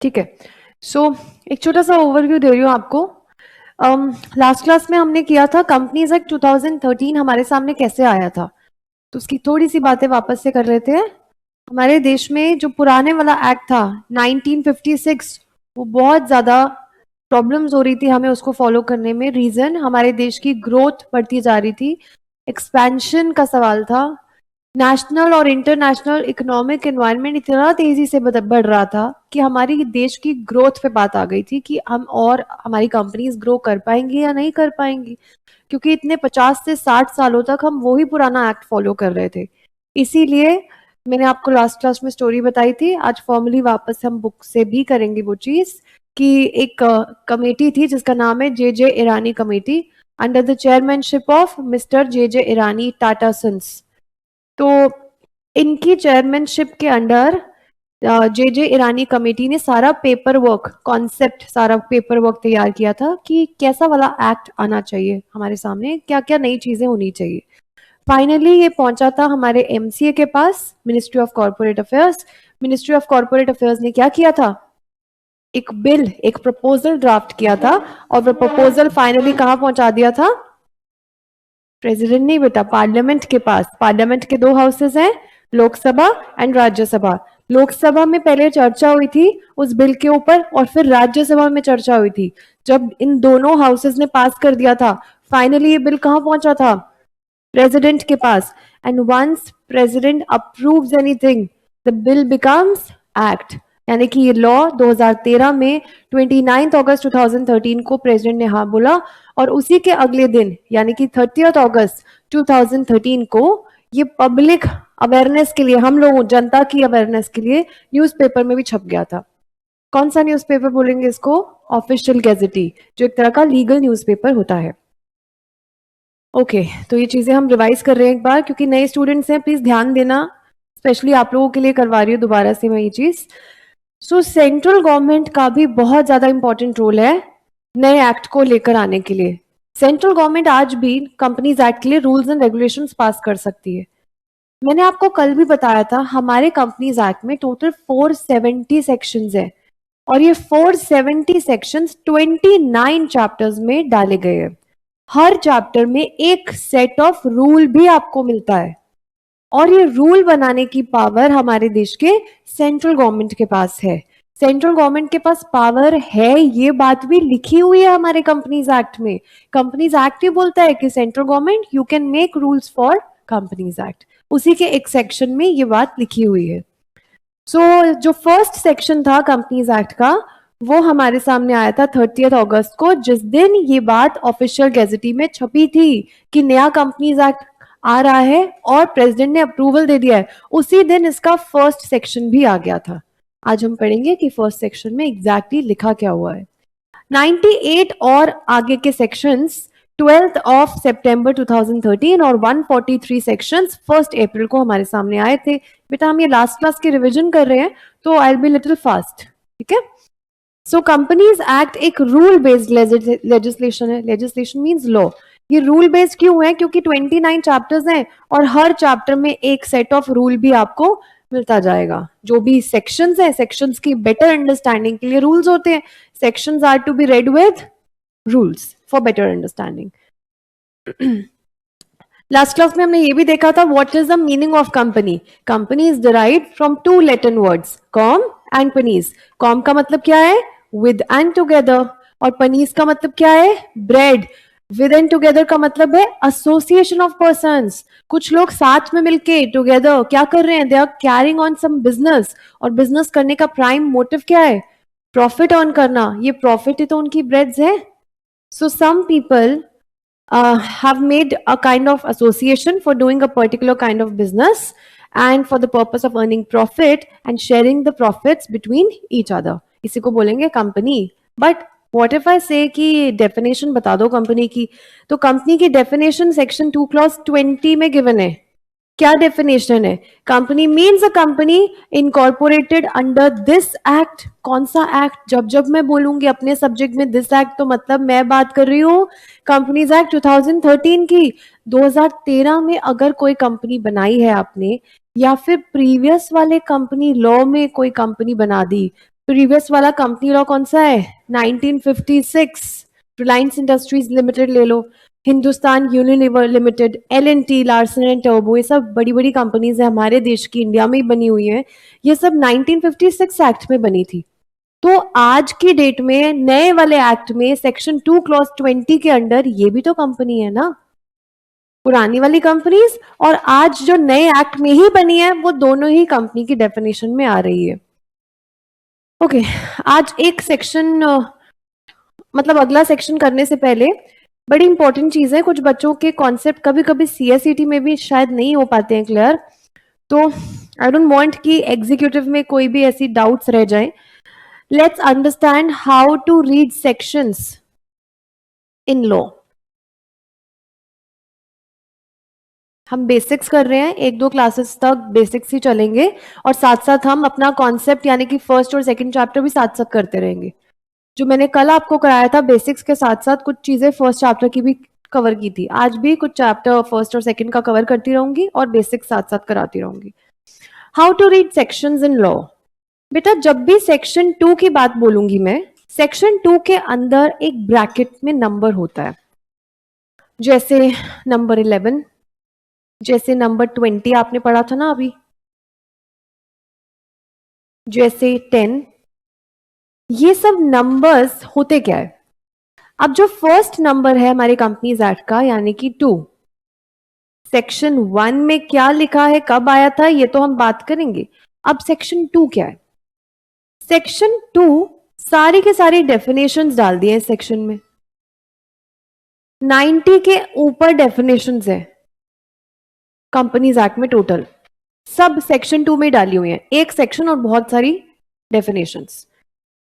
ठीक है। सो एक छोटा सा ओवरव्यू दे रही हूँ आपको। लास्ट क्लास में हमने किया था कंपनीज एक्ट 2013 हमारे सामने कैसे आया था, तो उसकी थोड़ी सी बातें वापस से कर लेते हैं। हमारे देश में जो पुराने वाला एक्ट था 1956, वो बहुत ज्यादा प्रॉब्लम्स हो रही थी हमें उसको फॉलो करने में। रीजन, हमारे देश की ग्रोथ बढ़ती जा रही थी, एक्सपेंशन का सवाल था। नेशनल और इंटरनेशनल इकोनॉमिक एनवायरनमेंट इतना तेजी से बढ़ रहा था कि हमारी देश की ग्रोथ पे बात आ गई थी कि हम और हमारी कंपनीज ग्रो कर पाएंगी या नहीं कर पाएंगी, क्योंकि इतने 50 से 60 सालों तक हम वही पुराना एक्ट फॉलो कर रहे थे। इसीलिए मैंने आपको लास्ट क्लास में स्टोरी बताई थी, आज फॉर्मली वापस हम बुक से भी करेंगे वो चीज कि एक कमेटी थी जिसका नाम है J J Irani committee, under the chairmanship of mister J J Irani Tata sons. तो इनकी चेयरमैनशिप के अंडर जे जे ईरानी कमेटी ने सारा पेपर वर्क, कॉन्सेप्ट, सारा पेपर वर्क तैयार किया था कि कैसा वाला एक्ट आना चाहिए हमारे सामने, क्या क्या नई चीजें होनी चाहिए। फाइनली ये पहुंचा था हमारे एमसीए के पास, ministry of corporate affairs. Ministry of corporate affairs ने क्या किया था, एक बिल, एक प्रपोजल ड्राफ्ट किया था, और वो प्रपोजल फाइनली कहाँ पहुंचा दिया था, प्रेसिडेंट नहीं बेटा, पार्लियामेंट के पास। पार्लियामेंट के दो हाउसेस हैं, लोकसभा एंड राज्यसभा। लोकसभा में पहले चर्चा हुई थी उस बिल के ऊपर, और फिर राज्यसभा में चर्चा हुई थी। जब इन दोनों हाउसेस ने पास कर दिया था, फाइनली ये बिल कहाँ पहुंचा था, प्रेसिडेंट के पास। And once president approves anything, the bill becomes act. यानी कि ये लॉ 2013 में 29 अगस्त 2013 को प्रेसिडेंट ने हाँ बोला, और उसी के अगले दिन यानी कि 30 अगस्त 2013 को ये पब्लिक अवेयरनेस के लिए, हम लोगों जनता की अवेयरनेस के लिए न्यूज़पेपर में भी छप गया था। कौन सा न्यूज़पेपर बोलेंगे इसको, ऑफिशियल गैजेटी, जो एक तरह का लीगल न्यूज़पेपर होता है। ओके, तो ये चीजें हम रिवाइज कर रहे हैं एक बार, क्योंकि नए स्टूडेंट्स हैं, प्लीज ध्यान देना, स्पेशली आप लोगों के लिए करवा रही हूँ दोबारा से मैं ये चीज। सो सेंट्रल गवर्नमेंट का भी बहुत ज्यादा इंपॉर्टेंट रोल है नए एक्ट को लेकर आने के लिए। सेंट्रल गवर्नमेंट आज भी कंपनीज एक्ट के लिए रूल्स एंड रेगुलेशंस पास कर सकती है। मैंने आपको कल भी बताया था हमारे कंपनीज एक्ट में टोटल 470 सेक्शंस है, और ये 470 सेक्शंस 29 चैप्टर्स में डाले गए हैं। हर चैप्टर में एक सेट ऑफ रूल भी आपको मिलता है, और ये रूल बनाने की पावर हमारे देश के सेंट्रल गवर्नमेंट के पास है। सेंट्रल गवर्नमेंट के पास पावर है, ये बात भी लिखी हुई है हमारे कंपनीज एक्ट में। कंपनीज एक्ट ही बोलता है कि central government you can make rules for companies act, उसी के एक सेक्शन में ये बात लिखी हुई है। जो फर्स्ट सेक्शन था कंपनीज एक्ट का, वो हमारे सामने आया था 30 अगस्त को, जिस दिन ये बात ऑफिशियल गैजेटी में छपी थी कि नया कंपनीज एक्ट आ रहा है और प्रेसिडेंट ने अप्रूवल दे दिया है। उसी दिन इसका फर्स्ट सेक्शन भी आ गया था। आज हम पढ़ेंगे कि फर्स्ट सेक्शन में एग्जैक्टली लिखा क्या हुआ है। 98 और आगे के सेक्शंस 12th ऑफ सितंबर 2013 और 143 सेक्शंस 1st अप्रैल को हमारे सामने आए थे। बेटा हम ये लास्ट क्लास की रिवीजन कर रहे हैं, तो आई विल बी लिटिल फास्ट, ठीक है। सो कंपनीज एक्ट एक रूल बेस्ड लेजिस्लेशन है। Legislation means law. ये रूल बेस्ड क्यों है, क्योंकि 29 चैप्टर्स हैं और हर चैप्टर में एक सेट ऑफ रूल भी आपको मिलता जाएगा। जो भी सेक्शंस हैं, सेक्शंस की बेटर अंडरस्टैंडिंग के लिए रूल्स होते हैं। Sections are to be read with rules for better understanding. Last class में हमने ये भी देखा था what is the meaning of company. Company is derived from two Latin words, com and panis. Com का मतलब क्या है, विद एंड टुगेदर, और पनीस का मतलब क्या है, ब्रेड। विद एंड टुगेदर का मतलब है एसोसिएशन ऑफ पर्सन्स। कुछ लोग साथ में मिलके टुगेदर क्या कर रहे हैं, they are carrying on some business, और बिजनेस करने का प्राइम मोटिव क्या है, प्रॉफिट अर्न करना। ये प्रॉफिट ही तो उनकी ब्रेड्स है। So some people have made a kind of association for doing a particular kind of business and for the purpose of earning profit and sharing the profits between each other. इसी को बोलेंगे company. But what if I से कि definition बता दो company की, तो company की डेफिनेशन सेक्शन 2 क्लॉज 20 में गिवन है। क्या डेफिनेशन है, company means a company incorporated under this act. कौन सा एक्ट, जब जब मैं बोलूंगी अपने सब्जेक्ट में दिस एक्ट, तो मतलब मैं बात कर रही हूँ कंपनीज एक्ट 2013 की। 2013 में अगर कोई कंपनी बनाई है आपने, या फिर प्रीवियस वाले कंपनी लॉ में कोई कंपनी बना दी, प्रीवियस वाला कंपनी लॉ कौन सा है? 1956। रिलायंस इंडस्ट्रीज लिमिटेड ले लो, Hindustan Unilever limited, L&T, Larsen and turbo, ये सब बड़ी बड़ी कंपनीज है हमारे देश की, इंडिया में ही बनी हुई है। ये सब 1956 एक्ट में बनी थी। तो आज की डेट में नए वाले एक्ट में सेक्शन 2 क्लॉज 20 के अंडर ये भी तो कंपनी है ना। पुरानी वाली कंपनीज और आज जो नए एक्ट में ही बनी है वो दोनों ही कंपनी की डेफिनेशन में आ रही है। ओके, आज एक सेक्शन मतलब अगला सेक्शन करने से पहले बड़ी इंपॉर्टेंट चीज है, कुछ बच्चों के कॉन्सेप्ट कभी कभी CSET में भी शायद नहीं हो पाते हैं क्लियर, तो आई डोंट वांट कि एग्जीक्यूटिव में कोई भी ऐसी डाउट्स रह जाए। Let's understand how to read sections in law. हम बेसिक्स कर रहे हैं, एक दो क्लासेस तक बेसिक्स ही चलेंगे और साथ साथ हम अपना कॉन्सेप्ट यानी कि फर्स्ट और सेकंड चैप्टर भी साथ साथ करते रहेंगे। जो मैंने कल आपको कराया था बेसिक्स के साथ साथ कुछ चीजें फर्स्ट चैप्टर की भी कवर की थी, आज भी कुछ चैप्टर फर्स्ट और सेकंड का कवर करती रहूंगी और बेसिक्स साथ साथ कराती रहूंगी। How to read sections in law. बेटा जब भी सेक्शन 2 की बात बोलूंगी मैं, सेक्शन 2 के अंदर एक ब्रैकेट में नंबर होता है, जैसे नंबर 11, जैसे नंबर 20 आपने पढ़ा था ना अभी, जैसे 10। ये सब नंबर्स होते क्या है? अब जो फर्स्ट नंबर है हमारे कंपनीज एक्ट का यानी कि 2, सेक्शन 1 में क्या लिखा है, कब आया था, ये तो हम बात करेंगे। अब सेक्शन 2 क्या है? सेक्शन 2 सारी के सारी डेफिनेशंस डाल दिए इस सेक्शन में। 90 के ऊपर डेफिनेशंस है कंपनीज एक्ट में टोटल, सब सेक्शन 2 में डाली हुई है, एक सेक्शन और बहुत सारी डेफिनेशंस।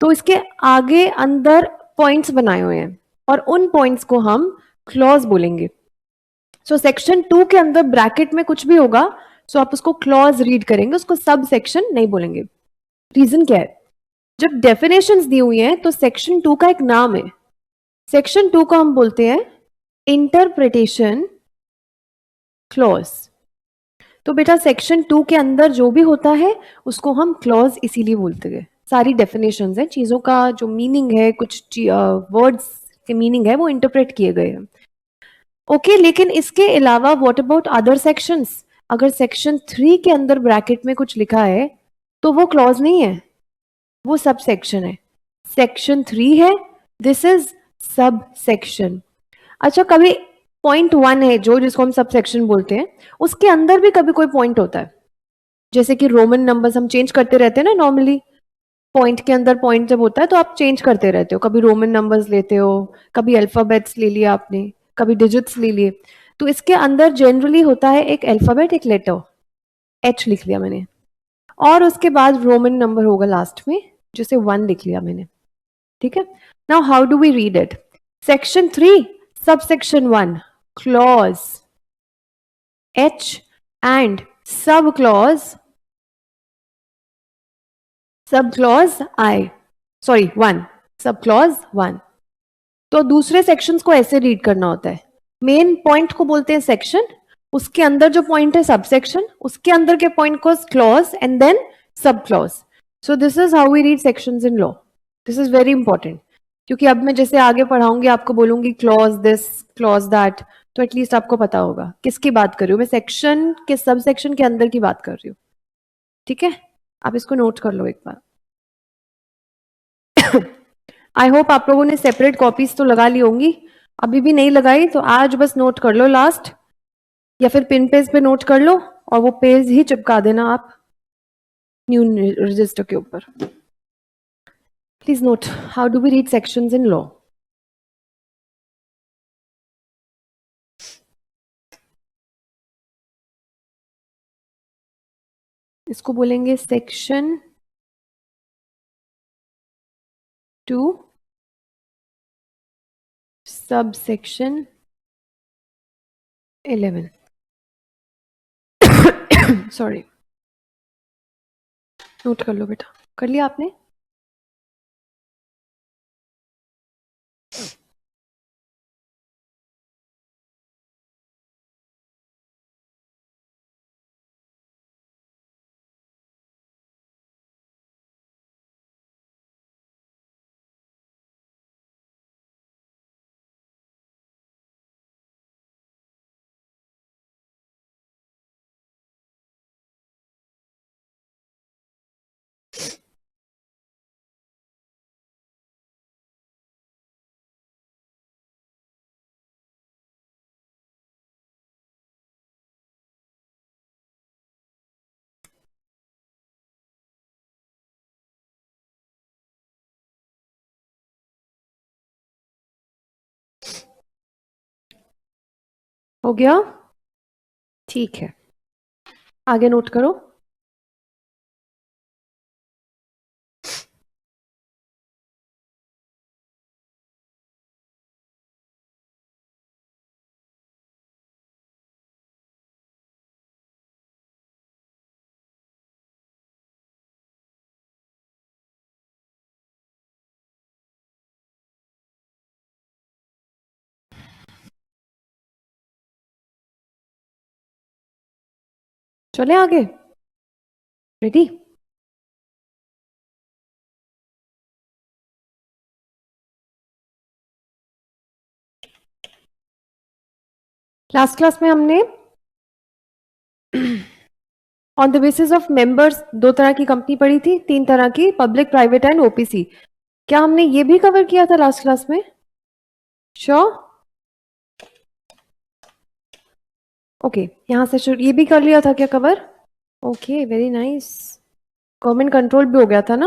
तो इसके आगे अंदर पॉइंट्स बनाए हुए हैं और उन पॉइंट्स को हम क्लॉज बोलेंगे। सो सेक्शन 2 के अंदर ब्रैकेट में कुछ भी होगा सो आप उसको क्लॉज रीड करेंगे, उसको सब सेक्शन नहीं बोलेंगे। रीजन क्या है? जब डेफिनेशंस दी हुई हैं तो सेक्शन 2 का एक नाम है, सेक्शन 2 को हम बोलते हैं इंटरप्रिटेशन क्लॉज। तो बेटा सेक्शन 2 के अंदर जो भी होता है उसको हम क्लॉज इसीलिए बोलते हैं। सारी डेफिनेशंस है, चीजों का जो मीनिंग है, कुछ वर्ड्स के मीनिंग है वो इंटरप्रेट किए गए हैं। ओके, लेकिन इसके अलावा व्हाट अबाउट अदर सेक्शंस? अगर सेक्शन 3 के अंदर ब्रैकेट में कुछ लिखा है तो वो क्लॉज नहीं है, वो सब सेक्शन है। सेक्शन 3 है, दिस इज सब सेक्शन। अच्छा, कभी पॉइंट 1 है जो जिसको हम सब सेक्शन बोलते हैं, उसके अंदर भी कभी कोई पॉइंट होता है, जैसे कि रोमन नंबर्स हम चेंज करते रहते हैं ना नॉर्मली, पॉइंट के अंदर पॉइंट जब होता है तो आप चेंज करते रहते हो, कभी रोमन नंबर्स लेते हो, कभी अल्फाबेट्स ले लिया आपने, कभी डिजिट्स ले लिए। तो इसके अंदर जनरली होता है एक अल्फाबेट, एक लेटर, H लिख लिया मैंने, और उसके बाद रोमन नंबर होगा लास्ट में, जैसे 1 लिख लिया मैंने। ठीक है, now how do we read it? Section 3 sub section 1 clause H and sub clause I, sorry 1, sub clause 1। तो दूसरे सेक्शंस को ऐसे रीड करना होता है, मेन पॉइंट को बोलते हैं सेक्शन, उसके अंदर जो पॉइंट है सब सेक्शन, उसके अंदर के पॉइंट को clause and then sub clause. So this is how we read sections in law. This is very important, क्योंकि अब मैं जैसे आगे पढ़ाऊंगी आपको बोलूंगी क्लॉज दिस क्लॉज दैट, तो एटलीस्ट आपको पता होगा किसकी बात कर रही हूँ मैं, सेक्शन के सब सेक्शन के अंदर की बात कर रही हूँ। ठीक है, आप इसको नोट कर लो एक बार। आई होप आप लोगों ने सेपरेट कॉपीज तो लगा ली होंगी, अभी भी नहीं लगाई तो आज बस नोट कर लो लास्ट, या फिर पिन पेज पे नोट कर लो और वो पेज ही चिपका देना आप न्यू रजिस्टर के ऊपर। Please note, how do we read sections in law? इसको बोलेंगे section 2 sub section 11। Sorry, note कर लो बेटा, कर लिया आपने? हो गया? ठीक है, आगे नोट करो। चले आगे? रेडी? लास्ट क्लास में हमने on the basis of members दो तरह की कंपनी पढ़ी थी, तीन तरह की, पब्लिक, प्राइवेट एंड ओपीसी। क्या हमने ये भी कवर किया था लास्ट क्लास में? श्योर? ओके, यहां से शुरू, ये भी कर लिया था क्या cover? Okay, very nice. Government control भी हो गया था ना?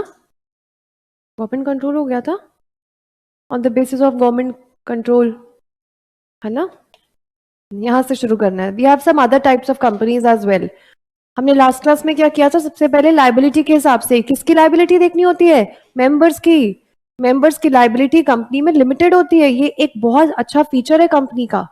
गवर्नमेंट कंट्रोल हो गया था on the basis of government control, है ना? यहां से शुरू करना है। We have some other types of companies as well. हमने लास्ट क्लास में क्या किया था? सबसे पहले लाइबिलिटी के हिसाब से किसकी लाइबिलिटी देखनी होती है? मेंबर्स की। मेंबर्स की लाइबिलिटी कंपनी में लिमिटेड होती है, ये एक बहुत अच्छा फीचर है कंपनी का।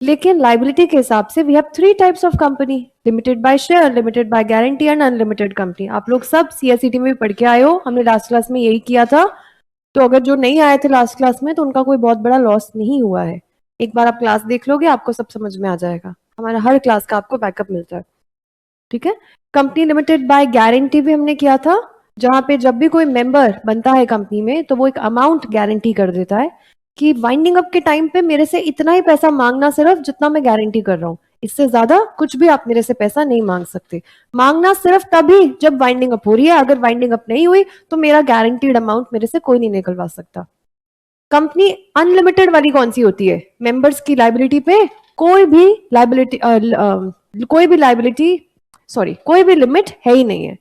लेकिन लाइबिलिटी के हिसाब से we have three types of company, limited by share, limited by guarantee and unlimited company. आप लोग सब सीएसईटी में भी पढ़ के आए हो, हमने लास्ट क्लास में यही किया था। तो अगर जो नहीं आए थे लास्ट क्लास में तो उनका कोई बहुत बड़ा लॉस नहीं हुआ है। एक बार आप क्लास देख लोगे आपको सब समझ में आ जाएगा। हमारा हर क्लास का आपको बैकअप मिलता है, ठीक है? कंपनी लिमिटेड बाय गारंटी भी हमने किया था, जहां पे जब भी कोई मेंबर बनता है कंपनी में तो वो एक अमाउंट गारंटी कर देता है कि वाइंडिंग अप के टाइम पे मेरे से इतना ही पैसा मांगना, सिर्फ जितना मैं गारंटी कर रहा हूँ, इससे ज्यादा कुछ भी आप मेरे से पैसा नहीं मांग सकते। मांगना सिर्फ तभी जब वाइंडिंग अप हो रही है, अगर वाइंडिंग अप नहीं हुई तो मेरा गारंटीड अमाउंट मेरे से कोई नहीं निकलवा सकता। कंपनी अनलिमिटेड वाली कौन सी होती है? मेंबर्स की लाइबिलिटी पे कोई भी लाइबिलिटी, सॉरी, कोई भी लिमिट है ही नहीं है।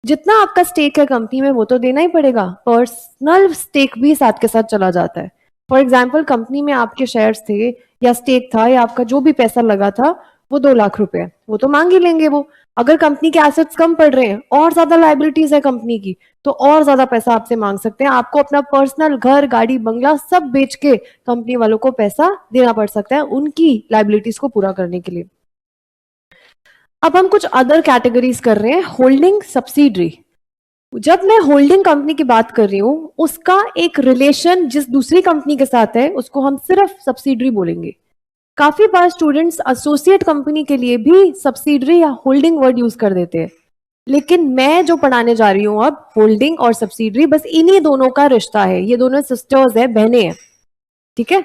जितना आपका स्टेक है कंपनी में वो तो देना ही पड़ेगा, पर्सनल स्टेक भी साथ के साथ चला जाता है। फॉर एग्जाम्पल, कंपनी में आपके शेयर्स थे या स्टेक था या आपका जो भी पैसा लगा था वो 2 लाख रुपए, वो तो मांग ही लेंगे वो। अगर कंपनी के एसेट्स कम पड़ रहे हैं और ज्यादा लाइबिलिटीज है कंपनी की, तो और ज्यादा पैसा आपसे मांग सकते हैं। आपको अपना पर्सनल घर, गाड़ी, बंगला सब बेच के कंपनी वालों को पैसा देना पड़ सकता है उनकी लाइबिलिटीज को पूरा करने के लिए। अब हम कुछ अदर कैटेगरीज कर रहे हैं। Holding, subsidiary. जब मैं होल्डिंग कंपनी की बात कर रही हूं, उसका एक रिलेशन जिस दूसरी कंपनी के साथ है उसको हम सिर्फ सब्सिडरी बोलेंगे। काफी बार स्टूडेंट्स एसोसिएट कंपनी के लिए भी सब्सिडरी या होल्डिंग वर्ड यूज कर देते हैं, लेकिन मैं जो पढ़ाने जा रही हूं अब, होल्डिंग और सब्सिडरी, बस इन्हीं दोनों का रिश्ता है। ये दोनों सिस्टर्स है, बहनें हैं, ठीक है?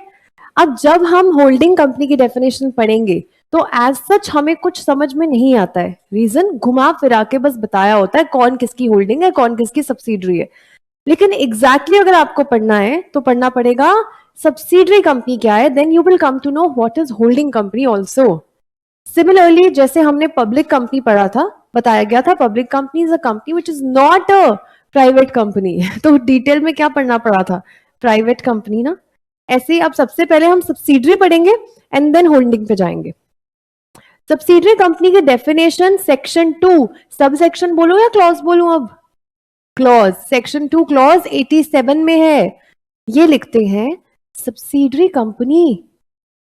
अब जब हम होल्डिंग कंपनी की डेफिनेशन पढ़ेंगे तो एज सच हमें कुछ समझ में नहीं आता है। रीजन घुमा फिरा के बस बताया होता है कौन किसकी होल्डिंग है, कौन किसकी सब्सिडरी है। लेकिन एग्जैक्टली अगर आपको पढ़ना है तो पढ़ना पड़ेगा सब्सिडरी कंपनी क्या है, then you will come to know what is holding company also. Similarly, जैसे हमने पब्लिक कंपनी पढ़ा था, बताया गया था public company is a company which is not a private company. तो डिटेल में क्या पढ़ना पड़ा था? प्राइवेट कंपनी ना। ऐसे ही अब सबसे पहले हम सब्सिडरी पढ़ेंगे एंड देन होल्डिंग पे जाएंगे। सब्सिडरी कंपनी की डेफिनेशन सेक्शन 2, सब सेक्शन बोलूं या क्लॉज बोलूं? अब क्लॉज, सेक्शन 2 क्लॉज 87 में है। ये लिखते हैं, सब्सिडरी कंपनी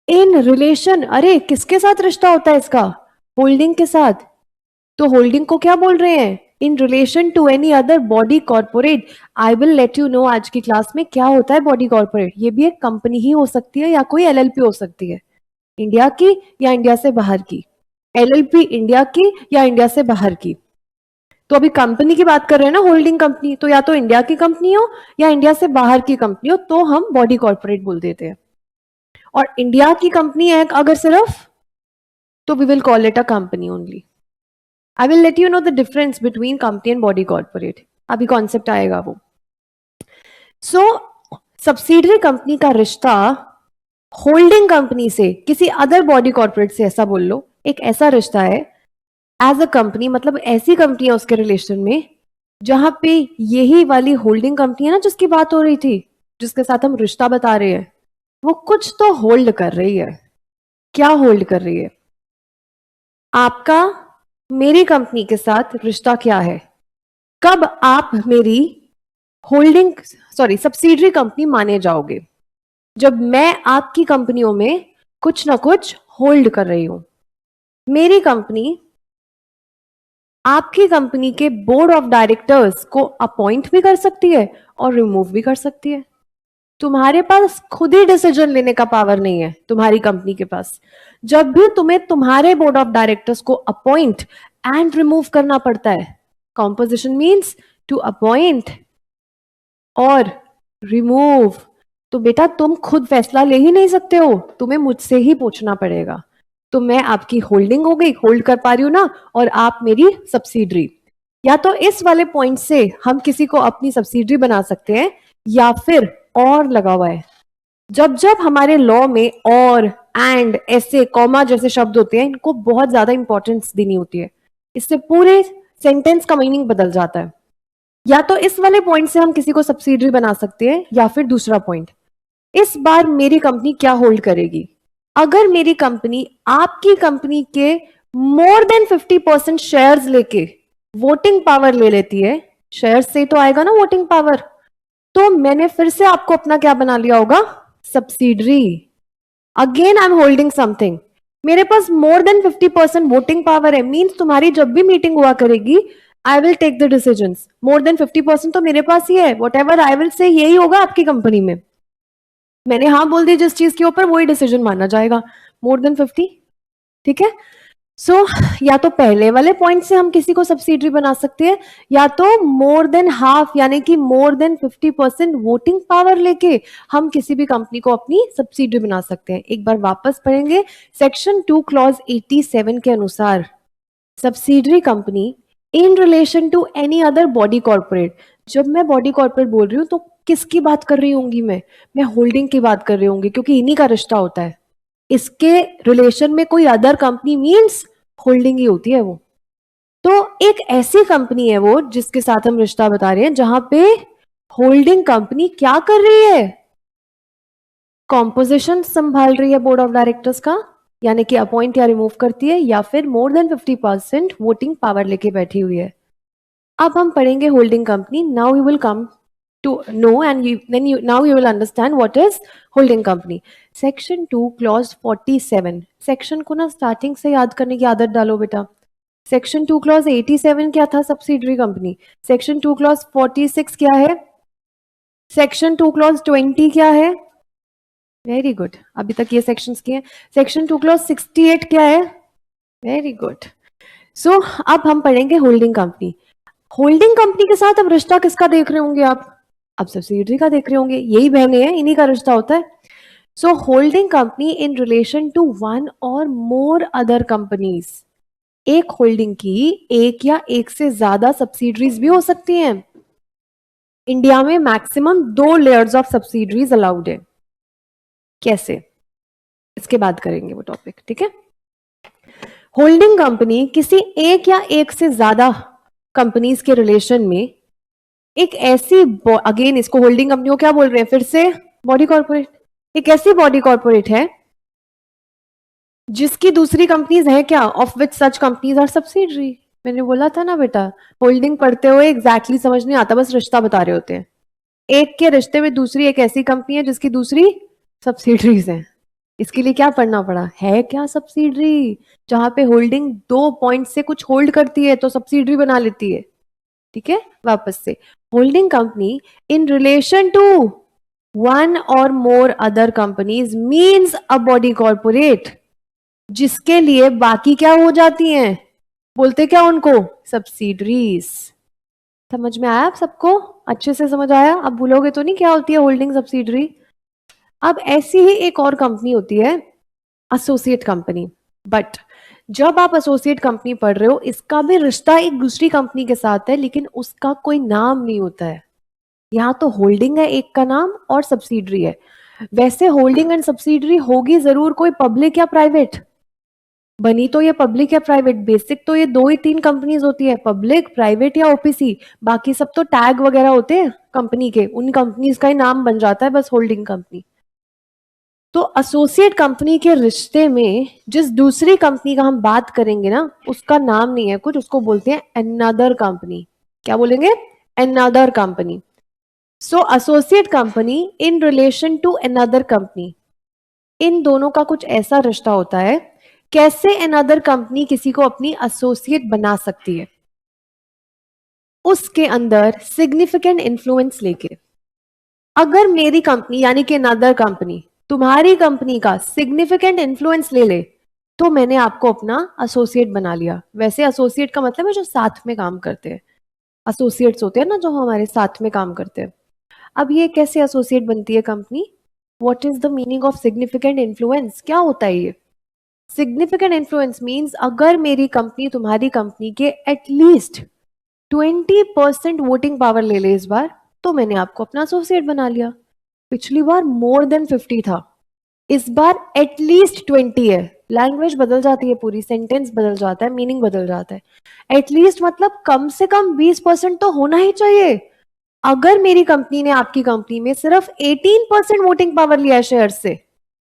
इन रिलेशन, अरे किसके साथ रिश्ता होता है इसका? होल्डिंग के साथ। तो होल्डिंग को क्या बोल रहे हैं? In relation to any other body corporate. I will let you know आज की क्लास में क्या होता है बॉडी कॉर्पोरेट। ये भी एक कंपनी ही हो सकती है या कोई एलएलपी हो सकती है, इंडिया की या इंडिया से बाहर की। एलएलपी इंडिया की या इंडिया से बाहर की। तो अभी कंपनी की बात कर रहे हैं ना, होल्डिंग कंपनी, तो या तो इंडिया की कंपनी हो या इंडिया से बाहर की कंपनी हो, तो हम बॉडी कॉर्पोरेट बोल देते हैं। और इंडिया की कंपनी है अगर सिर्फ, तो we will call it a company only. I will let you know the difference between company and body corporate, अभी कॉन्सेप्ट आएगा वो। सो सब्सिडरी कंपनी का रिश्ता होल्डिंग कंपनी से, किसी अदर बॉडी कॉर्पोरेट से, ऐसा बोल लो, एक ऐसा रिश्ता है एज अ कंपनी, मतलब ऐसी कंपनी है उसके रिलेशन में जहां पे यही वाली होल्डिंग कंपनी है ना जिसकी बात हो रही थी, जिसके साथ हम रिश्ता बता रहे हैं, वो कुछ तो होल्ड कर रही है। क्या होल्ड कर रही है? आपका मेरी कंपनी के साथ रिश्ता क्या है? कब आप मेरी होल्डिंग सब्सिडरी कंपनी माने जाओगे? जब मैं आपकी कंपनियों में कुछ ना कुछ होल्ड कर रही हूं। मेरी कंपनी आपकी कंपनी के बोर्ड ऑफ डायरेक्टर्स को अपॉइंट भी कर सकती है और रिमूव भी कर सकती है। तुम्हारे पास खुद ही डिसीजन लेने का पावर नहीं है तुम्हारी कंपनी के पास। जब भी तुम्हें तुम्हारे बोर्ड ऑफ डायरेक्टर्स को अपॉइंट एंड रिमूव करना पड़ता है, कॉम्पोजिशन मीन्स टू अपॉइंट और रिमूव, तो बेटा तुम खुद फैसला ले ही नहीं सकते हो, तुम्हें मुझसे ही पूछना पड़ेगा। तो मैं आपकी होल्डिंग हो गई, होल्ड कर पा रही हूं ना, और आप मेरी सब्सिडरी। या तो इस वाले पॉइंट से हम किसी को अपनी सब्सिडरी बना सकते हैं, या फिर और लगा हुआ है। जब जब हमारे लॉ में और, एंड, ऐसे, कॉमा जैसे शब्द होते हैं, इनको बहुत ज्यादा इंपॉर्टेंस देनी होती है। इससे पूरे सेंटेंस का मीनिंग बदल जाता है। या तो इस वाले पॉइंट से हम किसी को सब्सिडरी बना सकते हैं, या फिर दूसरा पॉइंट, इस बार मेरी कंपनी क्या होल्ड करेगी? अगर मेरी कंपनी आपकी कंपनी के मोर देन 50% शेयर्स लेके वोटिंग पावर ले लेती है, शेयर्स से तो आएगा ना वोटिंग पावर, तो मैंने फिर से आपको अपना क्या बना लिया होगा? Subsidiary. Again I am holding something. मेरे पास मोर देन 50% वोटिंग पावर है, मीन्स तुम्हारी जब भी मीटिंग हुआ करेगी, I will take the decision. More than 50% तो मेरे पास ही है, what ever I will say यही होगा आपकी कंपनी में। मैंने हाँ बोल दी जिस चीज के ऊपर, वही डिसीजन माना जाएगा, मोर देन 50। ठीक है। सो या तो पहले वाले पॉइंट से हम किसी को सब्सिडरी बना सकते हैं, या तो मोर देन हाफ यानी कि मोर देन 50% वोटिंग पावर लेके हम किसी भी कंपनी को अपनी सब्सिडरी बना सकते हैं। एक बार वापस पढ़ेंगे, सेक्शन 2 क्लॉज 87 के अनुसार subsidiary company in relation to any other body corporate. जब मैं बॉडी कॉर्पोरेट बोल रही हूँ तो किसकी बात कर रही होंगी? मैं होल्डिंग की बात कर रही होंगी, क्योंकि इन्हीं का रिश्ता होता है। इसके रिलेशन में कोई अदर कंपनी मींस होल्डिंग ही होती है वो। तो एक ऐसी कंपनी है वो जिसके साथ हम रिश्ता बता रहे हैं, जहां पे होल्डिंग कंपनी क्या कर रही है? कॉम्पोजिशन संभाल रही है बोर्ड ऑफ डायरेक्टर्स का, यानी कि अपॉइंट या रिमूव करती है, या फिर मोर देन 50% वोटिंग पावर लेके बैठी हुई है। अब हम पढ़ेंगे holding company. Now you will come to know, and now you will understand what is holding company. Section 2 clause 47, section को ना स्टार्टिंग से याद करने की आदत डालो बेटा। सेक्शन 2 क्लॉज 87 क्या था? Subsidiary company. सेक्शन 2 क्लॉज 46 क्या है? सेक्शन 2 क्लॉज 20 क्या है? वेरी गुड, अभी तक ये सेक्शंस किए। सेक्शन 2 क्लॉज 68 क्या है? Very good. सो अब हम पढ़ेंगे होल्डिंग कंपनी। होल्डिंग कंपनी के साथ अब रिश्ता किसका देख रहे होंगे आप? अब सब्सिडरी का देख रहे होंगे, यही बहने हैं, इन्हीं का रिश्ता होता है। So holding company in relation to one or more other companies. एक होल्डिंग की एक या एक से ज्यादा सब्सिडरीज भी हो सकती हैं। इंडिया में maximum 2 layers of subsidiaries allowed है। कैसे? इसके बाद करेंगे वो टॉपिक, ठीक है। होल्डिंग कंपनी किसी एक या एक से ज्यादा कंपनीज के रिलेशन में एक ऐसी, अगेन इसको होल्डिंग कंपनी को क्या बोल रहे हैं फिर से? Body corporate. एक ऐसी बॉडी कॉर्पोरेट है जिसकी दूसरी कंपनीज है क्या? Of which such companies are subsidiary. मैंने बोला था ना बेटा, होल्डिंग पढ़ते हुए एग्जैक्टली समझ नहीं आता, बस रिश्ता बता रहे होते हैं। एक के रिश्ते में दूसरी एक ऐसी कंपनी है जिसकी दूसरी सब्सिडरीज हैं। इसके लिए क्या पढ़ना पड़ा है? क्या सब्सिडरी, जहां पे होल्डिंग 2 पॉइंट से कुछ होल्ड करती है तो सब्सिडरी बना लेती है। ठीक है, वापस से, holding company in relation to one or more other companies means a body corporate, जिसके लिए बाकी क्या हो जाती हैं? बोलते क्या उनको? सब्सिडरीज। समझ में आया आप सबको? अच्छे से समझ आया? अब भूलोगे तो नहीं क्या होती है होल्डिंग सब्सिडरी। अब ऐसी ही एक और कंपनी होती है, एसोसिएट कंपनी। बट जब आप एसोसिएट कंपनी पढ़ रहे हो, इसका भी रिश्ता एक दूसरी कंपनी के साथ है, लेकिन उसका कोई नाम नहीं होता है। यहाँ तो होल्डिंग है एक का नाम, और सब्सिडरी है। वैसे होल्डिंग एंड सब्सिडरी होगी जरूर कोई पब्लिक या प्राइवेट। बनी तो ये पब्लिक या प्राइवेट, बेसिक तो ये 2 ही 3 कंपनीज होती है, पब्लिक, प्राइवेट या ओपीसी। बाकी सब तो टैग वगैरह होते हैं कंपनी के, उन कंपनीज का ही नाम बन जाता है बस होल्डिंग कंपनी। तो एसोसिएट कंपनी के रिश्ते में जिस दूसरी कंपनी का हम बात करेंगे ना, उसका नाम नहीं है कुछ, उसको बोलते हैं अनदर कंपनी। क्या बोलेंगे? Another company. So associate company in relation to another company, इन दोनों का कुछ ऐसा रिश्ता होता है, कैसे अनदर कंपनी किसी को अपनी एसोसिएट बना सकती है, उसके अंदर सिग्निफिकेंट इन्फ्लुएंस लेके। अगर मेरी कंपनी यानी कि अनदर कंपनी तुम्हारी कंपनी का सिग्निफिकेंट इन्फ्लुएंस ले ले, तो मैंने आपको अपना एसोसिएट बना लिया। वैसे एसोसिएट का मतलब है जो साथ में काम करते हैं, एसोसिएट्स होते हैं ना जो हमारे साथ में काम करते हैं। अब ये कैसे एसोसिएट बनती है company? What is the meaning of significant influence? क्या होता है ये? सिग्निफिकेंट इन्फ्लुएंस मीन्स अगर मेरी कंपनी तुम्हारी कंपनी के एटलीस्ट 20% वोटिंग पावर ले ले इस बार, तो मैंने आपको अपना एसोसिएट बना लिया। पिछली बार मोर देन 50 था, इस बार एटलीस्ट 20 है। लैंग्वेज बदल जाती है, पूरी सेंटेंस बदल जाता है, मीनिंग बदल जाता है। एटलीस्ट मतलब कम से कम 20% तो होना ही चाहिए। अगर मेरी कंपनी ने आपकी कंपनी में सिर्फ 18% वोटिंग पावर लिया है शेयर से,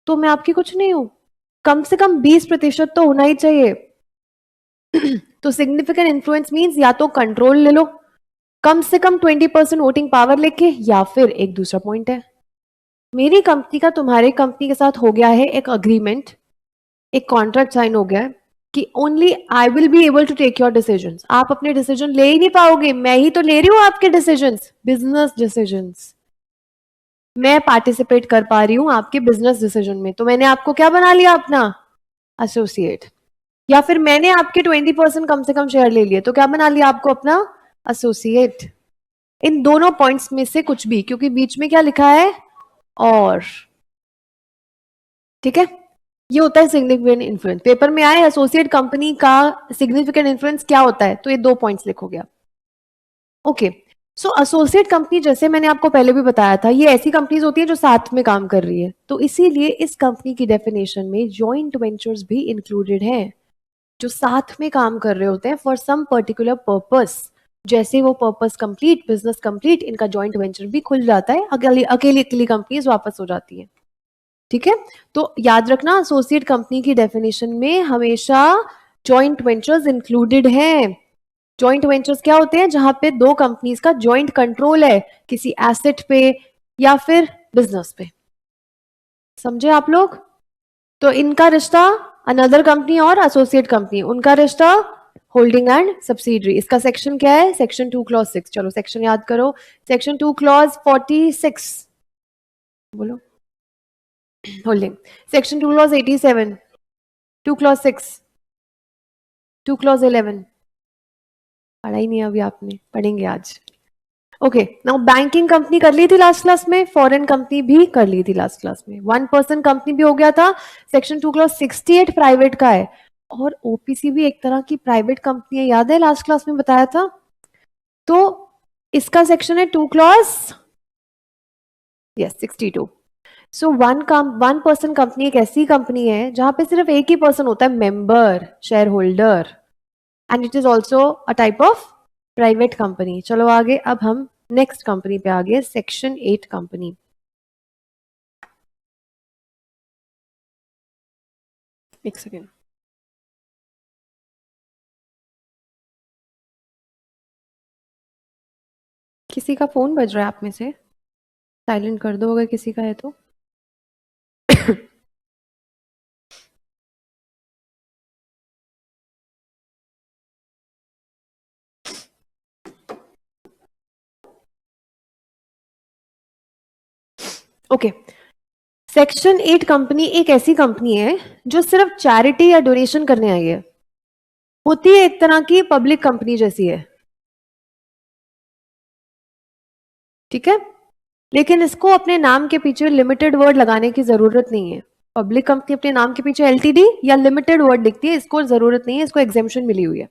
तो मैं आपकी कुछ नहीं हूं। कम से कम 20% तो होना ही चाहिए। तो सिग्निफिकेंट इन्फ्लुएंस मीन्स या तो कंट्रोल ले लो कम से कम 20% वोटिंग पावर लेके, या फिर एक दूसरा पॉइंट है, मेरी कंपनी का तुम्हारे कंपनी के साथ हो गया है एक अग्रीमेंट, एक कॉन्ट्रैक्ट साइन हो गया है कि only I will be able to take your decisions. आप अपने डिसीजन ले ही नहीं पाओगे, मैं ही तो ले रही हूं आपके डिसीजंस, बिजनेस डिसीजंस। मैं पार्टिसिपेट कर पा रही हूं आपके बिजनेस डिसीजन में, तो मैंने आपको क्या बना लिया? अपना एसोसिएट। या फिर मैंने आपके 20% कम से कम शेयर ले लिए, तो क्या बना लिया आपको? अपना एसोसिएट। इन दोनों पॉइंट्स में से कुछ भी, क्योंकि बीच में क्या लिखा है? और। ठीक है, ये होता है सिग्निफिकेंट इन्फ्लुएंस। पेपर में आए एसोसिएट कंपनी का सिग्निफिकेंट इन्फ्लुएंस क्या होता है, तो ये 2 पॉइंट्स लिखोगे आप। ओके, सो एसोसिएट कंपनी जैसे मैंने आपको पहले भी बताया था, ये ऐसी कंपनीज होती है जो साथ में काम कर रही है, तो इसीलिए इस कंपनी की डेफिनेशन में जॉइंट वेंचर्स भी इंक्लूडेड हैं, जो साथ में काम कर रहे होते हैं फॉर सम पर्टिकुलर पर्पस। जैसे वो पर्पस कंप्लीट, बिजनेस कंप्लीट, इनका जॉइंट वेंचर भी खुल जाता है, अकेली अकेली कंपनीज वापस हो जाती है। ठीक है, तो याद रखना एसोसिएट कंपनी की डेफिनेशन में हमेशा जॉइंट वेंचर्स इंक्लूडेड हैं। जॉइंट वेंचर्स क्या होते हैं? जहां पे दो कंपनीज का जॉइंट कंट्रोल है किसी एसेट पे या फिर बिजनेस पे। समझे आप लोग? तो इनका रिश्ता अनदर कंपनी और एसोसिएट कंपनी, उनका रिश्ता होल्डिंग एंड सब्सिडरी। इसका सेक्शन क्या है? Section 2 clause 6। चलो सेक्शन याद करो, सेक्शन 2 क्लॉज 46। बोलो। Holding. Section 2 clause 87, 2 clause 6, 2 clause 11। पढ़ा ही नहीं अभी आपने, पढ़ेंगे आज। ओके, नाउ बैंकिंग कंपनी कर ली थी लास्ट क्लास में, फॉरेन कंपनी भी कर ली थी लास्ट क्लास में, 1% कंपनी भी हो गया था। सेक्शन 2 क्लॉज 68 प्राइवेट का है, और ओपीसी भी एक तरह की प्राइवेट कंपनी है, याद है लास्ट क्लास में बताया था। तो इसका सेक्शन है 2 क्लॉज 62। सो 1% कंपनी एक ऐसी कंपनी है जहां पे सिर्फ एक ही पर्सन होता है member, share holder, and it is also a type of private company. चलो आगे, अब हम नेक्स्ट कंपनी पे आ गए, सेक्शन 8 कंपनी। एक सेकेंड, किसी का फोन बज रहा है आप में से? साइलेंट कर दो अगर किसी का है तो। ओके, सेक्शन 8 कंपनी एक ऐसी कंपनी है जो सिर्फ चैरिटी या डोनेशन करने आई है, होती है एक तरह की पब्लिक कंपनी जैसी है। ठीक है, लेकिन इसको अपने नाम के पीछे लिमिटेड वर्ड लगाने की जरूरत नहीं है। पब्लिक कंपनी अपने नाम के पीछे एलटीडी या लिमिटेड वर्ड लिखती है, इसको जरूरत नहीं है, इसको एग्जेम्पशन मिली हुई है।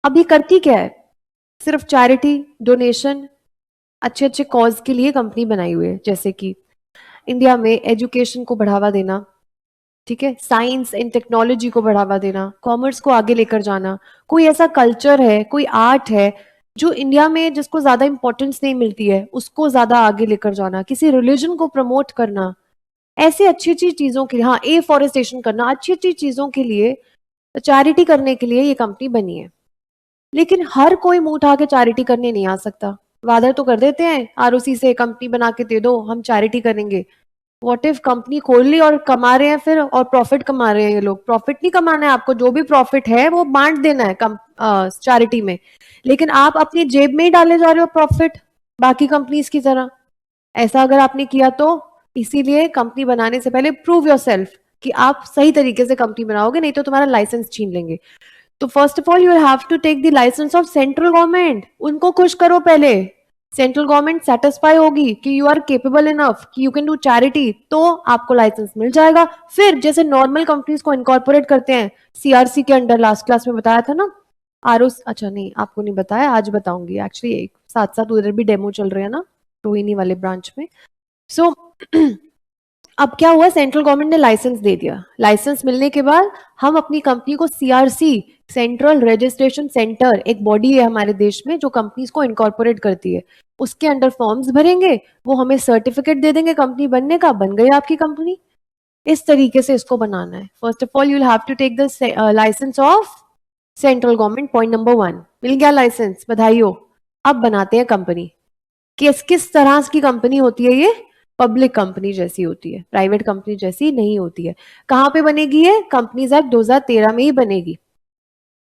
अब ये करती क्या है? सिर्फ चैरिटी, डोनेशन, अच्छे अच्छे कॉज के लिए कंपनी बनाई हुई है, जैसे कि इंडिया में एजुकेशन को बढ़ावा देना, ठीक है, साइंस एंड टेक्नोलॉजी को बढ़ावा देना, कॉमर्स को आगे लेकर जाना, कोई ऐसा कल्चर है, कोई आर्ट है जो इंडिया में जिसको ज्यादा इंपॉर्टेंस नहीं मिलती है, उसको ज्यादा आगे लेकर जाना, किसी रिलीजन को प्रमोट करना, ऐसी अच्छी अच्छी चीजों के लिए, हाँ, एफॉरेस्टेशन करना, अच्छी अच्छी चीजों के लिए, चैरिटी करने के लिए ये कंपनी बनी है। लेकिन हर कोई मुंह उठा के चैरिटी करने नहीं आ सकता। वादा तो कर देते हैं आरओसी से, कंपनी बना के दे दो, हम चैरिटी करेंगे। व्हाट इफ कंपनी खोल ली और कमा रहे हैं फिर, और प्रॉफिट कमा रहे हैं ये लोग। प्रॉफिट नहीं कमाना है आपको, जो भी प्रॉफिट है वो बांट देना है चैरिटी में। लेकिन आप अपनी जेब में ही डाले जा रहे हो प्रॉफिट, बाकी कंपनीज की तरह। ऐसा अगर आपने किया तो, इसीलिए कंपनी बनाने से पहले प्रूव योरसेल्फ कि आप सही तरीके से कंपनी बनाओगे, नहीं तो तुम्हारा लाइसेंस छीन लेंगे। तो first of all you have to take the licence of central government. उनको खुश करो पहले। सेंट्रल गवर्नमेंट सेटिस्फाई होगी कि यू आर केपेबल इनफ कि यू कैन डू चैरिटी, तो आपको लाइसेंस मिल जाएगा। फिर जैसे नॉर्मल कंपनीज को इनकॉर्पोरेट करते हैं सीआरसी के अंडर, लास्ट क्लास में बताया था ना। अच्छा नहीं, आपको नहीं बताया, आज बताऊंगी। एक्चुअली एक साथ साथ उधर भी डेमो चल रहे हैं ना, रोहिणी वाले ब्रांच में। सो अब क्या हुआ, सेंट्रल गवर्नमेंट ने लाइसेंस दे दिया। लाइसेंस मिलने के बाद हम अपनी कंपनी को सीआरसी, सेंट्रल रजिस्ट्रेशन सेंटर, एक बॉडी है हमारे देश में जो कंपनीज को इनकॉर्पोरेट करती है, उसके अंडर फॉर्म्स भरेंगे, वो हमें सर्टिफिकेट दे देंगे कंपनी बनने का, बन गई आपकी कंपनी। इस तरीके से इसको बनाना है। First of all you will have to take the licence of central government, point number 1। मिल गया लाइसेंस, बधाई हो। अब बनाते हैं कंपनी। किस किस तरह की कंपनी होती है ये? पब्लिक कंपनी जैसी होती है, प्राइवेट कंपनी जैसी नहीं होती है। कहां पे बनेगी ये? कंपनीज एक्ट 2013 में ही बनेगी।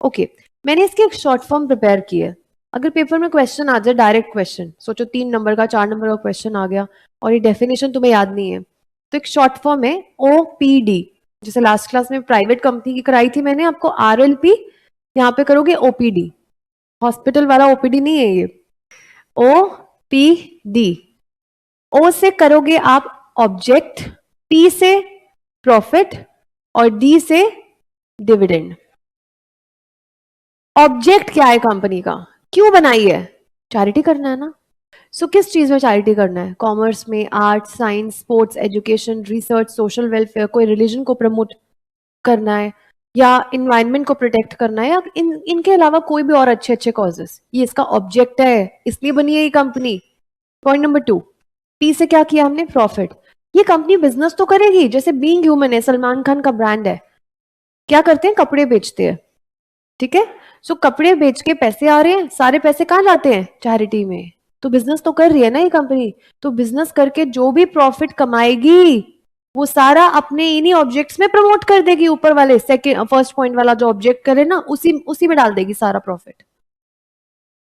ओके, मैंने इसकी एक शॉर्ट फॉर्म प्रिपेयर की है। अगर पेपर में क्वेश्चन आ जाए, डायरेक्ट क्वेश्चन, सोचो 3 नंबर का 4 नंबर का क्वेश्चन आ गया और ये डेफिनेशन तुम्हें याद नहीं है, तो एक शॉर्ट फॉर्म है ओपीडी। जैसे लास्ट क्लास में प्राइवेट कंपनी की कराई थी मैंने आपको आरएलपी, यहाँ पे करोगे ओपीडी। हॉस्पिटल वाला ओपीडी नहीं है ये, ओपीडी। ओ से करोगे आप ऑब्जेक्ट, पी से प्रॉफिट और डी से डिविडेंड। ऑब्जेक्ट क्या है कंपनी का, क्यों बनाई है? चैरिटी करना है ना। सो किस चीज में चैरिटी करना है? कॉमर्स में, arts, science, sports, education, research, social welfare, कोई रिलीजन को प्रमोट करना है, या इन्वायरमेंट को प्रोटेक्ट करना है, या इनके अलावा कोई भी और अच्छे अच्छे कॉजेस। ये इसका ऑब्जेक्ट है, इसलिए बनी है ये कंपनी। पॉइंट नंबर 2, पी से क्या किया हमने? प्रॉफिट। ये कंपनी बिजनेस तो करेगी, जैसे बीइंग ह्यूमन है, सलमान खान का ब्रांड है, क्या करते हैं? कपड़े बेचते हैं, ठीक है। सो कपड़े बेच के पैसे आ रहे हैं, सारे पैसे कहाँ जाते हैं? चैरिटी में। तो बिजनेस तो कर रही है ना ये कंपनी। तो बिजनेस करके जो भी प्रॉफिट कमाएगी वो सारा अपने इन्हीं ऑब्जेक्ट्स में प्रमोट कर देगी। ऊपर वाले सेकंड फर्स्ट पॉइंट वाला जो ऑब्जेक्ट करे ना, उसी में डाल देगी सारा प्रॉफिट।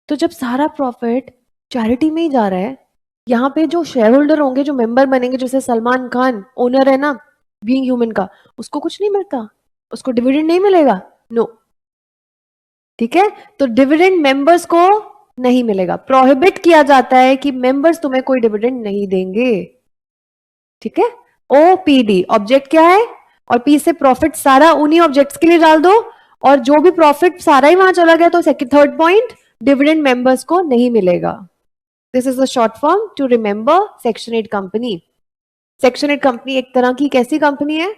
तो जब सारा प्रॉफिट चैरिटी में ही जा रहा है, यहाँ पे जो शेयर होल्डर होंगे, जो मेंबर बनेंगे, जैसे सलमान खान ओनर है ना बीइंग ह्यूमन का, उसको कुछ नहीं मिलता, उसको डिविडेंड नहीं मिलेगा, नो, ठीक है। तो डिविडेंड मेंबर्स को नहीं मिलेगा, प्रोहिबिट किया जाता है कि मेंबर्स तुम्हें कोई डिविडेंड नहीं देंगे, ठीक है। ओपीडी ऑब्जेक्ट क्या है, और पी से प्रॉफिट सारा उन्हीं ऑब्जेक्ट्स के लिए डाल दो, और जो भी प्रॉफिट सारा ही वहां चला गया तो second third point, dividend members को नहीं मिलेगा। This is a short form to remember section 8 company. Section 8 company एक तरह की कैसी कंपनी है?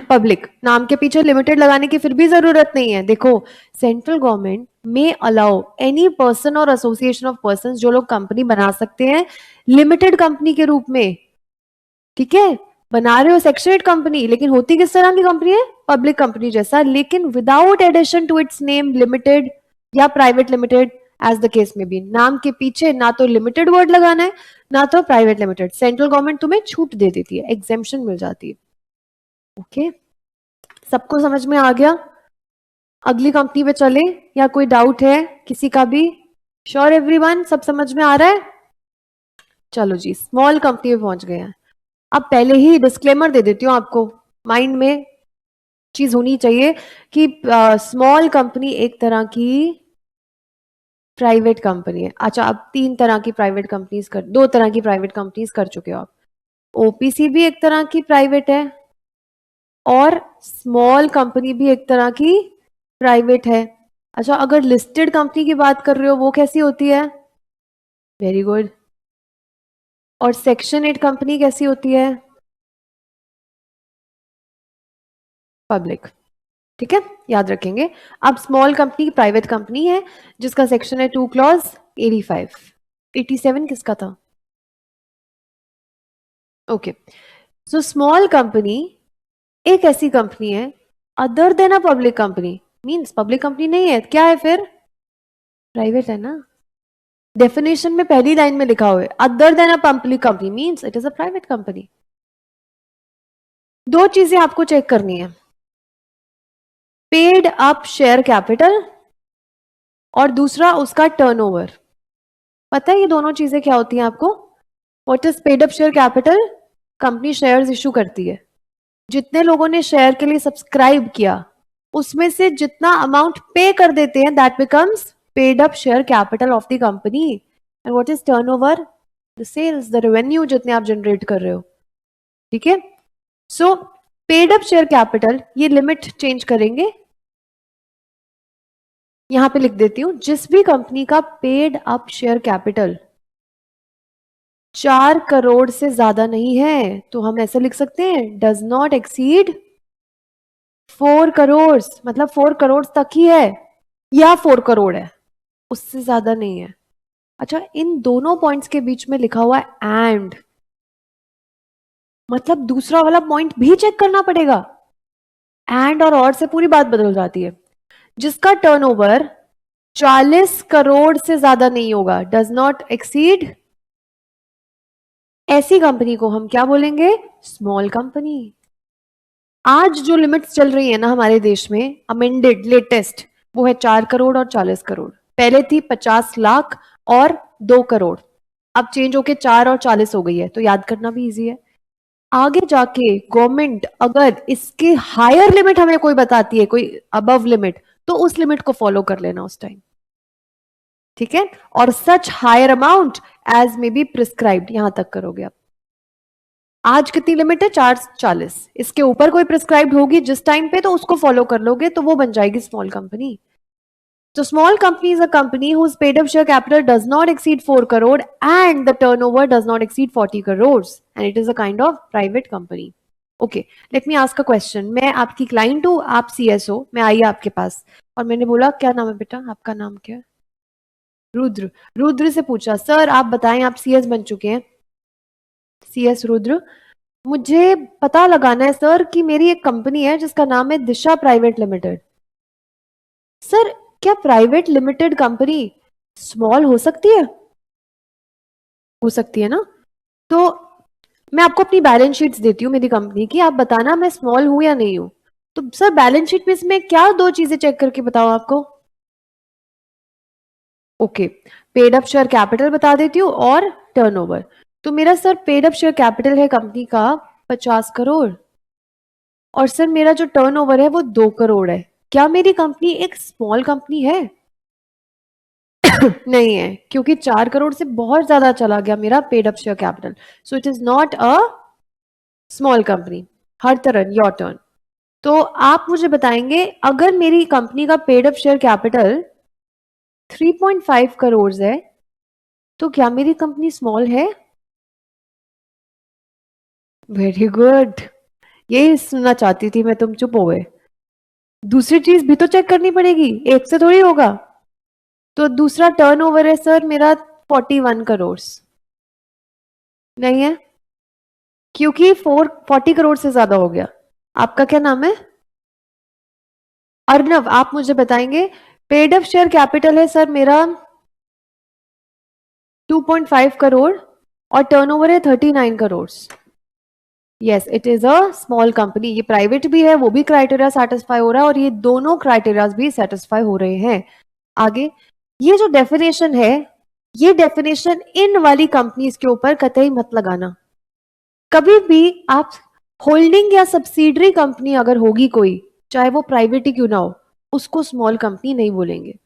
पब्लिक। नाम के पीछे लिमिटेड लगाने की फिर भी जरूरत नहीं है। देखो, सेंट्रल गवर्नमेंट में अलाउ एनी पर्सन और एसोसिएशन ऑफ पर्सन, जो लोग कंपनी बना सकते हैं लिमिटेड कंपनी के रूप में, ठीक है। बना रहे हो सेक्शन 8 कंपनी, लेकिन होती किस तरह की कंपनी है? पब्लिक कंपनी जैसा, लेकिन without addition to its name limited या private limited, as the case में भी। नाम के पीछे ना तो लिमिटेड वर्ड लगाना है, ना तो प्राइवेट लिमिटेड। सेंट्रल गवर्नमेंट तुम्हें छूट दे देती है, एग्जेम्पशन मिल जाती है। ओके, सबको समझ में आ गया? अगली कंपनी पे चले, या कोई डाउट है किसी का भी? श्योर एवरीवन, सब समझ में आ रहा है? चलो जी, स्मॉल कंपनी में पहुंच गए हैं। अब पहले ही डिस्क्लेमर दे देती हूँ आपको, माइंड में चीज होनी चाहिए कि स्मॉल कंपनी एक तरह की प्राइवेट कंपनी है। अच्छा, अब 3 तरह की प्राइवेट कंपनीज कर, 2 तरह की प्राइवेट कंपनीज कर चुके हो आप। ओपीसी भी एक तरह की प्राइवेट है, और स्मॉल कंपनी भी एक तरह की प्राइवेट है। अच्छा, अगर लिस्टेड कंपनी की बात कर रहे हो, वो कैसी होती है? Very good. और सेक्शन 8 कंपनी कैसी होती है? पब्लिक, ठीक है, याद रखेंगे। अब स्मॉल कंपनी प्राइवेट कंपनी है जिसका सेक्शन है 2 क्लॉज 85। 87 किसका था? ओके, सो स्मॉल कंपनी एक ऐसी कंपनी है अदर देन अ public company, means public company नहीं है, क्या है फिर? प्राइवेट है ना। डेफिनेशन में पहली लाइन में लिखा हुआ है other than a public company means it is a private company. दो चीजें आपको चेक करनी है, पेड अप शेयर कैपिटल और दूसरा उसका टर्नओवर। पता है ये दोनों चीजें क्या होती हैं आपको? What is paid up share capital? Company shares issue करती है, जितने लोगों ने शेयर के लिए सब्सक्राइब किया उसमें से जितना अमाउंट पे कर देते हैं that becomes paid up share capital of the company. And what is turnover? The sales, the revenue जितने आप जनरेट कर रहे हो। ठीक है, so paid up share capital, ये लिमिट चेंज करेंगे, यहां पे लिख देती हूं, जिस भी कंपनी का paid up share capital 4 crore से ज्यादा नहीं है तो हम ऐसे लिख सकते हैं डज नॉट एक्सीड 4 करोड़, मतलब 4 करोड़ तक ही है या 4 करोड़ है, उससे ज्यादा नहीं है। अच्छा, इन दोनों पॉइंट्स के बीच में लिखा हुआ है एंड, मतलब दूसरा वाला पॉइंट भी चेक करना पड़ेगा। एंड और से पूरी बात बदल जाती है। जिसका टर्नओवर 40 करोड़ से ज्यादा नहीं होगा, डज नॉट एक्सीड, ऐसी कंपनी को हम क्या बोलेंगे? Small company. आज जो लिमिट्स चल रही है ना हमारे देश में, अमेंडेड लेटेस्ट, वो है 4 करोड़ और 40 करोड़। पहले थी 50 लाख और 2 करोड़, अब चेंज होके 4 और 40 हो गई है, तो याद करना भी इजी है। आगे जाके गवर्नमेंट अगर इसके हायर लिमिट हमें कोई बताती है, कोई अबव लिमिट, तो उस लिमिट को फॉलो कर लेना उस टाइम। ठीक है, और such higher amount as may be prescribed, यहां तक करोगे आप। आज कितनी लिमिट है? 440। इसके ऊपर कोई प्रिस्क्राइब्ड होगी जिस टाइम पे, तो उसको फॉलो कर लोगे तो वो बन जाएगी small company. So small company is a company whose paid up share capital does not exceed 4 crore and the turnover does not exceed 40 crores and it is a kind of private company. Okay, let me ask a question. मैं आपकी client हूँ, आप CSO, मैं आई आपके पास और मैंने बोला क्या नाम है बेटा, आपका नाम क्या है? रुद्र। रुद्र से पूछा सर आप बताएं, आप CS बन चुके हैं, CS रुद्र, मुझे पता लगाना है सर कि मेरी एक कंपनी है जिसका नाम है दिशा प्राइवेट लिमिटेड। सर क्या प्राइवेट लिमिटेड कंपनी स्मॉल हो सकती है? हो सकती है ना। तो मैं आपको अपनी बैलेंस शीट्स देती हूँ मेरी कंपनी की, आप बताना मैं स्मॉल हूं या नहीं हूं। तो सर बैलेंस शीट में इसमें क्या दो चीजें चेक करके बताओ आपको? Okay, paid up share capital बता देती हूँ और टर्नओवर। तो मेरा sir paid up share capital है कंपनी का 50 करोड़ और सर मेरा जो टर्नओवर है वो 2 करोड़ है। क्या मेरी कंपनी एक स्मॉल कंपनी है? नहीं है, क्योंकि 4 करोड़ से बहुत ज्यादा चला गया मेरा paid up share capital, so it is not a small company. हर तरह योर टर्न। तो आप मुझे बताएंगे अगर मेरी कंपनी का paid up share capital 3.5 crore है तो क्या मेरी कंपनी स्मॉल है? वेरी गुड, यही सुनना चाहती थी मैं, तुम चुप हो गए। दूसरी चीज भी तो चेक करनी पड़ेगी, एक से थोड़ी होगा। तो दूसरा टर्नओवर है सर मेरा 41 करोड़, नहीं है क्योंकि 40 करोड़ से ज्यादा हो गया। आपका क्या नाम है? अर्नव। आप मुझे बताएंगे पेड अप शेयर कैपिटल है सर मेरा 2.5 करोड़ और टर्नओवर है 39 crore. Yes, it is a small company. ये प्राइवेट भी है, वो भी क्राइटेरिया सेटिस्फाई हो रहा है और ये दोनों क्राइटेरिया भी सेटिस्फाई हो रहे हैं। आगे ये जो डेफिनेशन है, ये डेफिनेशन इन वाली कंपनीज के ऊपर कतई मत लगाना। कभी भी आप होल्डिंग या सब्सिडरी कंपनी अगर होगी कोई, चाहे वो प्राइवेट ही क्यों ना हो, उसको स्मॉल कंपनी नहीं बोलेंगे।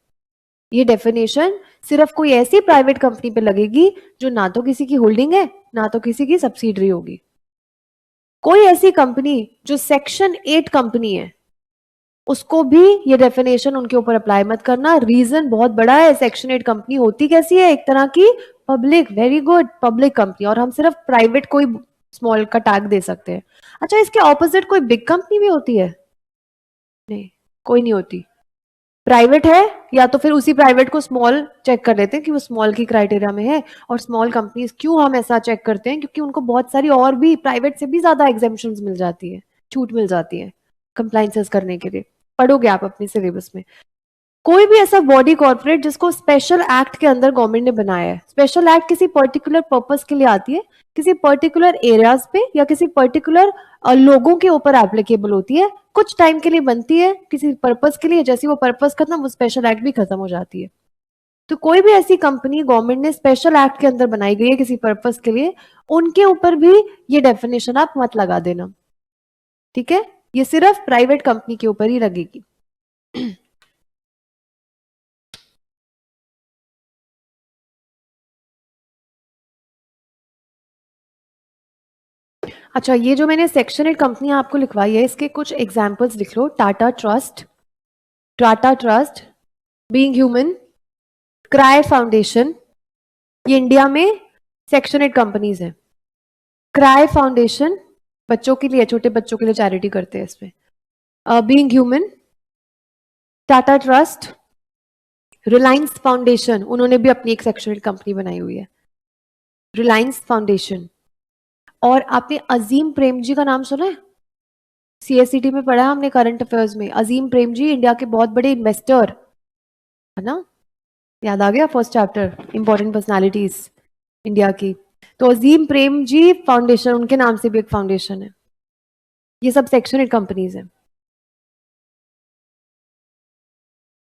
ये डेफिनेशन सिर्फ कोई ऐसी प्राइवेट कंपनी पे लगेगी जो ना तो किसी की होल्डिंग है ना तो किसी की सब्सिडरी होगी। कोई ऐसी कंपनी जो सेक्शन 8 कंपनी है उसको भी ये डेफिनेशन उनके ऊपर अप्लाई मत करना। रीजन बहुत बड़ा है, सेक्शन 8 कंपनी होती कैसी है? एक तरह की public, very good, public company, और हम सिर्फ प्राइवेट कोई स्मॉल का टैग दे सकते हैं। अच्छा, इसके ऑपोजिट कोई बिग कंपनी भी होती है? नहीं, कोई नहीं होती। प्राइवेट है या तो फिर उसी प्राइवेट को स्मॉल चेक कर लेते हैं कि वो स्मॉल की क्राइटेरिया में है। और स्मॉल कंपनीज क्यों हम ऐसा चेक करते हैं, क्योंकि उनको बहुत सारी और भी प्राइवेट से भी ज्यादा एग्जेम्पशंस मिल जाती है, छूट मिल जाती है कंप्लाइंसेस करने के लिए। पढ़ोगे आप अपनी सिलेबस में। कोई भी ऐसा बॉडी कॉर्पोरेट जिसको स्पेशल एक्ट के अंदर गवर्नमेंट ने बनाया है, स्पेशल एक्ट किसी पर्टिकुलर पर्पस के लिए आती है, किसी पर्टिकुलर एरियाज पे या किसी पर्टिकुलर लोगों के ऊपर एप्लीकेबल होती है, कुछ टाइम के लिए बनती है किसी पर्पस के लिए, जैसे वो पर्पस खत्म वो स्पेशल एक्ट भी खत्म हो जाती है। तो कोई भी ऐसी कंपनी गवर्नमेंट ने स्पेशल एक्ट के अंदर बनाई गई है किसी पर्पस के लिए, उनके ऊपर भी ये डेफिनेशन आप मत लगा देना, ठीक है? ये सिर्फ प्राइवेट कंपनी के ऊपर ही लगेगी। अच्छा, ये जो मैंने सेक्शन 8 कंपनी आपको लिखवाई है, इसके कुछ एग्जांपल्स लिख लो। Tata trust, Being Human, CRY foundation, ये इंडिया में सेक्शन 8 कंपनीज है। क्राई फाउंडेशन बच्चों के लिए, छोटे बच्चों के लिए चैरिटी करते हैं इसमें। Being human, Tata trust, Reliance foundation, उन्होंने भी अपनी एक सेक्शन 8 कंपनी बनाई हुई है, रिलायंस फाउंडेशन। और आपने अजीम प्रेम जी का नाम सुना है? सीएससीटी में पढ़ा है हमने करंट अफेयर्स में। अजीम प्रेम जी इंडिया के बहुत बड़े इन्वेस्टर है ना, याद आ गया first chapter important personalities India की। तो अजीम प्रेम जी फाउंडेशन, उनके नाम से भी एक फाउंडेशन है। ये सब सेक्शन 8 कंपनीज है।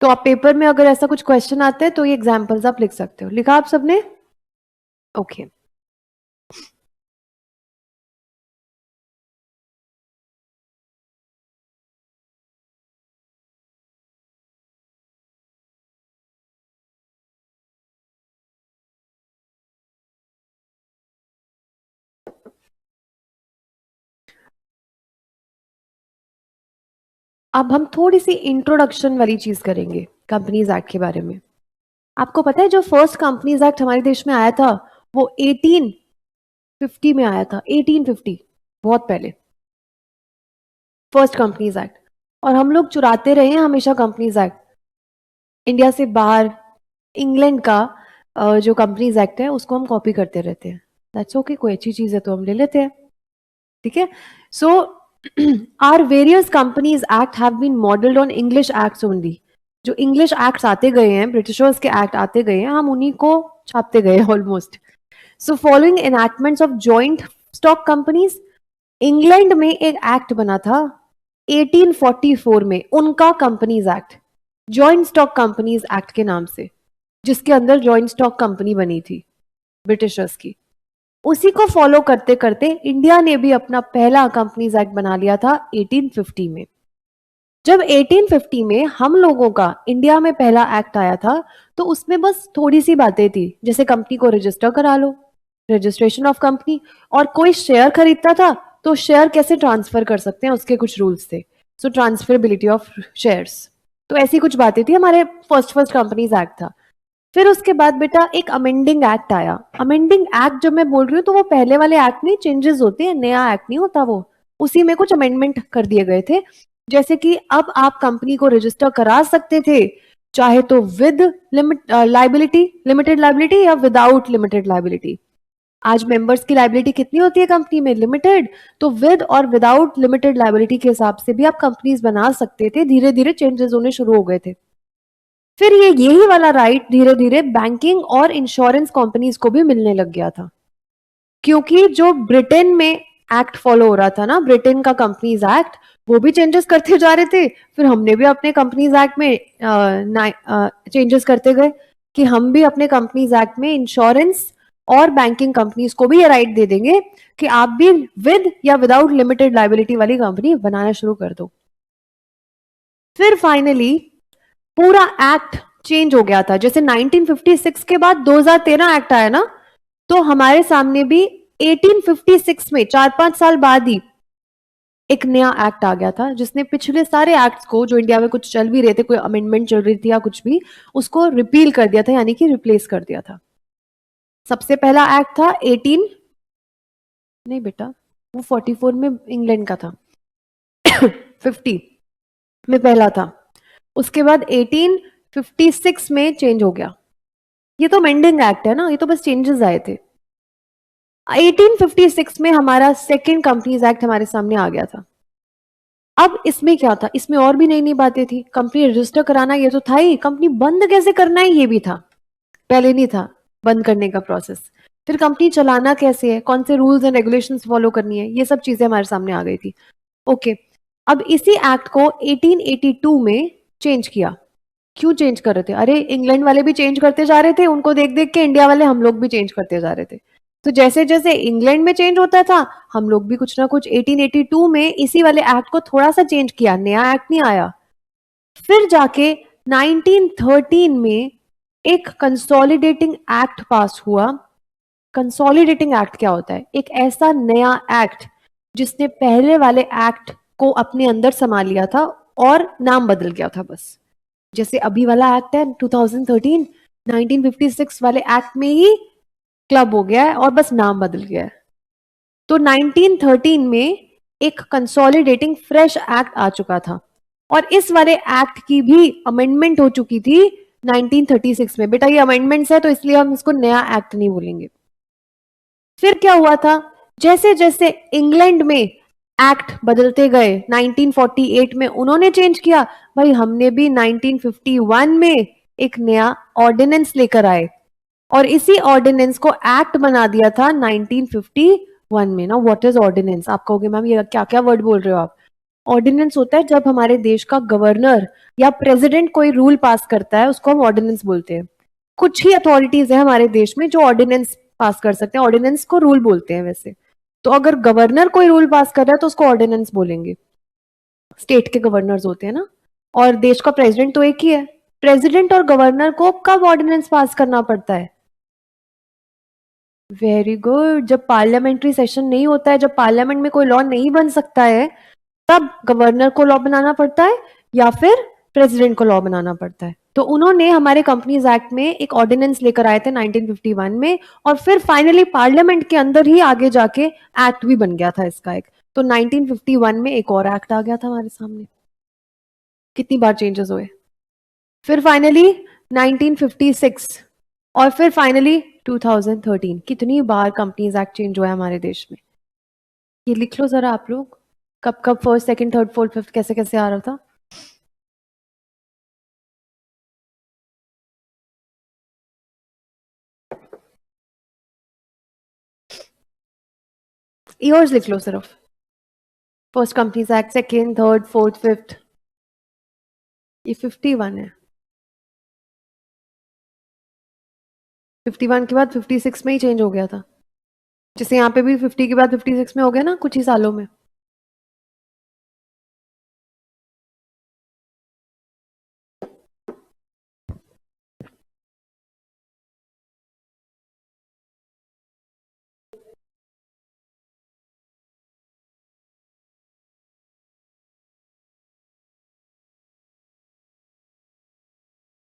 तो आप पेपर में अगर ऐसा कुछ क्वेश्चन आता है तो ये एग्जांपल्स आप लिख सकते हो। लिखा आप सबने? ओके। अब हम थोड़ी सी इंट्रोडक्शन वाली चीज करेंगे कंपनीज एक्ट के बारे में। आपको पता है जो फर्स्ट कंपनीज एक्ट हमारे देश में आया था वो 1850 में आया था। 1850, बहुत पहले फर्स्ट कंपनीज एक्ट। और हम लोग चुराते रहे हैं हमेशा कंपनीज एक्ट इंडिया से बाहर। इंग्लैंड का जो कंपनीज एक्ट है उसको हम कॉपी करते रहते हैं। दैट्स ओके, कोई अच्छी चीज है तो हम ले लेते हैं, ठीक है? So are various companies act have been modeled on English acts only. जो इंग्लिश एक्ट्स आते गए हैं, ब्रिटिशर्स के एक्ट आते गए हैं, हम उन्हीं को छापते गए almost. So following enactments of joint stock companies, England में एक एक्ट बना था 1844 में, उनका companies act, joint stock companies act के नाम से, जिसके अंदर जॉइंट स्टॉक कंपनी बनी थी ब्रिटिशर्स की। उसी को फॉलो करते करते इंडिया ने भी अपना पहला कंपनीज एक्ट बना लिया था 1850 में। जब 1850 में हम लोगों का इंडिया में पहला एक्ट आया था तो उसमें बस थोड़ी सी बातें थी, जैसे कंपनी को रजिस्टर करा लो, रजिस्ट्रेशन ऑफ कंपनी, और कोई शेयर खरीदता था तो शेयर कैसे ट्रांसफर कर सकते हैं उसके कुछ रूल्स थे। सो ट्रांसफरेबिलिटी ऑफ शेयर्स, तो ऐसी कुछ बातें थी। हमारे फर्स्ट कंपनीज एक्ट था। फिर उसके बाद बेटा एक अमेंडिंग एक्ट आया। अमेंडिंग एक्ट जब मैं बोल रही हूँ तो वो पहले वाले एक्ट में चेंजेस होते हैं, नया एक्ट नहीं होता वो। उसी में कुछ अमेंडमेंट कर दिए गए थे, जैसे कि अब आप कंपनी को रजिस्टर करा सकते थे चाहे तो विद लाइबिलिटी, लिमिटेड लाइबिलिटी, या विदाउट लिमिटेड लाइबिलिटी। आज मेंबर्स की लाइबिलिटी कितनी होती है कंपनी में? लिमिटेड। तो विद और विदाउट लिमिटेड लाइबिलिटी के हिसाब से भी आप कंपनीज बना सकते थे। धीरे धीरे चेंजेस होने शुरू हो गए थे। फिर ये यही वाला राइट धीरे धीरे बैंकिंग और इंश्योरेंस कंपनीज को भी मिलने लग गया था, क्योंकि जो ब्रिटेन में एक्ट फॉलो हो रहा था ना, ब्रिटेन का कंपनीज एक्ट, वो भी चेंजेस करते जा रहे थे। फिर हमने भी अपने कंपनीज एक्ट में चेंजेस करते गए कि हम भी अपने कंपनीज एक्ट में इंश्योरेंस और बैंकिंग कंपनीज को भी ये राइट दे देंगे कि आप भी विद या विदाउट लिमिटेड लाइबिलिटी वाली कंपनी बनाना शुरू कर दो। फिर फाइनली पूरा एक्ट चेंज हो गया था। जैसे 1956 के बाद 2013 एक्ट आया ना, तो हमारे सामने भी 1856 में 4-5 साल बाद ही एक नया एक्ट आ गया था, जिसने पिछले सारे एक्ट्स को जो इंडिया में कुछ चल भी रहे थे, कोई अमेंडमेंट चल रही थी या कुछ भी, उसको रिपील कर दिया था, यानी कि रिप्लेस कर दिया था। सबसे पहला एक्ट था 18, नहीं बेटा वो 44 में इंग्लैंड का था 50 में पहला था। उसके बाद 1856 में चेंज हो गया। ये तो अमेंडिंग एक्ट है ना, ये तो बस चेंजेस आए थे। 1856 में हमारा सेकेंड कंपनीज एक्ट हमारे सामने आ गया था। अब इसमें क्या था, इसमें और भी नई नई बातें थी। कंपनी रजिस्टर कराना ये तो था ही, कंपनी बंद कैसे करना है ये भी था, पहले नहीं था बंद करने का प्रोसेस। फिर कंपनी चलाना कैसे है, कौन से रूल्स एंड रेगुलेशंस फॉलो करनी है, ये सब चीजें हमारे सामने आ गई थी। ओके, अब इसी एक्ट को 1882 में चेंज किया। क्यों चेंज कर रहे थे? अरे इंग्लैंड वाले भी चेंज करते जा रहे थे, उनको देख देख के इंडिया वाले हम लोग भी चेंज करते जा रहे थे। तो जैसे जैसे इंग्लैंड में चेंज होता था, हम लोग भी कुछ ना कुछ 1882 में इसी वाले एक्ट को थोड़ा सा चेंज किया, नया एक्ट नहीं आया। फिर जाके 1913 में एक कंसोलिडेटिंग एक्ट पास हुआ। कंसोलिडेटिंग एक्ट क्या होता है? एक ऐसा नया एक्ट जिसने पहले वाले एक्ट को अपने अंदर समा लिया था और नाम बदल गया था बस। जैसे अभी वाला एक्ट है 2013, 1956 वाले एक्ट में ही क्लब हो गया है और बस नाम बदल गया है। तो 1913 में एक कंसोलिडेटिंग फ्रेश एक्ट आ चुका था और इस वाले एक्ट की भी अमेंडमेंट हो चुकी थी 1936 में। बेटा ये अमेंडमेंट्स है तो इसलिए हम इसको नया एक्ट नहीं बोलेंगे। फिर क्या हुआ था, जैसे जैसे इंग्लैंड में एक्ट बदलते गए, 1948 में उन्होंने चेंज किया, भाई हमने भी 1951 में एक नया ऑर्डिनेंस लेकर आए और इसी ऑर्डिनेंस को एक्ट बना दिया था 1951 में ना। What is ordinance? आप कहोगे मैम ये क्या क्या वर्ड बोल रहे हो आप। ऑर्डिनेंस होता है जब हमारे देश का गवर्नर या प्रेसिडेंट कोई रूल पास करता है, उसको हम ऑर्डिनेंस बोलते हैं। कुछ ही अथॉरिटीज है हमारे देश में जो ऑर्डिनेंस पास कर सकते हैं, ऑर्डिनेंस को रूल बोलते हैं वैसे। तो अगर गवर्नर कोई रूल पास कर रहा है तो उसको ऑर्डिनेंस बोलेंगे। स्टेट के गवर्नर्स होते हैं ना, और देश का प्रेसिडेंट तो एक ही है। प्रेसिडेंट और गवर्नर को कब ऑर्डिनेंस पास करना पड़ता है? वेरी गुड, जब पार्लियामेंट्री सेशन नहीं होता है, जब पार्लियामेंट में कोई लॉ नहीं बन सकता है, तब गवर्नर को लॉ बनाना पड़ता है या फिर प्रेसिडेंट को लॉ बनाना पड़ता है। तो उन्होंने हमारे कंपनीज एक्ट में एक ऑर्डिनेंस लेकर आए थे 1951 में, और फिर फाइनली पार्लियामेंट के अंदर ही आगे जाके एक्ट भी बन गया था इसका एक। तो 1951 में एक और एक्ट आ गया था हमारे सामने। कितनी बार चेंजेस हुए? फिर फाइनली 1956 और फिर फाइनली 2013। कितनी बार कंपनीज एक्ट चेंज हुआ है हमारे देश में? ये लिख लो जरा आप लोग, कब कब first second third fourth fifth कैसे कैसे आ रहा था। ईयर्स लिख लो सिर्फ। First companies act, second third fourth fifth. ये 51 है। 51 के बाद 56 में ही चेंज हो गया था। जैसे यहाँ पे भी 50 के बाद 56 में हो गया ना कुछ ही सालों में।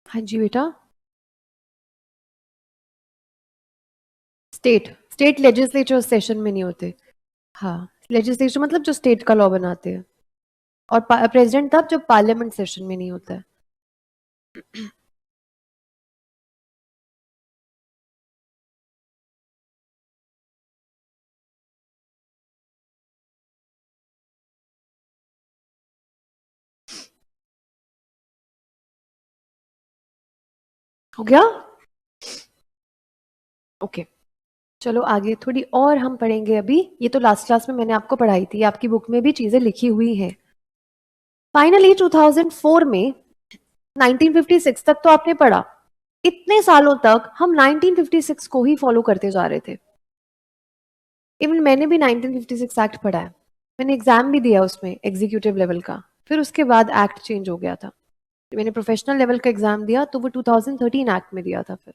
हाँ जी बेटा। स्टेट स्टेट लेजिस्लेचर सेशन में नहीं होते। हाँ, लेजिस्लेचर मतलब जो स्टेट का लॉ बनाते हैं, और प्रेसिडेंट तब जब पार्लियामेंट सेशन में नहीं होता है। हो गया? ओके, चलो आगे थोड़ी और हम पढ़ेंगे अभी। ये तो लास्ट क्लास में मैंने आपको पढ़ाई थी, आपकी बुक में भी चीजें लिखी हुई हैं। फाइनली 2004 में, 1956 तक तो आपने पढ़ा, इतने सालों तक हम 1956 को ही फॉलो करते जा रहे थे। इवन मैंने भी 1956 एक्ट पढ़ा है, मैंने एग्जाम भी दिया उसमें एग्जीक्यूटिव लेवल का। फिर उसके बाद एक्ट चेंज हो गया था। मैंने प्रोफेशनल लेवल का एग्जाम दिया तो वो 2013 एक्ट में दिया था फिर।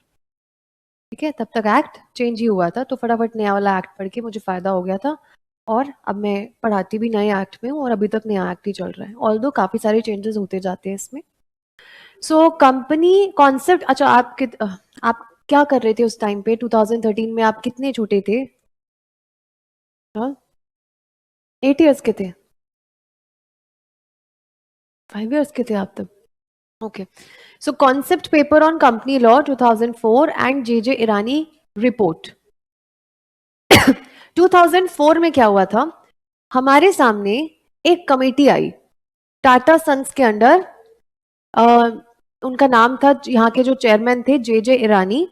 ठीक है, तब तक एक्ट चेंज ही हुआ था, तो फटाफट नया वाला एक्ट पढ़ के मुझे फायदा हो गया था। और अब मैं पढ़ाती भी नए एक्ट में हूँ और अभी तक नया एक्ट ही चल रहा है, ऑल्दो काफी सारे चेंजेस होते जाते हैं इसमें। सो कंपनी कॉन्सेप्ट, अच्छा आप क्या कर रहे थे उस टाइम पे 2013 में? आप कितने छोटे थे? हाँ, 8 इयर्स के थे? 5 इयर्स के थे आप तब? Okay. So concept paper on company law 2004 and JJ Irani report. 2004 में क्या हुआ था? हमारे सामने एक कमेटी आई टाटा सन्स के अंडर। उनका नाम था, यहाँ के जो चेयरमैन थे JJ ईरानी,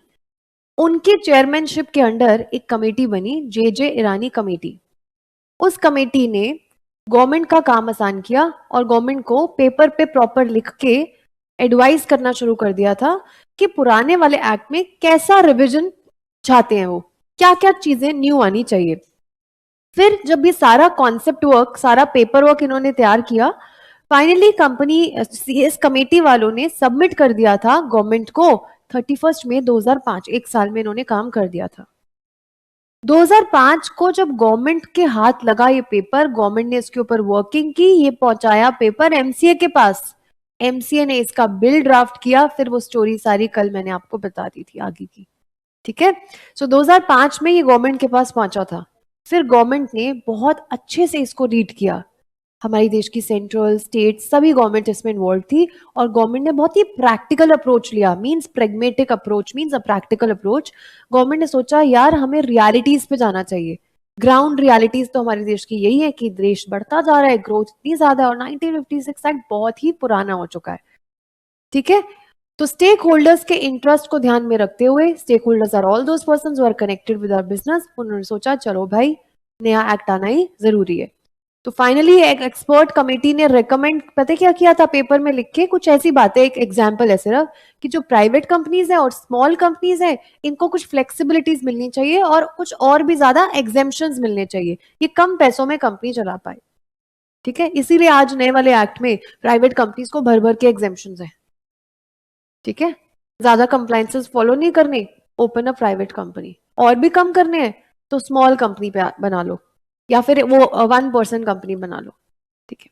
उनके चेयरमैनशिप के अंडर एक कमेटी बनी JJ ईरानी कमेटी। उस कमेटी ने गवर्नमेंट का काम आसान किया और गवर्नमेंट को पेपर पे प्रॉपर लिख के एडवाइस करना शुरू कर दिया था कि पुराने वाले एक्ट में कैसा रिवीजन चाहते हैं वो, क्या क्या चीजें न्यू आनी चाहिए। फिर जब ये सारा कॉन्सेप्ट वर्क, सारा पेपर वर्क इन्होंने तैयार किया, फाइनली कंपनी इस कमेटी वालों ने सबमिट कर दिया था गवर्नमेंट को 31 मई 2005। एक साल में इन्होंने काम कर दिया था। 2005 को जब गवर्नमेंट के हाथ लगा ये पेपर, गवर्नमेंट ने इसके ऊपर वर्किंग की, ये पहुंचाया पेपर एमसीए के पास। एमसीए ने इसका बिल ड्राफ्ट किया, फिर वो स्टोरी सारी कल मैंने आपको बता दी थी आगे की। ठीक है। सो 2005 में ये गवर्नमेंट के पास पहुंचा था। फिर गवर्नमेंट ने बहुत अच्छे से इसको रीड किया। हमारी देश की सेंट्रल, स्टेट, सभी गवर्नमेंट इसमें इन्वॉल्व थी और गवर्नमेंट ने बहुत ही प्रैक्टिकल अप्रोच लिया। Means pragmatic approach, means a practical approach. Government ने सोचा यार हमें रियलिटीज पे जाना चाहिए। ग्राउंड रियलिटीज तो हमारे देश की यही है कि देश बढ़ता जा रहा है, ग्रोथ इतनी ज्यादा है और 1956 एक्ट बहुत ही पुराना हो चुका है। ठीक है। तो स्टेक होल्डर्स के इंटरेस्ट को ध्यान में रखते हुए, stakeholders are all those persons who are connected with our business, उन्होंने सोचा चलो भाई नया एक्ट आना ही जरूरी है। तो फाइनली एक एक्सपर्ट कमेटी ने रेकमेंड, पता क्या किया था पेपर में लिख के कुछ ऐसी बातें, एक एग्जांपल है सिर्फ, कि जो प्राइवेट कंपनीज है और स्मॉल कंपनीज है इनको कुछ फ्लेक्सिबिलिटीज मिलनी चाहिए और कुछ और भी ज्यादा एग्जेम्पशंस मिलने चाहिए, ये कम पैसों में कंपनी चला पाए। ठीक है। इसीलिए आज नए वाले एक्ट में प्राइवेट कंपनीज को भर भर के एग्जेम्पशंस है। ठीक है। ज्यादा कंप्लायंसेस फॉलो नहीं करनी, ओपन अ प्राइवेट कंपनी। और भी कम करने हैं तो स्मॉल कंपनी पे बना लो या फिर वो 1% कंपनी बना लो। ठीक है।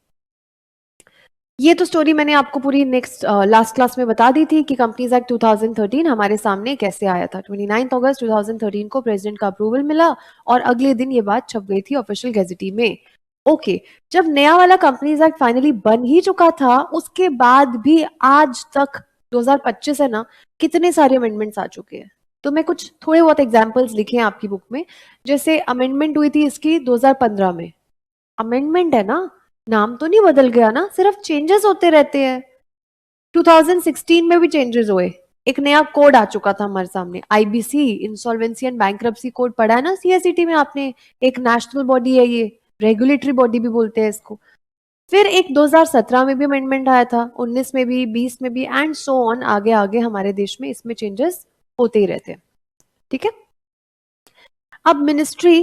ये तो स्टोरी मैंने आपको पूरी नेक्स्ट लास्ट क्लास में बता दी थी कि कंपनीज एक्ट 2013 हमारे सामने कैसे आया था। 29 अगस्त 2013 को प्रेसिडेंट का अप्रूवल मिला और अगले दिन ये बात छप गई थी ऑफिशियल गैजेटी में। ओके। जब नया वाला कंपनीज एक्ट फाइनली बन ही चुका था, उसके बाद भी आज तक 2025 है ना, कितने सारे अमेंडमेंट्स आ चुके हैं। तो मैं कुछ थोड़े बहुत एग्जाम्पल्स लिखे हैं आपकी बुक में। जैसे अमेंडमेंट हुई थी इसकी 2015 में। अमेंडमेंट है ना, नाम तो नहीं बदल गया ना, सिर्फ चेंजेस होते रहते हैं। 2016 में भी चेंजेस हुए, एक नया कोड आ चुका था हमारे सामने, IBC, insolvency and bankruptcy code पढ़ा है ना सीएसईटी में आपने। एक नेशनल बॉडी है ये, रेगुलेटरी बॉडी भी बोलते हैं इसको। फिर एक 2017 में भी अमेंडमेंट आया था, 19 में भी, 20 में भी, एंड सो ऑन, आगे आगे हमारे देश में इसमें चेंजेस होते ही रहते हैं। ठीक है। अब मिनिस्ट्री,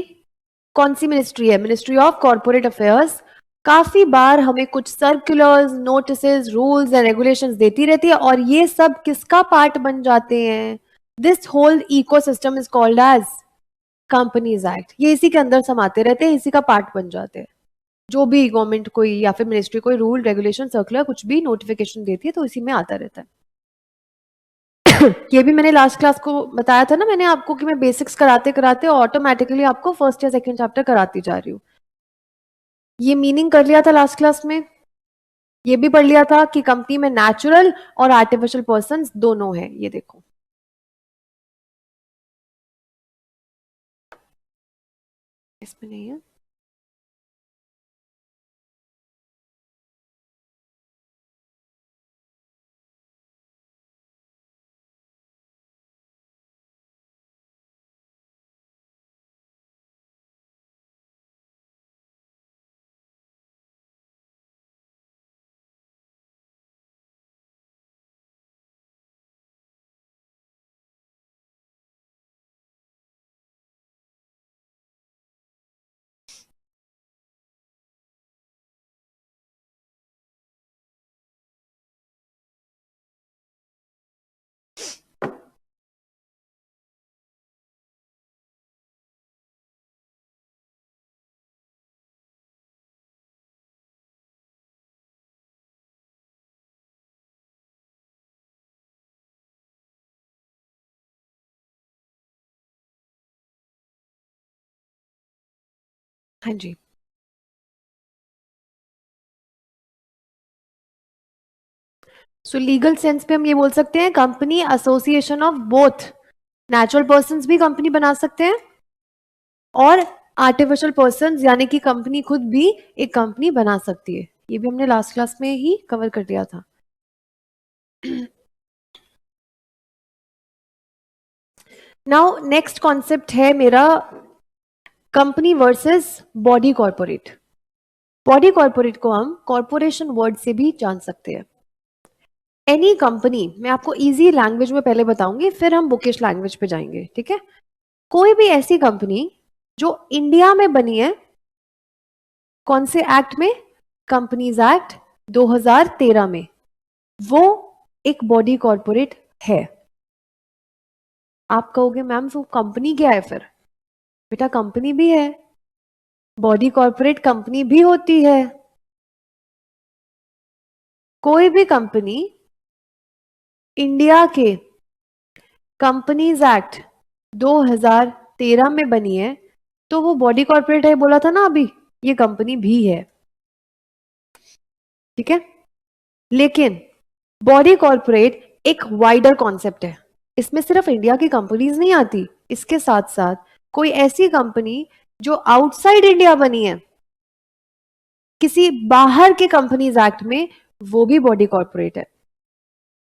कौन सी मिनिस्ट्री है? मिनिस्ट्री ऑफ कॉर्पोरेट अफेयर्स काफी बार हमें कुछ circulars, notices, rules and regulations देती रहती है और ये सब किसका पार्ट बन जाते हैं? This whole ecosystem is called as companies act. ये इसी के अंदर समाते रहते हैं, इसी का पार्ट बन जाते हैं। जो भी गवर्नमेंट कोई या फिर मिनिस्ट्री कोई रूल, रेगुलेशन, सर्कुलर, कुछ भी नोटिफिकेशन देती है तो इसी में आता रहता है। ये भी मैंने लास्ट क्लास को बताया था ना मैंने आपको कि मैं बेसिक्स कराते कराते ऑटोमेटिकली आपको फर्स्ट या सेकंड चैप्टर कराती जा रही हूँ। ये मीनिंग कर लिया था लास्ट क्लास में। ये भी पढ़ लिया था कि कंपनी में नेचुरल और आर्टिफिशियल पर्संस दोनों है। ये देखो, इसमें नहीं है। हाँ जी। सो लीगल सेंस पे हम ये बोल सकते हैं company association of both, natural persons भी कंपनी बना सकते हैं और आर्टिफिशियल पर्सन्स यानी कि कंपनी खुद भी एक कंपनी बना सकती है। ये भी हमने लास्ट क्लास में ही कवर कर दिया था। नाउ नेक्स्ट कॉन्सेप्ट है मेरा company versus body corporate. Body corporate को हम कॉर्पोरेशन वर्ड से भी जान सकते हैं। एनी कंपनी, मैं आपको इजी लैंग्वेज में पहले बताऊंगी, फिर हम बुकिश लैंग्वेज पे जाएंगे, ठीक है। कोई भी ऐसी कंपनी जो इंडिया में बनी है, कौन से एक्ट में? कंपनीज एक्ट 2013 में, वो एक बॉडी कॉर्पोरेट है। आप कहोगे मैम वो कंपनी क्या है फिर? बेटा कंपनी भी है, बॉडी कॉर्पोरेट कंपनी भी होती है। कोई भी कंपनी इंडिया के कंपनीज एक्ट 2013 में बनी है तो वो बॉडी कॉर्पोरेट है, बोला था ना अभी, ये कंपनी भी है, ठीक है। लेकिन बॉडी कॉर्पोरेट एक वाइडर कॉन्सेप्ट है, इसमें सिर्फ इंडिया की कंपनीज नहीं आती, इसके साथ साथ कोई ऐसी कंपनी जो आउटसाइड इंडिया बनी है किसी बाहर के कंपनीज एक्ट में, वो भी बॉडी कॉर्पोरेट है।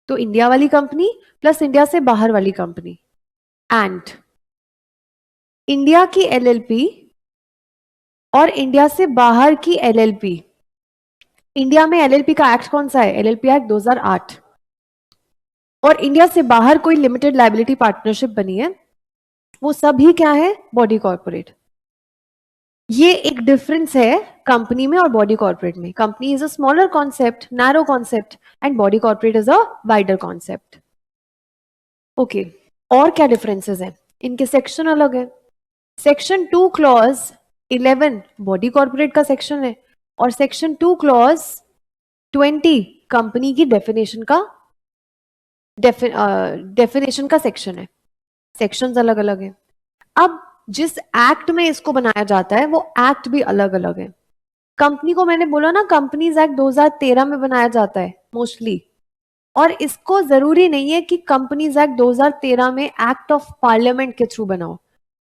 तो इंडिया वाली कंपनी प्लस इंडिया से बाहर वाली कंपनी, एंड इंडिया की एलएलपी और इंडिया से बाहर की एलएलपी। इंडिया में एलएलपी का एक्ट कौन सा है? LLP act 2008। और इंडिया से बाहर कोई लिमिटेड लायबिलिटी पार्टनरशिप बनी है, वो सभी क्या है? Body corporate. ये एक डिफरेंस है कंपनी में और बॉडी कॉर्पोरेट में। Company is a smaller concept, narrow concept, and body corporate is a wider concept. Okay, और क्या डिफरेंसेस हैं? इनके सेक्शन अलग है। सेक्शन 2 क्लॉज 11 बॉडी कॉर्पोरेट का सेक्शन है और सेक्शन 2 क्लॉज 20 कंपनी की डेफिनेशन का सेक्शन है। सेक्शंस अलग अलग है। अब जिस एक्ट में इसको बनाया जाता है वो एक्ट भी अलग अलग है। कंपनी को मैंने बोला ना, कंपनीज एक्ट 2013 में बनाया जाता है मोस्टली, और इसको जरूरी नहीं है कि कंपनीज एक्ट 2013 में एक्ट ऑफ पार्लियामेंट के थ्रू बनाओ,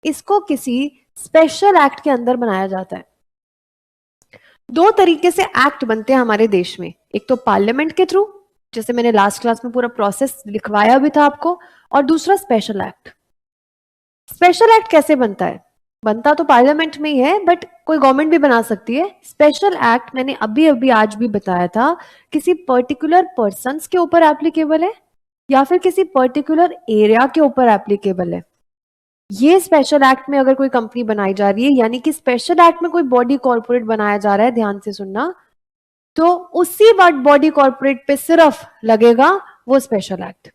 इसको किसी स्पेशल एक्ट के अंदर बनाया जाता है। दो तरीके से एक्ट बनते हैं हमारे देश में, एक तो पार्लियामेंट के थ्रू, जैसे मैंने लास्ट क्लास में पूरा प्रोसेस लिखवाया भी था आपको, और दूसरा स्पेशल एक्ट। स्पेशल एक्ट कैसे बनता है? बनता तो पार्लियामेंट में ही है, बट कोई गवर्नमेंट भी बना सकती है। स्पेशल एक्ट मैंने अभी अभी आज भी बताया था, किसी पर्टिकुलर पर्सन्स के ऊपर एप्लीकेबल है या फिर किसी पर्टिकुलर एरिया के ऊपर एप्लीकेबल है। ये स्पेशल एक्ट में अगर कोई कंपनी बनाई जा रही है, यानी कि स्पेशल एक्ट में कोई बॉडी कॉर्पोरेट बनाया जा रहा है, ध्यान से सुनना, तो उसी बॉडी कॉर्पोरेट पे सिर्फ लगेगा वो special act.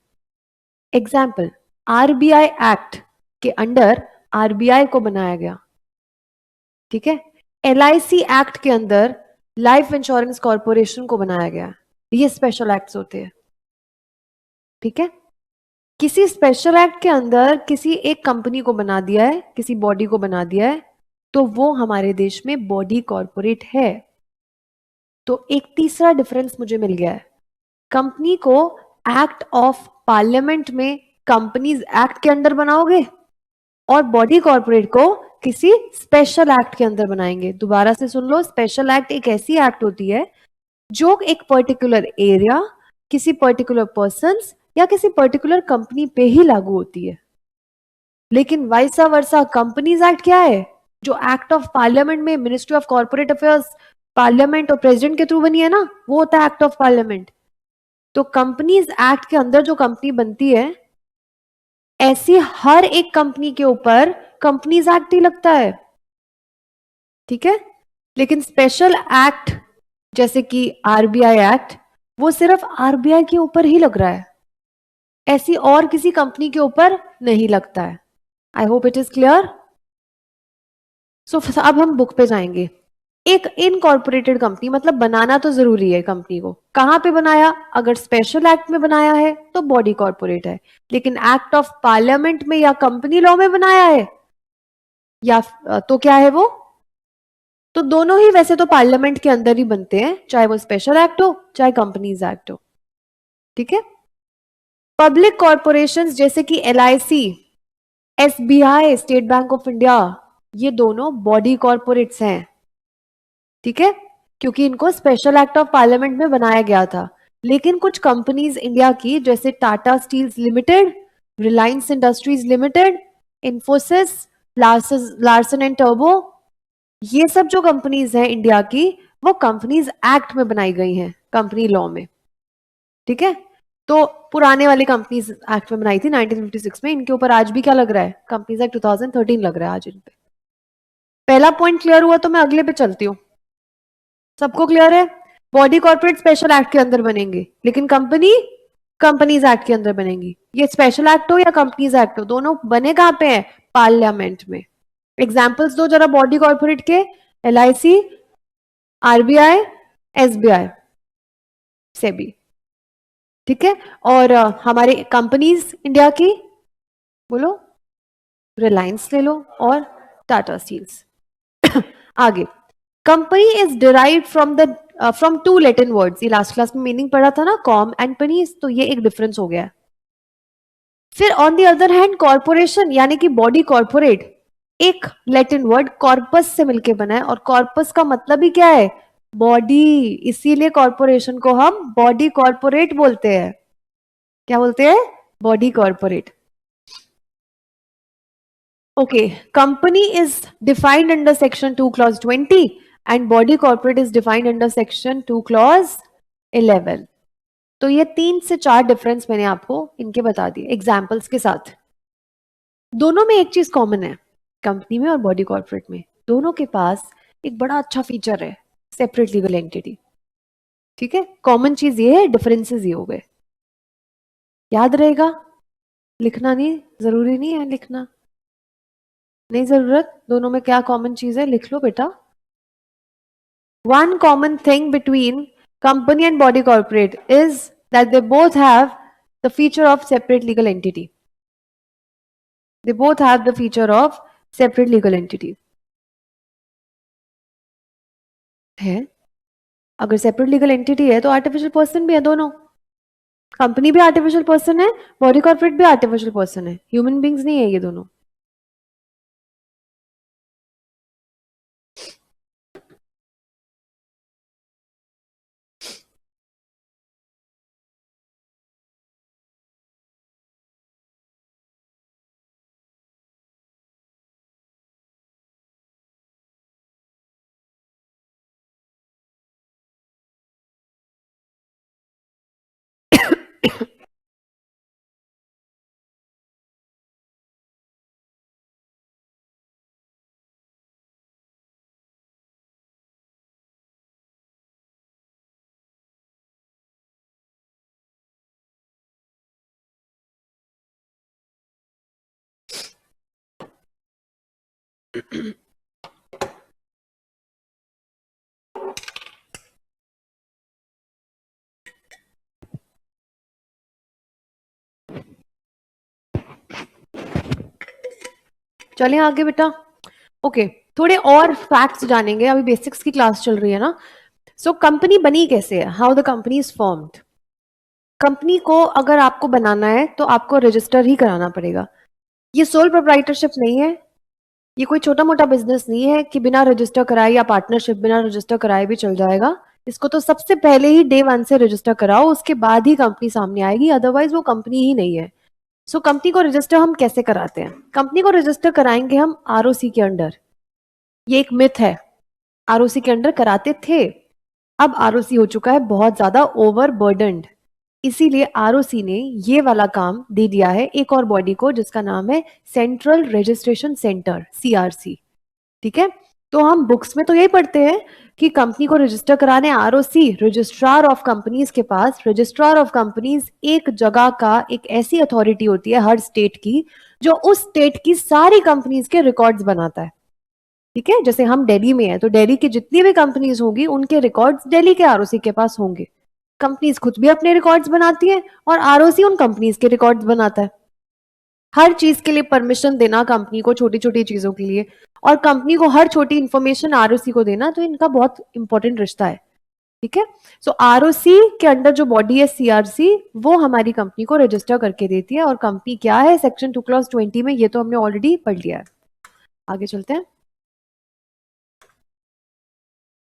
Example, RBI act के अंडर आरबीआई को बनाया गया, ठीक है। एलआईसी एक्ट के अंदर लाइफ इंश्योरेंस कॉर्पोरेशन को बनाया गया। ये स्पेशल एक्ट्स होते हैं, ठीक है। किसी स्पेशल एक्ट के अंदर किसी एक कंपनी को बना दिया है, किसी बॉडी को बना दिया है, तो वो हमारे देश में बॉडी कॉर्पोरेट है। तो एक तीसरा डिफरेंस मुझे मिल गया है। कंपनी को एक्ट ऑफ पार्लियामेंट में कंपनीज एक्ट के अंदर बनाओगे और बॉडी कॉर्पोरेट को किसी स्पेशल एक्ट के अंदर बनाएंगे। दोबारा से सुन लो, स्पेशल एक्ट एक ऐसी एक्ट होती है जो एक पर्टिकुलर एरिया, किसी पर्टिकुलर पर्सन्स या किसी पर्टिकुलर कंपनी पे ही लागू होती है। लेकिन वाइसा वर्सा कंपनीज एक्ट क्या है? जो एक्ट ऑफ पार्लियामेंट में ministry of corporate affairs, parliament और प्रेसिडेंट के थ्रू बनी है ना, वो होता है एक्ट ऑफ पार्लियामेंट। तो कंपनीज एक्ट के अंदर जो कंपनी बनती है, ऐसी हर एक कंपनी के ऊपर कंपनीज एक्ट ही लगता है, ठीक है। लेकिन स्पेशल एक्ट जैसे कि आरबीआई एक्ट, वो सिर्फ आरबीआई के ऊपर ही लग रहा है, ऐसी और किसी कंपनी के ऊपर नहीं लगता है। I hope it is clear. So अब हम बुक पे जाएंगे। एक इनकॉर्पोरेटेड कंपनी, मतलब बनाना तो जरूरी है कंपनी को, कहां पे बनाया? अगर स्पेशल एक्ट में बनाया है तो बॉडी कॉर्पोरेट है, लेकिन एक्ट ऑफ पार्लियामेंट में या कंपनी लॉ में बनाया है या तो क्या है वो? तो दोनों ही वैसे तो पार्लियामेंट के अंदर ही बनते हैं, चाहे वो स्पेशल एक्ट हो चाहे कंपनीज एक्ट हो। ठीक है। पब्लिक कॉरपोरेशंस जैसे कि LIC, SBI, state bank of India, ये दोनों बॉडी कॉरपोरेट्स हैं, ठीक है, क्योंकि इनको स्पेशल एक्ट ऑफ पार्लियामेंट में बनाया गया था। लेकिन कुछ कंपनीज इंडिया की जैसे Tata Steels Limited, Reliance industries Limited, Infosys, Larsen and turbo, ये सब जो कंपनीज हैं इंडिया की, वो कंपनीज एक्ट में बनाई गई हैं, कंपनी लॉ में, ठीक है। तो पुराने वाली कंपनीज एक्ट में बनाई थी 1956 में, इनके ऊपर आज भी क्या लग रहा है, कंपनीज एक्ट 2013 लग रहा है आज इन पे। पहला पॉइंट क्लियर हुआ, तो मैं अगले पे चलती हूँ। सबको क्लियर है? बॉडी कॉर्पोरेट स्पेशल एक्ट के अंदर बनेंगे, लेकिन कंपनी कंपनीज एक्ट के अंदर बनेंगी। ये स्पेशल एक्ट हो या कंपनीज एक्ट हो, दोनों बने कहां पे हैं? पार्लियामेंट में। एग्जाम्पल्स दो जरा बॉडी कॉर्पोरेट के। LIC, RBI, SBI, सेबी, ठीक है। और हमारे कंपनीज इंडिया की बोलो, रिलायंस ले लो और टाटा स्टील्स। आगे, company is derived from two Latin words. ये लास्ट क्लास में मीनिंग पढ़ा था ना, कॉम एंड पनी, तो ये एक डिफरेंस हो गया। फिर on the other hand corporation यानी कि बॉडी कॉर्पोरेट एक लैटिन वर्ड कॉर्पस से मिलके बना है, और कॉर्पस का मतलब ही क्या है? बॉडी। इसीलिए कॉर्पोरेशन को हम बॉडी कॉर्पोरेट बोलते हैं। क्या बोलते हैं? Body corporate. Okay, company is defined under section 2 clause 20 and body corporate is defined under section 2 clause 11। तो ये 3 से 4 डिफरेंस मैंने आपको इनके बता दिए एग्जाम्पल्स के साथ। दोनों में एक चीज कॉमन है, कंपनी में और बॉडी कॉर्पोरेट में, दोनों के पास एक बड़ा अच्छा फीचर है, सेपरेट लीगल एंटिटी। ठीक है, कॉमन चीज ये है, डिफरेंसेस ये हो गए। याद रहेगा, लिखना नहीं, जरूरी नहीं है लिखना, नहीं जरूरत। दोनों में क्या कॉमन चीज है, लिख लो बेटा। One common thing between company and body corporate is that they both have the feature of separate legal entity. They both have the feature of separate legal entity. है, अगर सेपरेट लीगल एंटिटी है तो artificial person भी है दोनों। Company भी artificial person है, body corporate भी आर्टिफिशियल पर्सन है, ह्यूमन बींग्स नहीं है ये दोनों। चलें आगे बेटा। ओके, थोड़े और फैक्ट्स जानेंगे, अभी बेसिक्स की क्लास चल रही है ना। सो कंपनी बनी कैसे है, how the company is formed. Company को अगर आपको बनाना है तो आपको रजिस्टर ही कराना पड़ेगा। ये सोल प्रोप्राइटरशिप नहीं है, ये कोई छोटा मोटा बिजनेस नहीं है कि बिना रजिस्टर कराए या पार्टनरशिप बिना रजिस्टर कराए भी चल जाएगा। इसको तो सबसे पहले ही डे 1 से रजिस्टर कराओ, उसके बाद ही कंपनी सामने आएगी, अदरवाइज वो कंपनी ही नहीं है। सो कंपनी को रजिस्टर हम कैसे कराते हैं? कंपनी को रजिस्टर कराएंगे हम ROC के अंडर। ये एक मिथ है, ROC के अंडर कराते थे, अब ROC हो चुका है बहुत ज्यादा ओवरबर्डन्ड, इसीलिए ROC ने ये वाला काम दे दिया है एक और बॉडी को जिसका नाम है सेंट्रल रजिस्ट्रेशन सेंटर, CRC। ठीक है, तो हम बुक्स में तो यही पढ़ते हैं कि कंपनी को रजिस्टर कराने ROC, रजिस्ट्रार ऑफ कंपनीज के पास। रजिस्ट्रार ऑफ कंपनीज एक जगह का एक ऐसी अथॉरिटी होती है हर स्टेट की, जो उस स्टेट की सारी कंपनीज के रिकॉर्ड्स बनाता है। ठीक है, जैसे हम दिल्ली में है तो दिल्ली की जितनी भी कंपनीज होंगी उनके रिकॉर्ड्स दिल्ली के ROC के पास होंगे। कंपनीज खुद भी अपने रिकॉर्ड्स बनाती है और ROC उन कंपनीज के रिकॉर्ड्स बनाता है। हर चीज के लिए परमिशन देना कंपनी को, छोटी छोटी चीजों के लिए, और कंपनी को हर छोटी इंफॉर्मेशन ROC को देना, तो इनका बहुत इंपॉर्टेंट रिश्ता है। ठीक है। सो आरओसी के अंडर जो बॉडी है सीआरसी, वो हमारी कंपनी को रजिस्टर करके देती है। और कंपनी क्या है सेक्शन 2 क्लॉज 20 में, ये तो हमने ऑलरेडी पढ़ लिया है। आगे चलते हैं।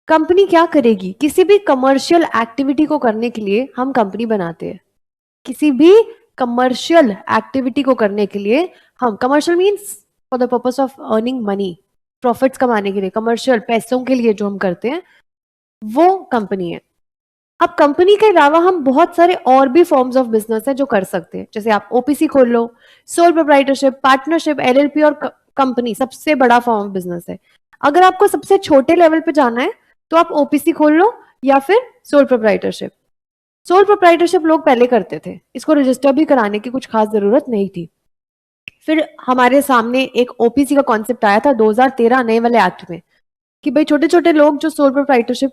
कंपनी क्या करेगी? किसी भी कमर्शियल एक्टिविटी को करने के लिए हम कंपनी बनाते हैं। किसी भी कमर्शियल एक्टिविटी को करने के लिए हम, commercial means for the purpose of earning money, profits कमाने के लिए, कमर्शियल पैसों के लिए जो हम करते हैं वो कंपनी है। अब कंपनी के अलावा हम बहुत सारे और भी फॉर्म्स ऑफ बिजनेस है जो कर सकते हैं। जैसे आप ओपीसी खोल लो, सोल प्रोप्राइटरशिप, पार्टनरशिप, एलएलपी और कंपनी सबसे बड़ा फॉर्म ऑफ बिजनेस है। अगर आपको सबसे छोटे लेवल पे जाना है तो आप ओपीसी खोल लो या फिर सोल प्रोप्राइटरशिप। सोल प्रोप्राइटरशिप लोग पहले करते थे, इसको रजिस्टर भी कराने की कुछ खास जरूरत नहीं थी। फिर हमारे सामने एक ओपीसी का कॉन्सेप्ट आया था 2013 नए वाले एक्ट में, कि भाई छोटे छोटे लोग जो सोल प्रोप्राइटरशिप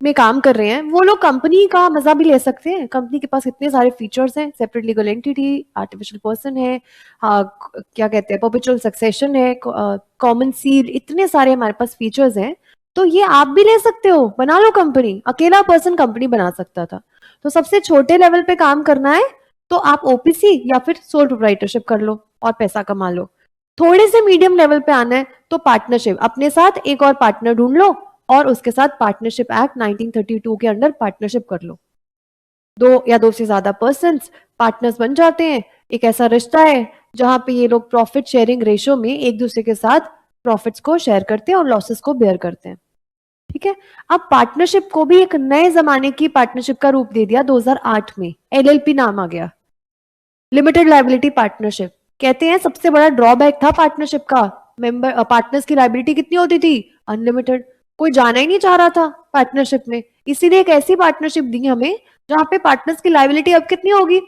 में काम कर रहे हैं वो लोग कंपनी का मजा भी ले सकते हैं। कंपनी के पास इतने सारे फीचर्स हैं, separate legal entity, artificial person है, क्या कहते हैं परपेचुअल सक्सेशन है, कॉमन सील, इतने सारे हमारे पास फीचर्स हैं। तो ये आप भी ले सकते हो, बना लो कंपनी। अकेला पर्सन कंपनी बना सकता था। तो सबसे छोटे लेवल पे काम करना है तो आप ओपीसी या फिर सोल प्रोप्राइटरशिप कर लो और पैसा कमा लो। थोड़े से मीडियम लेवल पे आना है तो पार्टनरशिप, अपने साथ एक और पार्टनर ढूंढ लो और उसके साथ पार्टनरशिप एक्ट 1932 के अंडर पार्टनरशिप कर लो। दो या दो से ज्यादा पर्सन्स पार्टनर्स बन जाते हैं। एक ऐसा रिश्ता है जहां पे ये लोग प्रॉफिट शेयरिंग रेशियो में एक दूसरे के साथ प्रॉफिट्स को शेयर करते हैं और लॉसेस को बेयर करते हैं। ठीक है। अब पार्टनरशिप को भी एक नए जमाने की पार्टनरशिप का रूप दे दिया 2008 में, एलएलपी नाम आ गया, लिमिटेड लायबिलिटी पार्टनरशिप। कहते हैं सबसे बड़ा ड्रॉबैक था पार्टनरशिप का, मेंबर पार्टनर्स की लायबिलिटी कितनी होती थी? अनलिमिटेड। कोई जाना ही नहीं चाह रहा था पार्टनरशिप में, इसीलिए एक ऐसी पार्टनरशिप दी हमें जहां पे पार्टनर्स की लायबिलिटी अब कितनी होगी?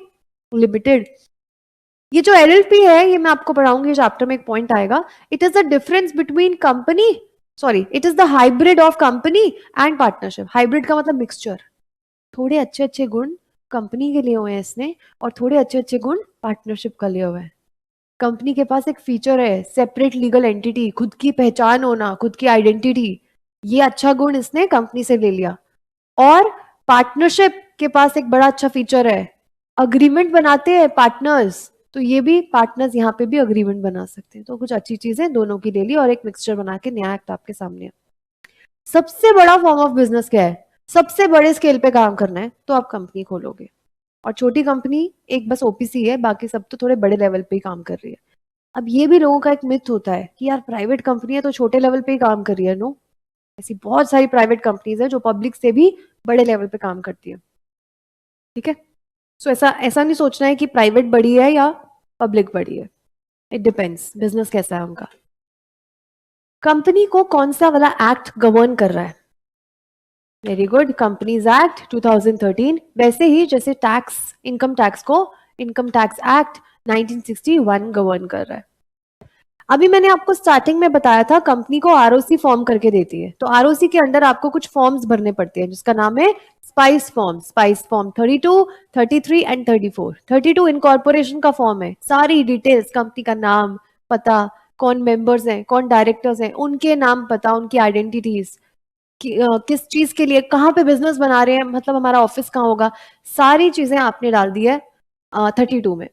लिमिटेड। ये जो एलएलपी है, ये मैं आपको पढ़ाऊंगी चैप्टर में, एक पॉइंट आएगा। It is the difference between company, sorry, it is the hybrid of company and partnership. Hybrid का मतलब मिक्सचर। थोड़े अच्छे अच्छे गुण कंपनी के लिए हुए हैं इसने और थोड़े अच्छे अच्छे गुण पार्टनरशिप का लिए हुए हैं। कंपनी के पास एक फीचर है सेपरेट लीगल एंटिटी, खुद की पहचान होना, खुद की आइडेंटिटी। ये अच्छा गुण इसने कंपनी से ले लिया। और पार्टनरशिप के पास एक बड़ा अच्छा फीचर है, अग्रीमेंट बनाते हैं पार्टनर्स, तो ये भी पार्टनर्स यहाँ पे भी अग्रीमेंट बना सकते हैं। तो कुछ अच्छी चीजें दोनों की ले ली और एक मिक्सचर बना के नया एक्ट आपके सामने है। सबसे बड़ा फॉर्म ऑफ बिजनेस क्या है? सबसे बड़े स्केल पे काम करना है तो आप कंपनी खोलोगे। और छोटी कंपनी एक बस ओपीसी है, बाकी सब तो थोड़े बड़े लेवल पे ही काम कर रही है। अब ये भी लोगों का एक मिथ होता है कि यार प्राइवेट कंपनी है तो छोटे लेवल पे ही काम कर रही है। नो, ऐसी बहुत सारी प्राइवेट कंपनीज है जो पब्लिक से भी बड़े लेवल पे काम करती है। ठीक है। सो ऐसा ऐसा नहीं सोचना है कि प्राइवेट बड़ी है या पब्लिक बड़ी है। इट डिपेंड्स बिजनेस कैसा है उनका। कंपनी को कौन सा वाला एक्ट गवर्न कर रहा है? Very good, companies act 2013। वैसे ही जैसे टैक्स, इनकम टैक्स को इनकम टैक्स एक्ट 1961 गवर्न कर रहा है। अभी मैंने आपको स्टार्टिंग में बताया था कंपनी को आरओसी फॉर्म करके देती है, तो आरओसी के अंदर आपको कुछ फॉर्म्स भरने पड़ते हैं जिसका नाम है spice form. Spice form 32, 33 and 34। 32 incorporation का फॉर्म है, सारी डिटेल्स, कंपनी का नाम, पता, कौन मेंबर्स हैं, कौन डायरेक्टर्स हैं, उनके नाम पता, उनकी आइडेंटिटीज, किस चीज के लिए, कहाँ पे बिजनेस बना रहे हैं, मतलब हमारा ऑफिस कहाँ होगा, सारी चीजें आपने डाल दी है 32 में।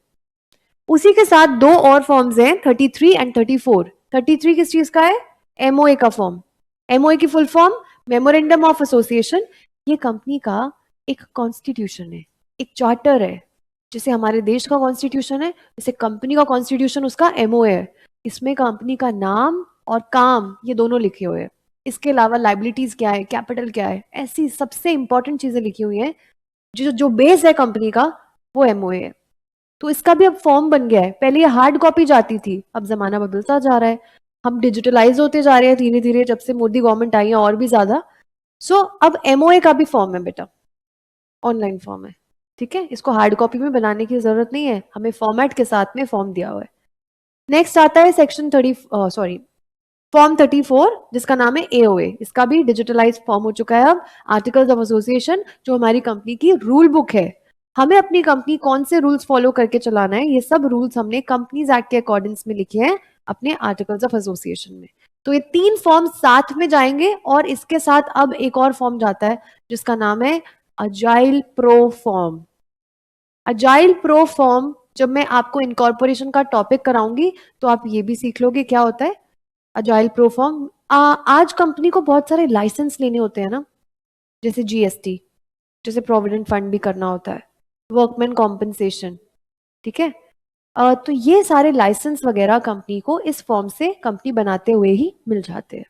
उसी के साथ दो और फॉर्म्स हैं 33 एंड 34। 33 किस चीज का है? एमओए का फॉर्म। एमओए की full form memorandum of association. ये कंपनी का एक कॉन्स्टिट्यूशन है, एक चार्टर है। जैसे हमारे देश का कॉन्स्टिट्यूशन है, जैसे कंपनी का कॉन्स्टिट्यूशन उसका एमओए है। इसमें कंपनी का नाम और काम ये दोनों लिखे हुए हैं। इसके अलावा लाइबिलिटीज क्या है, कैपिटल क्या है, ऐसी सबसे इंपॉर्टेंट चीजें लिखी हुई हैं। जो जो बेस है कंपनी का वो एमओए है। तो इसका भी अब फॉर्म बन गया है। पहले ये हार्ड कॉपी जाती थी, अब जमाना बदलता जा रहा है, हम डिजिटलाइज होते जा रहे हैं धीरे धीरे, जब से मोदी गवर्नमेंट आई है और भी ज्यादा। सो अब एमओए का भी फॉर्म है बेटा, ऑनलाइन फॉर्म है। ठीक है, इसको हार्ड कॉपी में बनाने की जरूरत नहीं है, हमें फॉर्मेट के साथ में फॉर्म दिया हुआ है। नेक्स्ट आता है सेक्शन 30, सॉरी फॉर्म 34 जिसका नाम है एओए। इसका भी डिजिटलाइज फॉर्म हो चुका है अब। आर्टिकल्स ऑफ एसोसिएशन जो हमारी कंपनी की रूल बुक है, हमें अपनी कंपनी कौन से रूल्स फॉलो करके चलाना है, ये सब रूल्स हमने कंपनीज एक्ट के अकॉर्डिंग्स में लिखे हैं अपने आर्टिकल्स ऑफ एसोसिएशन में। तो ये 3 फॉर्म साथ में जाएंगे और इसके साथ अब एक और फॉर्म जाता है जिसका नाम है agile pro form. Agile pro form जब मैं आपको इनकॉर्पोरेशन का टॉपिक कराऊंगी तो आप ये भी सीख लोगे क्या होता है अजाइल प्रो फॉर्म। आज कंपनी को बहुत सारे लाइसेंस लेने होते हैं ना, जैसे जीएसटी, जैसे प्रोविडेंट फंड भी करना होता है, वर्कमैन कॉम्पनसेशन, ठीक है। तो ये सारे लाइसेंस वगैरह कंपनी को इस फॉर्म से कंपनी बनाते हुए ही मिल जाते हैं,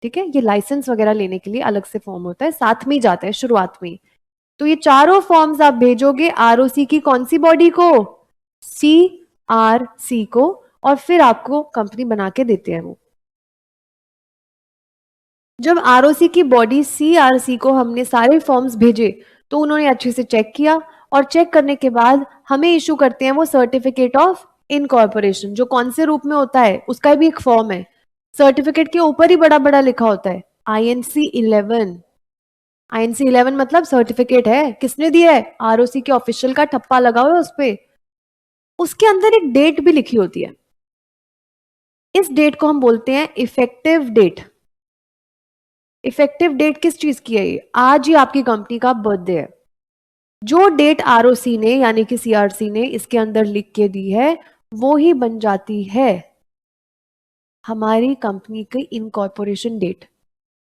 ठीक है। ये लाइसेंस वगैरह लेने के लिए अलग से फॉर्म होता है, साथ में ही जाता है शुरुआत में ही। तो ये चारों फॉर्म्स आप भेजोगे आरओसी की कौन सी बॉडी को, सीआरसी को, और फिर आपको कंपनी बना के देते हैं वो। जब आरओसी की बॉडी सीआरसी को हमने सारे फॉर्म्स भेजे तो उन्होंने अच्छे से चेक किया और चेक करने के बाद हमें इशू करते हैं वो सर्टिफिकेट ऑफ इनकॉर्पोरेशन, जो कौन से रूप में होता है उसका भी एक फॉर्म है। सर्टिफिकेट के ऊपर ही बड़ा बड़ा लिखा होता है INC11। INC11 मतलब सर्टिफिकेट है, किसने दिया है, आरओसी के ऑफिशियल का ठप्पा लगा हुआ है उस पे। उसके अंदर एक डेट भी लिखी होती है, इस डेट को हम बोलते हैं इफेक्टिव डेट। इफेक्टिव डेट किस चीज की है, ये आज ही आपकी कंपनी का बर्थडे है। जो डेट आरओसी ने यानी कि सीआरसी ने इसके अंदर लिख के दी है वो ही बन जाती है हमारी कंपनी की इनकॉर्पोरेशन डेट,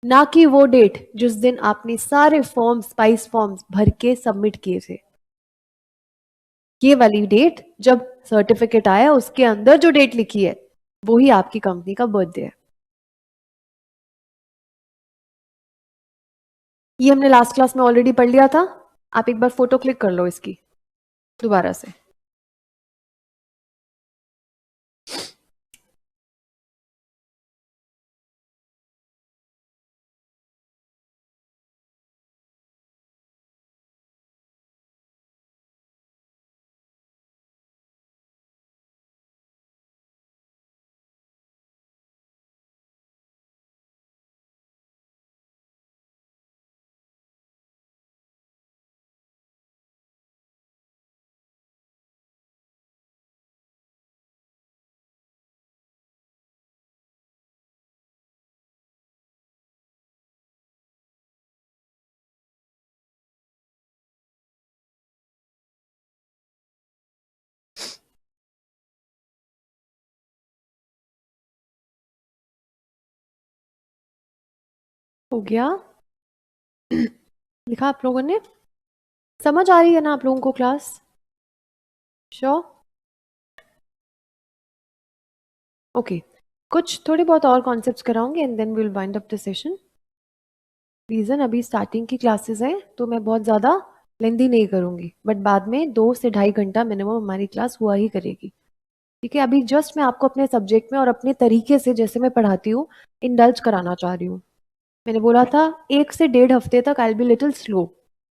ना कि वो डेट जिस दिन आपने सारे फॉर्म 22 फॉर्म्स भर के सबमिट किए थे। ये वाली डेट जब सर्टिफिकेट आया उसके अंदर जो डेट लिखी है वो ही आपकी कंपनी का बर्थडे है। ये हमने लास्ट क्लास में ऑलरेडी पढ़ लिया था, आप एक बार फोटो क्लिक कर लो इसकी दोबारा से। हो गया लिखा आप लोगों ने, समझ आ रही है ना आप लोगों को क्लास, श्योर? ओके, कुछ थोड़े बहुत और कॉन्सेप्ट्स कराऊंगे and then we will wind up the session. Reason अभी स्टार्टिंग की क्लासेस हैं तो मैं बहुत ज़्यादा लेंदी नहीं करूंगी, बट बाद में 2 से ढाई घंटा मिनिमम हमारी क्लास हुआ ही करेगी, ठीक है। अभी जस्ट मैं आपको अपने सब्जेक्ट में और अपने तरीके से जैसे मैं पढ़ाती हूँ इंडल्ज कराना चाह रही हूँ। मैंने बोला था 1 से 1.5 हफ्ते तक I will be little slow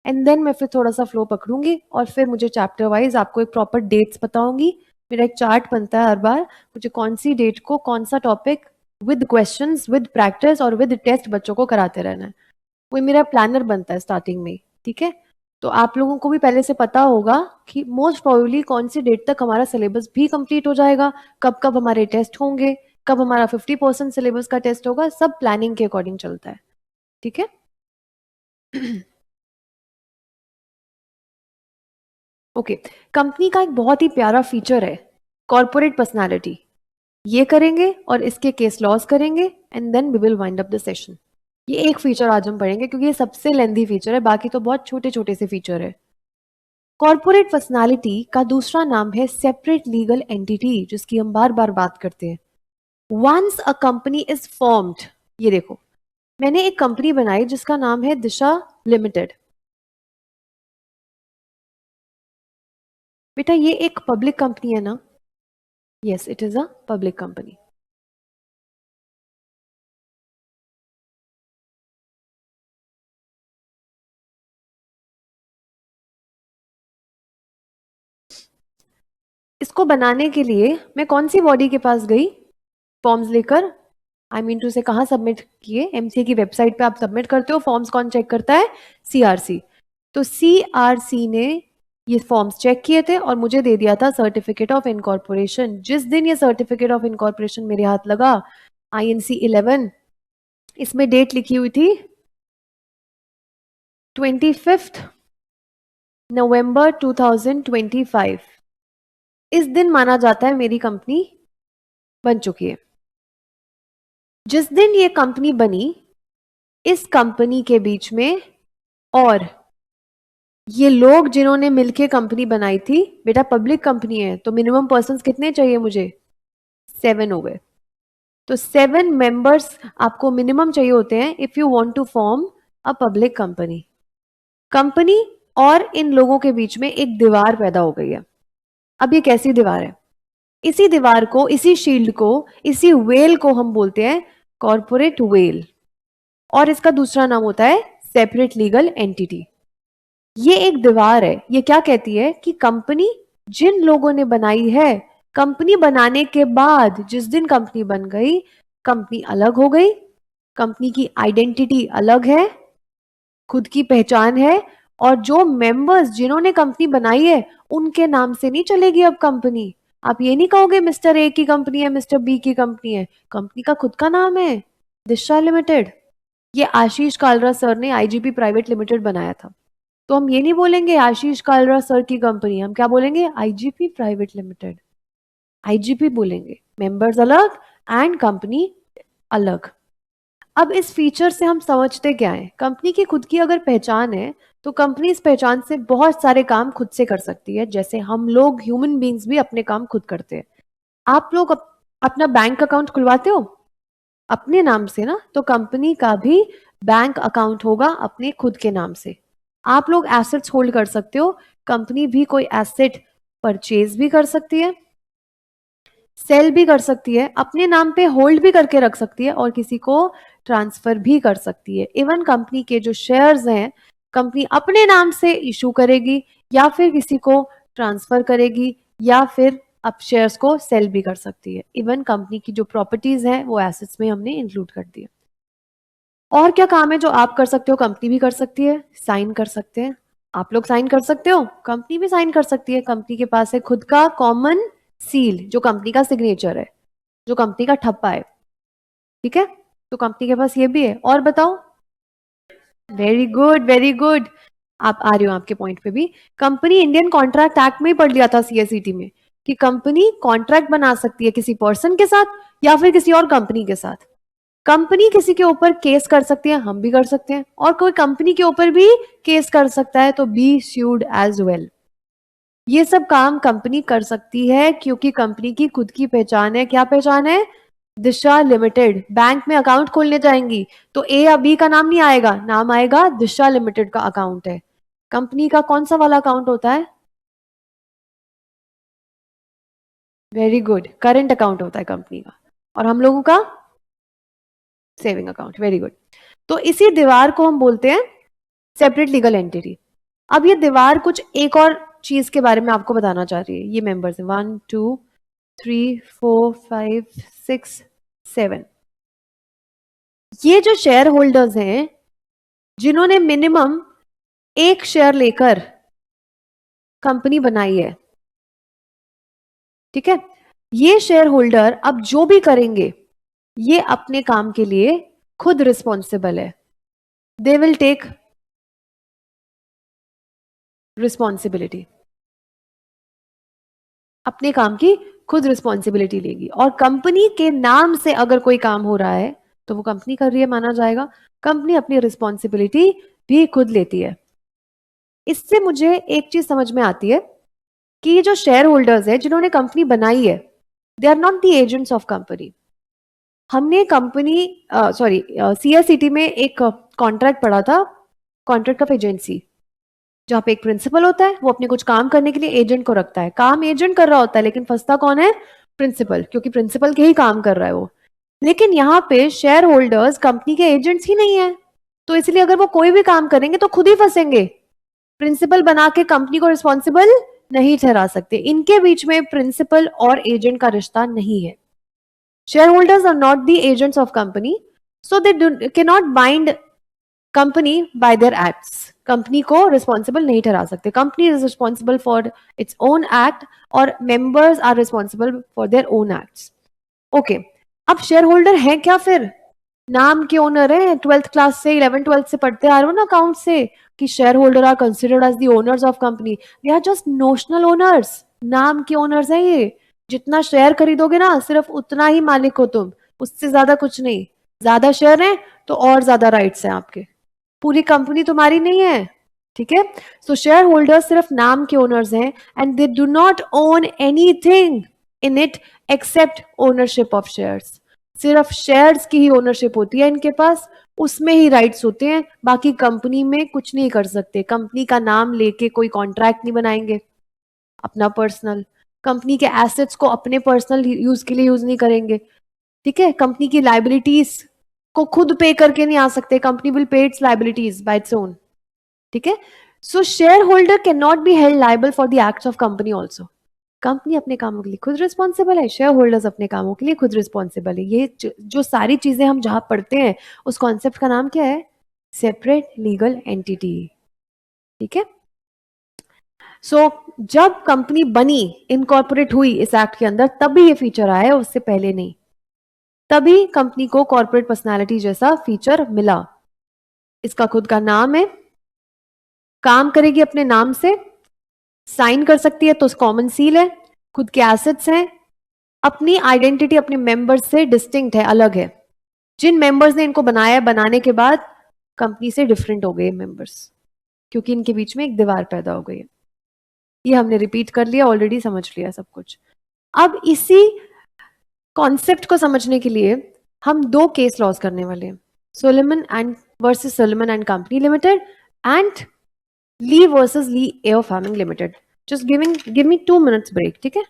and then मैं फिर थोड़ा सा फ्लो पकड़ूंगी और फिर मुझे चैप्टर वाइज आपको एक प्रॉपर डेट्स बताऊंगी। मेरा एक चार्ट बनता है हर बार, मुझे कौन सी डेट को कौन सा topic with questions with practice और विद टेस्ट बच्चों को कराते रहना है, वो मेरा प्लानर बनता है स्टार्टिंग में, ठीक है। तो आप लोगों को भी पहले से पता होगा कि मोस्ट प्रोबेबली कौन सी डेट तक हमारा सिलेबस भी कंप्लीट हो जाएगा, कब कब हमारे टेस्ट होंगे, कब हमारा 50% सिलेबस का टेस्ट होगा, सब प्लानिंग के अकॉर्डिंग चलता है, ठीक है। ओके, कंपनी का एक बहुत ही प्यारा फीचर है कॉर्पोरेट पर्सनालिटी। ये करेंगे और इसके केस लॉस करेंगे and then we will wind up the session. ये एक फीचर आज हम पढ़ेंगे क्योंकि ये सबसे लेंथी फीचर है, बाकी तो बहुत छोटे छोटे से फीचर है। कॉर्पोरेट पर्सनालिटी का दूसरा नाम है सेपरेट लीगल एंटिटी, जिसकी हम बार बार बात करते हैं। Once a company is formed, ये देखो मैंने एक कंपनी बनाई जिसका नाम है दिशा लिमिटेड। बेटा ये एक पब्लिक कंपनी है ना, yes it is a public company. इसको बनाने के लिए मैं कौन सी बॉडी के पास गई, फॉर्म्स लेकर, आई मीन टू से कहाँ सबमिट किए, एमसीए की वेबसाइट पे आप सबमिट करते हो फॉर्म्स, कौन चेक करता है, सीआरसी। तो सीआरसी ने ये फॉर्म्स चेक किए थे और मुझे दे दिया था सर्टिफिकेट ऑफ इनकॉर्पोरेशन। जिस दिन ये सर्टिफिकेट ऑफ इनकॉर्पोरेशन मेरे हाथ लगा, INC 11, इसमें डेट लिखी हुई थी 25 नवंबर 2025। इस दिन माना जाता है मेरी कंपनी बन चुकी है। जिस दिन ये कंपनी बनी, इस कंपनी के बीच में और ये लोग जिन्होंने मिलके कंपनी बनाई थी, बेटा पब्लिक कंपनी है तो मिनिमम पर्सन्स कितने चाहिए मुझे? 7 हो गए। तो 7 मेंबर्स आपको मिनिमम चाहिए होते हैं if you want to form a public company. Company और इन लोगों के बीच में एक दीवार पैदा हो गई है। अब ये कैसी दीवार है? इसी दीवार को, इसी शील्ड को, इसी वेल को हम बोलते हैं कॉर्पोरेट वेल, और इसका दूसरा नाम होता है सेपरेट लीगल एंटिटी। ये एक दीवार है। ये क्या कहती है कि कंपनी जिन लोगों ने बनाई है, कंपनी बनाने के बाद जिस दिन कंपनी बन गई, कंपनी अलग हो गई, कंपनी की आइडेंटिटी अलग है, खुद की पहचान है, और जो मेंबर्स जिन्होंने कंपनी बनाई है उनके नाम से नहीं चलेगी अब कंपनी। आप ये नहीं कहोगे मिस्टर ए की कंपनी है, मिस्टर बी की कंपनी है। कंपनी का खुद का नाम है, दिशा लिमिटेड। ये आशीष कालरा सर ने IGP प्राइवेट लिमिटेड बनाया था। तो हम ये नहीं बोलेंगे आशीष कालरा सर की कंपनी, हम क्या बोलेंगे? IGP private limited. IGP बोलेंगे, मेंबर्स अलग एंड कंपनी अलग। अब इस फीचर से हम समझते क्या है? कंपनी की खुद की अगर पहचान है तो कंपनी इस पहचान से बहुत सारे काम खुद से कर सकती है, जैसे हम लोग ह्यूमन बींग्स भी अपने काम खुद करते हैं। आप लोग अपना बैंक अकाउंट खुलवाते हो अपने नाम से ना, तो कंपनी का भी बैंक अकाउंट होगा अपने खुद के नाम से। आप लोग एसेट्स होल्ड कर सकते हो, कंपनी भी कोई एसेट परचेज भी कर सकती है, सेल भी कर सकती है, अपने नाम पे होल्ड भी करके रख सकती है, और किसी को ट्रांसफर भी कर सकती है। इवन कंपनी के जो शेयर्स हैं, कंपनी अपने नाम से इशू करेगी या फिर किसी को ट्रांसफर करेगी, या फिर अब शेयर्स को सेल भी कर सकती है। इवन कंपनी की जो प्रॉपर्टीज हैं वो एसेट्स में हमने इंक्लूड कर दिया। और क्या काम है जो आप कर सकते हो, कंपनी भी कर सकती है? साइन कर सकते हैं। आप लोग साइन कर सकते हो, कंपनी भी साइन कर सकती है। कंपनी के पास है खुद का कॉमन सील, जो कंपनी का सिग्नेचर है, जो कंपनी का ठप्पा है। ठीक है, तो कंपनी के पास ये भी है। और बताओ। Very good, very good. आप आ रहे हो आपके पॉइंट पे भी। कंपनी इंडियन कॉन्ट्रैक्ट एक्ट में ही पढ़ लिया था CSET में कि कंपनी कॉन्ट्रैक्ट बना सकती है किसी पर्सन के साथ या फिर किसी और कंपनी के साथ। कंपनी किसी के ऊपर केस कर सकती है, हम भी कर सकते हैं, और कोई कंपनी के ऊपर भी केस कर सकता है, तो बी स्यूड एज वेल। ये सब काम कंपनी कर सकती है क्योंकि कंपनी की खुद की पहचान है। क्या पहचान है? दिशा लिमिटेड। बैंक में अकाउंट खोलने जाएंगी तो A या B का नाम नहीं आएगा, नाम आएगा दिशा लिमिटेड का अकाउंट है। कंपनी का कौन सा वाला अकाउंट होता है? वेरी गुड, करंट अकाउंट होता है कंपनी का, और हम लोगों का सेविंग अकाउंट। Very good. तो इसी दीवार को हम बोलते हैं सेपरेट लीगल एंटिटी। अब ये दीवार कुछ एक और चीज के बारे में आपको बताना चाह रही है। ये मेंबर्स हैं 1 2 3 4 5 6 7। ये जो शेयर होल्डर्स हैं जिन्होंने मिनिमम एक शेयर लेकर कंपनी बनाई है, ठीक है, ये शेयर होल्डर अब जो भी करेंगे ये अपने काम के लिए खुद रिस्पॉन्सिबल है। दे विल टेक रिस्पॉन्सिबिलिटी, अपने काम की खुद रिस्पॉन्सिबिलिटी लेगी। और कंपनी के नाम से अगर कोई काम हो रहा है तो वो कंपनी कर रही है माना जाएगा। कंपनी अपनी रिस्पॉन्सिबिलिटी भी खुद लेती है। इससे मुझे एक चीज समझ में आती है कि ये जो शेयर होल्डर्स है जिन्होंने कंपनी बनाई है, they are not the agents of company. हमने कंपनी CSET में एक कॉन्ट्रैक्ट पढ़ा था, कॉन्ट्रैक्ट ऑफ एजेंसी, जहां पे एक प्रिंसिपल होता है, वो अपने कुछ काम करने के लिए एजेंट को रखता है। काम एजेंट कर रहा होता है लेकिन फंसता कौन है? प्रिंसिपल, क्योंकि प्रिंसिपल के ही काम कर रहा है वो। लेकिन यहाँ पे शेयर होल्डर्स कंपनी के एजेंट्स ही नहीं है, तो इसलिए अगर वो कोई भी काम करेंगे तो खुद ही फंसेंगे। प्रिंसिपल बना के कंपनी को रिस्पॉन्सिबल नहीं ठहरा सकते। इनके बीच में प्रिंसिपल और एजेंट का रिश्ता नहीं है। Share holders are not the agents of company, so they do, cannot bind company by their acts, company को रिस्पॉन्सिबल नहीं ठहरा सकते. Company is responsible for its own act और members are responsible for their own acts. Okay, अब share holder है क्या फिर? नाम के ओनर है. 12th क्लास से 11th 12th से पढ़ते आ रहे हो ना अकाउंट से कि share holder are considered as the owners of company. They are just notional owners, नाम के ओनर्स है ये. जितना शेयर खरीदोगे ना सिर्फ उतना ही मालिक हो तुम, उससे ज्यादा कुछ नहीं. ज्यादा शेयर है तो और ज्यादा राइट्स हैं आपके. पूरी कंपनी तुम्हारी नहीं है. ठीक है. सो शेयर होल्डर्स सिर्फ नाम के ओनर्स हैं and they do not own anything in it except ownership of shares. सिर्फ शेयर्स की ही ओनरशिप होती है इनके पास, उसमें ही राइट्स होते हैं. बाकी कंपनी में कुछ नहीं कर सकते. कंपनी का नाम लेके कोई कॉन्ट्रैक्ट नहीं बनाएंगे अपना पर्सनल. कंपनी के एसेट्स को अपने पर्सनल यूज के लिए यूज नहीं करेंगे. ठीक है. कंपनी की लाइबिलिटीज को खुद पे करके नहीं आ सकते. Company will pay it's liabilities bye its own. ठीक है. सो share holder can not be held liable for the acts of company also. Company अपने कामों के लिए खुद रिस्पॉन्सिबल है, शेयर होल्डर्स अपने कामों के लिए खुद रिस्पॉन्सिबल है. ये जो सारी चीजें हम जहां पढ़ते हैं उस कॉन्सेप्ट का नाम क्या है? Separate legal entity. ठीक है. सो जब कंपनी बनी, इनकॉर्पोरेट हुई इस एक्ट के अंदर, तभी ये फीचर आया है, उससे पहले नहीं. तभी कंपनी को कॉर्पोरेट पर्सनालिटी जैसा फीचर मिला. इसका खुद का नाम है, काम करेगी अपने नाम से, साइन कर सकती है तो कॉमन सील है, खुद के एसेट्स हैं, अपनी आइडेंटिटी अपने मेंबर्स से डिस्टिंक्ट है, अलग है. जिन मेंबर्स ने इनको बनाया, बनाने के बाद कंपनी से डिफरेंट हो गए मेंबर्स, क्योंकि इनके बीच में एक दीवार पैदा हो गई है. ये हमने रिपीट कर लिया, ऑलरेडी समझ लिया सब कुछ. अब इसी कॉन्सेप्ट को समझने के लिए हम दो केस लॉस करने वाले हैं. Solomon and versus Solomon and company limited and Lee versus Lee air farming limited. Just give me 2 minutes break. ठीक है.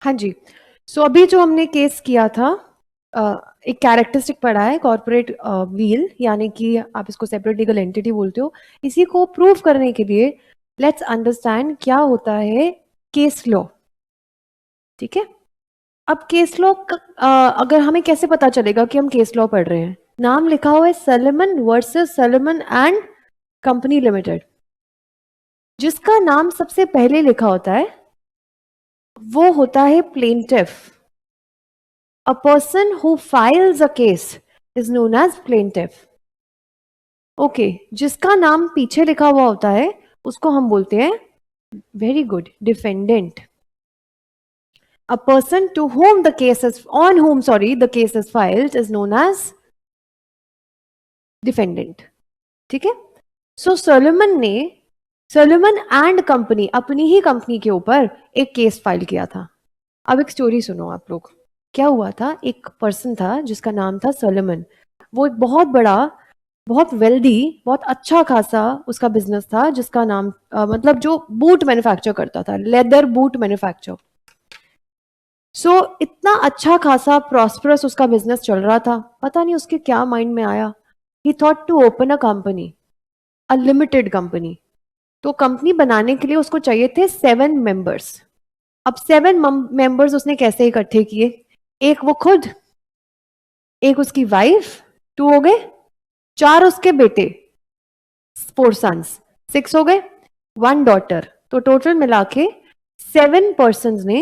हाँ जी। सो अभी जो हमने केस किया था, एक कैरेक्टरिस्टिक पढ़ा है कॉर्पोरेट व्हील, यानी कि आप इसको सेपरेट लीगल एंटिटी बोलते हो। इसी को प्रूव करने के लिए लेट्स अंडरस्टैंड क्या होता है केस लॉ। ठीक है, अब केस लॉ अगर हमें कैसे पता चलेगा कि हम केस लॉ पढ़ रहे हैं? नाम लिखा हुआ है salmon versus salmon and company limited. जिसका नाम सबसे पहले लिखा होता है वो होता है plaintiff. A person who files a case is known as plaintiff. Okay, जिसका नाम पीछे लिखा हुआ होता है उसको हम बोलते हैं, very good, defendant. A person to whom the case is on whom the case is filed is known as defendant. ठीक है, सो सोलोमन एंड कंपनी अपनी ही कंपनी के ऊपर एक केस फाइल किया था। अब एक स्टोरी सुनो आप लोग। क्या हुआ था, एक पर्सन था जिसका नाम था सोलोमन। वो एक बहुत बड़ा, बहुत वेल्दी, बहुत अच्छा खासा उसका बिजनेस था, जिसका नाम मतलब जो बूट मैन्युफैक्चर करता था, लेदर बूट मैन्युफैक्चर। सो इतना अच्छा खासा प्रॉस्परस उसका बिजनेस चल रहा था। पता नहीं उसके क्या माइंड में आया, he thought to open a company, a limited company. तो कंपनी बनाने के लिए उसको चाहिए थे 7 मेंबर्स। अब 7 मेंबर्स उसने कैसे इकट्ठे किए? एक वो खुद, एक उसकी वाइफ, 2 हो गए, 4 उसके बेटे, 4 सन्स, 6 हो गए, 1 डॉटर। तो टोटल मिला के 7 पर्सन ने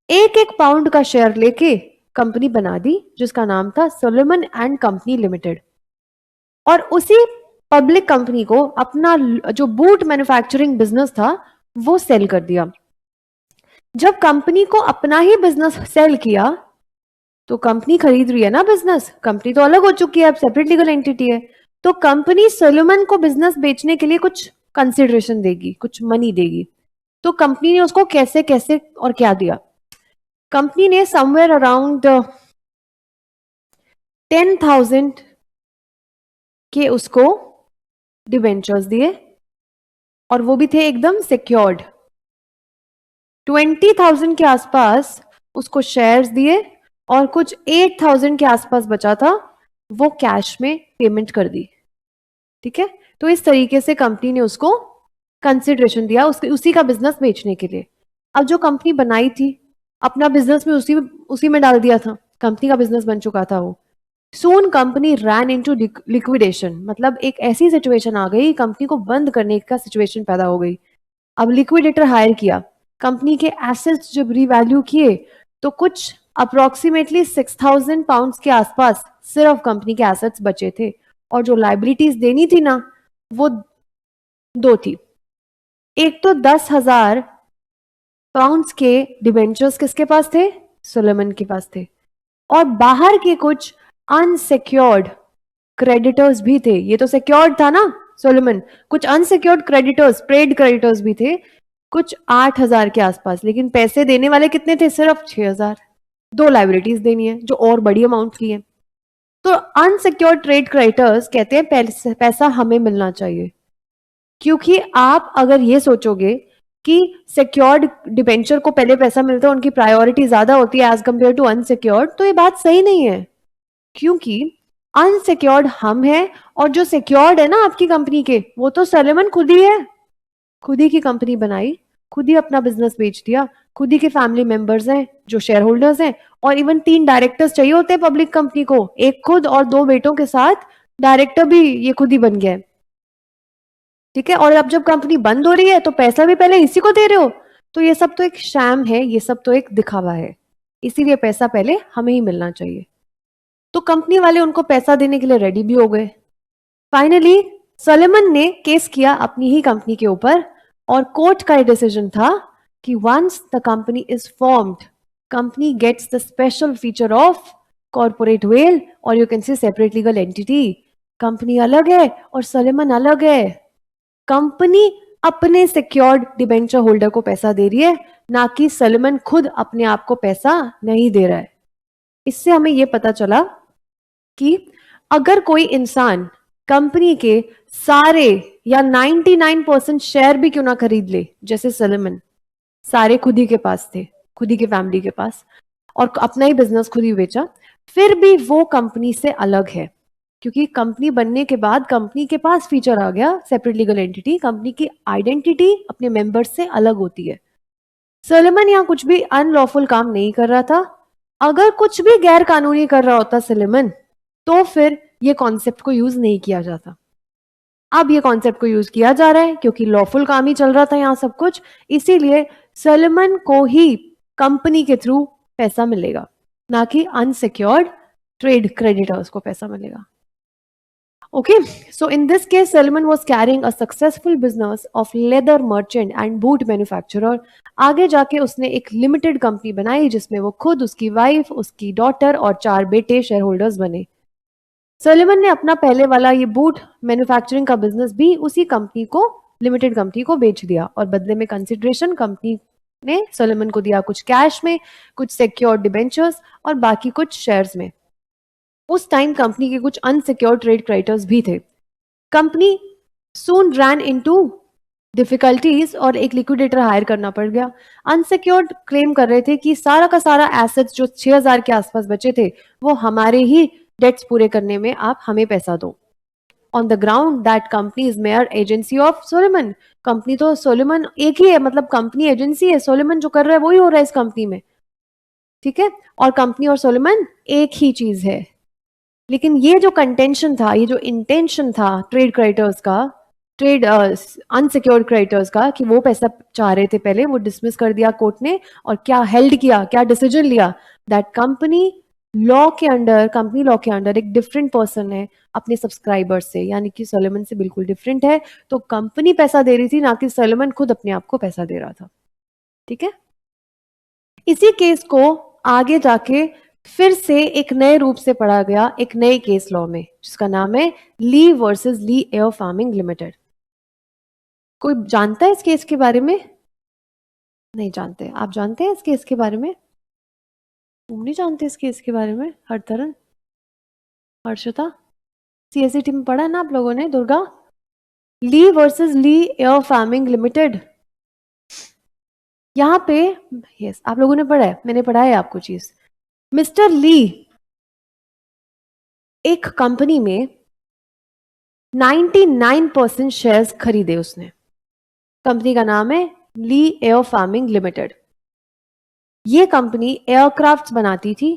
एक एक पाउंड का शेयर लेके कंपनी बना दी, जिसका नाम था सोलोमन एंड कंपनी लिमिटेड। और उसी पब्लिक कंपनी को अपना जो बूट मैन्युफैक्चरिंग बिजनेस था वो सेल कर दिया। जब कंपनी को अपना ही बिजनेस सेल किया तो कंपनी खरीद रही है ना बिजनेस, कंपनी तो अलग हो चुकी है, अब सेपरेट लीगल एंटिटी है। तो कंपनी सोलोमन को बिजनेस बेचने के लिए कुछ कंसिडरेशन देगी, कुछ मनी देगी। तो कंपनी ने उसको कैसे कैसे और क्या दिया? कंपनी ने समवेयर अराउंड 10,000 के उसको डिवेंचर्स दिए, और वो भी थे एकदम सिक्योर्ड। 20,000 के आसपास उसको शेयर्स दिए, और कुछ 8,000 के आसपास बचा था वो कैश में पेमेंट कर दी। ठीक है, तो इस तरीके से कंपनी ने उसको कंसिडरेशन दिया उसी का बिजनेस बेचने के लिए। अब जो कंपनी बनाई थी अपना बिजनेस में उसी में डाल दिया था, कंपनी का बिजनेस बन चुका था वो। सून कंपनी रैन इनटू लिक्विडेशन, मतलब एक ऐसी सिचुएशन आ गई, कंपनी को बंद करने का सिचुएशन पैदा हो गई। अब लिक्विडेटर हायर किया, कंपनी के एसेट्स जब रीवैल्यू किए तो कुछ अप्रोक्सीमेटली 6,000 पाउंड्स के आसपास सिर्फ कंपनी के एसेट्स बचे थे, और जो लाइबिलिटीज देनी थी ना वो 2 थी। एक तो 10,000 पाउंड्स के डिबेंचर्स किसके पास थे? सोलोमन के पास थे, और बाहर के कुछ अनसिक्योर्ड क्रेडिटर्स भी थे। ये तो सिक्योर्ड था ना सोलोमन, कुछ अनसिक्योर्ड क्रेडिटर्स, ट्रेड क्रेडिटर्स भी थे, कुछ 8,000 के आसपास। लेकिन पैसे देने वाले कितने थे? सिर्फ 6,000। 2 लाइबिलिटीज देनी है जो और बड़ी अमाउंट की है। तो अनसिक्योर्ड ट्रेड क्रेडिटर्स कहते हैं पैसा हमें मिलना चाहिए, क्योंकि आप अगर ये सोचोगे कि सिक्योर्ड डिबेंचर को पहले पैसा मिलता है, उनकी प्रायोरिटी ज्यादा होती है एज कंपेयर टू अनसिक्योर्ड, तो ये बात सही नहीं है। क्योंकि अनसिक्योर्ड हम हैं, और जो सिक्योर्ड है ना आपकी कंपनी के, वो तो सोलोमन खुद ही है। खुद ही की कंपनी बनाई, खुद ही अपना बिजनेस बेच दिया, खुद ही के फैमिली मेंबर्स हैं जो शेयर होल्डर्स हैं, और इवन 3 डायरेक्टर्स चाहिए होते हैं पब्लिक कंपनी को, एक खुद और 2 बेटों के साथ डायरेक्टर भी ये खुद ही बन गया है। ठीक है, और अब जब कंपनी बंद हो रही है तो पैसा भी पहले इसी को दे रहे हो, तो ये सब तो एक शैम है, ये सब तो एक दिखावा है। इसीलिए पैसा पहले हमें ही मिलना चाहिए। तो कंपनी वाले उनको पैसा देने के लिए रेडी भी हो गए। फाइनली सोलोमन ने केस किया अपनी ही कंपनी के ऊपर, और कोर्ट का डिसीजन था कि once the company is formed, company gets the special feature of corporate veil, और you can see separate legal entity. Company अलग है और सोलोमन अलग है। कंपनी अपने सिक्योर्ड डिबेंचर होल्डर को पैसा दे रही है, ना कि सोलोमन खुद अपने आप को पैसा नहीं दे रहा है। इससे हमें यह पता चला कि अगर कोई इंसान कंपनी के सारे या 99% शेयर भी क्यों ना खरीद ले, जैसे सोलोमन सारे खुद ही के पास थे, खुद ही की फैमिली के पास, और अपना ही बिजनेस खुद ही बेचा, फिर भी वो कंपनी से अलग है, क्योंकि कंपनी बनने के बाद कंपनी के पास फीचर आ गया सेपरेट लीगल एंटिटी, कंपनी की आइडेंटिटी अपने मेंबर्स से अलग होती है। सोलेमन यहाँ कुछ भी अनलॉफुल काम नहीं कर रहा था। अगर कुछ भी गैर कानूनी कर रहा होता सोलेमन, तो फिर ये कॉन्सेप्ट को यूज नहीं किया जाता। अब ये कॉन्सेप्ट को यूज किया जा रहा है क्योंकि लॉफुल काम ही चल रहा था यहाँ सब कुछ, इसीलिए सोलेमन को ही कंपनी के थ्रू पैसा मिलेगा, ना कि अनसिक्योर्ड ट्रेड क्रेडिटर्स को पैसा मिलेगा। Okay, so in this case, Solomon was carrying a successful business of leather merchant and boot manufacturer. आगे जाके उसने एक लिमिटेड कंपनी बनाई जिसमें वो खुद, उसकी वाइफ, उसकी डॉटर और 4 बेटे शेयर होल्डर्स बने। सोलेमन ने अपना पहले वाला ये बूट मैन्युफैक्चरिंग का बिजनेस भी उसी कंपनी को, लिमिटेड कंपनी को बेच दिया, और बदले में कंसिडरेशन कंपनी ने सोलेमन को दिया कुछ कैश में, कुछ सिक्योर्ड डिबेंचर्स और बाकी कुछ शेयर्स में। उस टाइम कंपनी के कुछ अनसिक्योर्ड ट्रेड क्रेडिटर्स भी थे। कंपनी सून रैन इनटू डिफिकल्टीज और एक लिक्विडेटर हायर करना पड़ गया। अनसिक्योर्ड क्लेम कर रहे थे कि सारा का सारा एसेट्स जो 6000 के आसपास बचे थे वो हमारे ही डेट्स पूरे करने में, आप हमें पैसा दो। On the ground that company is mere agency of Salomon, company तो सोलेमन एक ही है, मतलब कंपनी एजेंसी है, सोलेमन जो कर रहा है वही हो रहा है इस कंपनी में, ठीक है, और कंपनी और सोलेमन एक ही चीज है। लेकिन ये जो कंटेंशन था, ये जो इंटेंशन था ट्रेड क्रेडिटर्स का, ट्रेड अनसिक्योर्ड क्रेडिटर्स का, कि वो पैसा चाह रहे थे पहले, वो डिसमिस कर दिया कोर्ट ने। और क्या हेल्ड किया, क्या डिसीजन लिया, दैट कंपनी लॉ के अंडर, कंपनी लॉ के अंडर एक डिफरेंट पर्सन है अपने सब्सक्राइबर से, यानी कि सोलेमन से बिल्कुल डिफरेंट है, तो कंपनी पैसा दे रही थी, ना कि सोलेमन खुद अपने आप को पैसा दे रहा था। ठीक है, इसी केस को आगे जाके फिर से एक नए रूप से पढ़ा गया एक नए केस लॉ में, जिसका नाम है ली versus Lee air farming limited. कोई जानता है इस केस के बारे में? नहीं जानते? आप जानते हैं इस केस के बारे में? तुम नहीं जानते इस केस के बारे में? हरतरन, हर्षिता, सीएसईटी में पढ़ा है ना आप लोगों ने? दुर्गा, ली versus Lee air farming limited, यहां पे यस आप लोगों ने पढ़ा है, मैंने पढ़ा है आपको चीज। मिस्टर ली एक कंपनी में 99% शेयर्स खरीदे उसने। कंपनी का नाम है ली एयर फार्मिंग लिमिटेड। ये कंपनी एयरक्राफ्ट्स बनाती थी,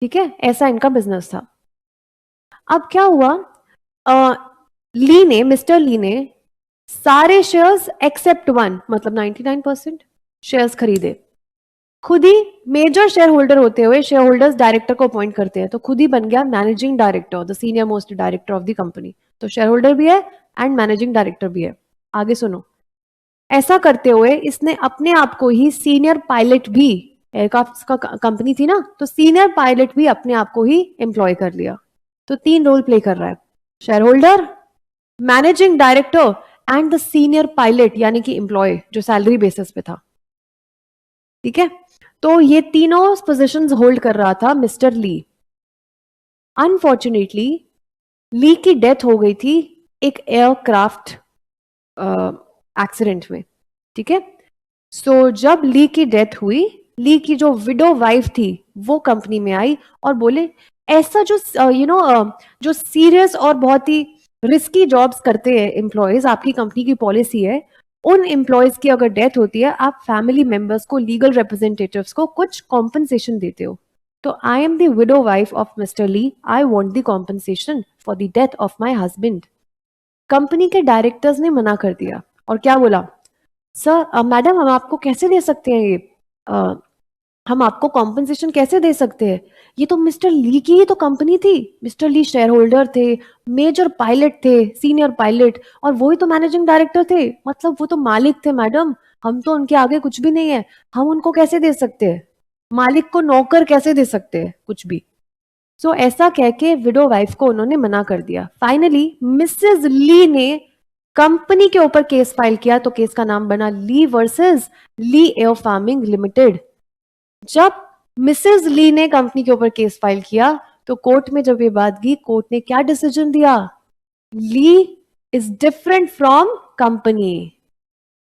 ठीक है, ऐसा इनका बिजनेस था। अब क्या हुआ, ली ने, मिस्टर ली ने सारे शेयर्स एक्सेप्ट वन, मतलब 99% शेयर्स खरीदे। खुद ही मेजर शेयर होल्डर होते हुए शेयर होल्डर्स डायरेक्टर को अपॉइंट करते हैं, तो खुद ही बन गया managing director, the senior most director of the company. तो शेयर होल्डर भी है एंड मैनेजिंग डायरेक्टर भी है। आगे सुनो, ऐसा करते हुए इसने अपने आप को ही सीनियर पायलट भी, एयरक्राफ्ट का कंपनी थी ना, तो सीनियर पायलट भी अपने आप को ही एम्प्लॉय कर लिया। तो 3 रोल प्ले कर रहा है, share holder, managing director and the senior pilot, यानी कि एम्प्लॉय जो सैलरी बेसिस पे था। ठीक है, तो ये तीनों पोजीशंस होल्ड कर रहा था मिस्टर ली। अनफॉर्चुनेटली ली की डेथ हो गई थी एक एयरक्राफ्ट एक्सीडेंट में। ठीक है, सो जब ली की डेथ हुई, ली की जो विडो वाइफ थी वो कंपनी में आई और बोले, ऐसा जो जो सीरियस और बहुत ही रिस्की जॉब्स करते हैं एम्प्लॉयज, आपकी कंपनी की पॉलिसी है, उन एम्प्लॉयज की अगर डेथ होती है, आप फैमिली मेंबर्स को, लीगल रिप्रेजेंटेटिव्स को कुछ कॉम्पनसेशन देते हो। तो I am the widow wife of mister Lee, I want the compensation for the death of my husband. Company के डायरेक्टर्स ने मना कर दिया और क्या बोला, सर मैडम हम आपको कैसे दे सकते हैं ये, हम आपको कॉम्पनसेशन कैसे दे सकते हैं, ये तो मिस्टर ली की ही तो कंपनी थी, मिस्टर ली शेयर होल्डर थे, मेजर पायलट थे, सीनियर पायलट, और वही तो मैनेजिंग डायरेक्टर थे, मतलब वो तो मालिक थे मैडम, हम तो उनके आगे कुछ भी नहीं है, हम उनको कैसे दे सकते हैं, मालिक को नौकर कैसे दे सकते हैं कुछ भी। सो ऐसा कह के विडो वाइफ को उन्होंने मना कर दिया। फाइनली मिसेस ली ने कंपनी के ऊपर केस फाइल किया, तो केस का नाम बना ली versus Lee air farming limited. जब मिसेस ली ने कंपनी के ऊपर केस फाइल किया, तो कोर्ट में जब ये बात गई, कोर्ट ने क्या डिसीजन दिया, Lee is different from company.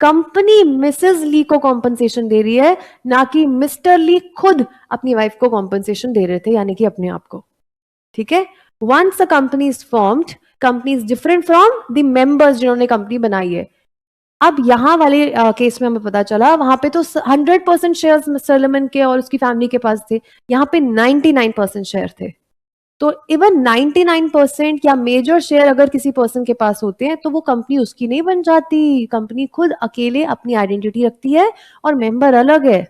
Company Mrs Lee को कॉम्पनसेशन दे रही है, ना कि मिस्टर ली खुद अपनी वाइफ को कॉम्पनसेशन दे रहे थे, यानी कि अपने आप को। ठीक है, once a company is formed, company is different from the members जिन्होंने कंपनी बनाई है। अब यहां वाले केस में हमें पता चला, वहां पे तो 100% शेयर सलोमन के और उसकी फैमिली के पास थे, यहाँ पे 99% शेयर थे। तो इवन 99% या मेजर शेयर अगर किसी पर्सन के पास होते हैं तो वो कंपनी उसकी नहीं बन जाती, कंपनी खुद अकेले अपनी आइडेंटिटी रखती है और मेंबर अलग है।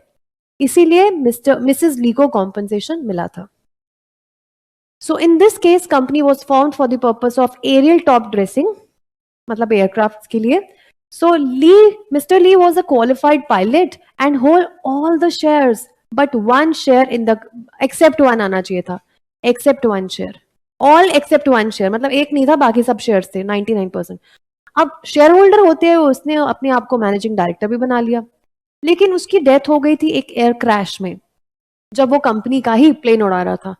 इसीलिए मिसेस ली को कॉम्पनसेशन मिला था। So in this case company was formed for the purpose of aerial top dressing, मतलब एयरक्राफ्ट के लिए। So Lee, Mr Lee was a qualified pilot and hold all the shares but one share in the, except one आना चाहिए था, except one share, all except one share, मतलब एक नहीं था, बाकी सब शेयर्स थे 99%। अब शेयर होल्डर होते हैं, उसने अपने आप को मैनेजिंग डायरेक्टर भी बना लिया, लेकिन उसकी डेथ हो गई थी एक एयर क्रैश में, जब वो कंपनी का ही प्लेन उड़ा रहा था।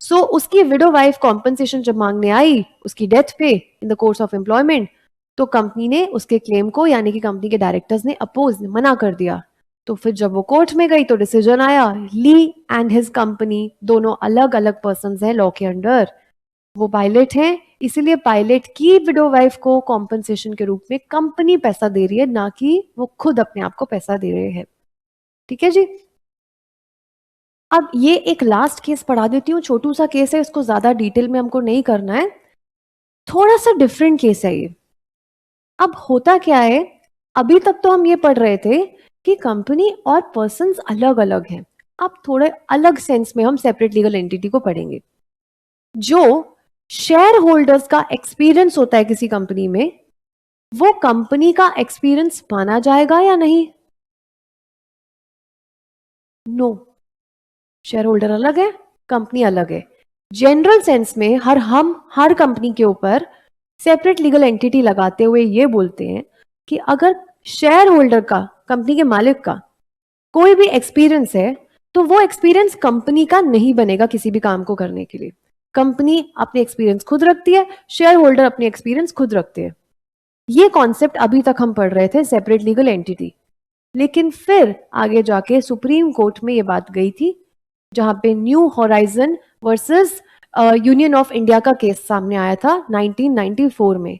सो उसकी विडो वाइफ कॉम्पनसेशन जब मांगने आई उसकी डेथ पे in the course of employment, तो कंपनी ने उसके क्लेम को, यानी कि कंपनी के डायरेक्टर्स ने अपोज, मना कर दिया। तो फिर जब वो कोर्ट में गई तो डिसीजन आया, ली एंड हिज कंपनी दोनों अलग अलग पर्सन हैं लॉ के अंडर, वो पायलट हैं, इसीलिए पायलट की विडो वाइफ को कॉम्पनसेशन के रूप में कंपनी पैसा दे रही है, ना कि वो खुद अपने आप को पैसा दे रहे हैं। ठीक है जी। अब ये एक लास्ट केस पढ़ा देती हूँ, छोटू सा केस है, इसको ज्यादा डिटेल में हमको नहीं करना है, थोड़ा सा डिफरेंट केस है ये। अब होता क्या है, अभी तक तो हम ये पढ़ रहे थे कि कंपनी और पर्सन्स अलग अलग हैं। अब थोड़े अलग सेंस में हम सेपरेट लीगल एंटिटी को पढ़ेंगे। जो शेयर होल्डर्स का एक्सपीरियंस होता है किसी कंपनी में, वो कंपनी का एक्सपीरियंस माना जाएगा या नहीं? नो, शेयर होल्डर अलग है, कंपनी अलग है। जनरल सेंस में हम हर कंपनी के ऊपर सेपरेट लीगल एंटिटी लगाते हुए ये बोलते हैं कि अगर शेयर होल्डर का, कंपनी के मालिक का कोई भी एक्सपीरियंस है, तो वो एक्सपीरियंस कंपनी का नहीं बनेगा किसी भी काम को करने के लिए। कंपनी अपने एक्सपीरियंस खुद रखती है, शेयर होल्डर अपने एक्सपीरियंस खुद रखते हैं। ये कॉन्सेप्ट अभी तक हम पढ़ रहे थे, सेपरेट लीगल एंटिटी। लेकिन फिर आगे जाके सुप्रीम कोर्ट में ये बात गई थी, जहां पे new horizon versus union of India का केस सामने आया था 1994 में।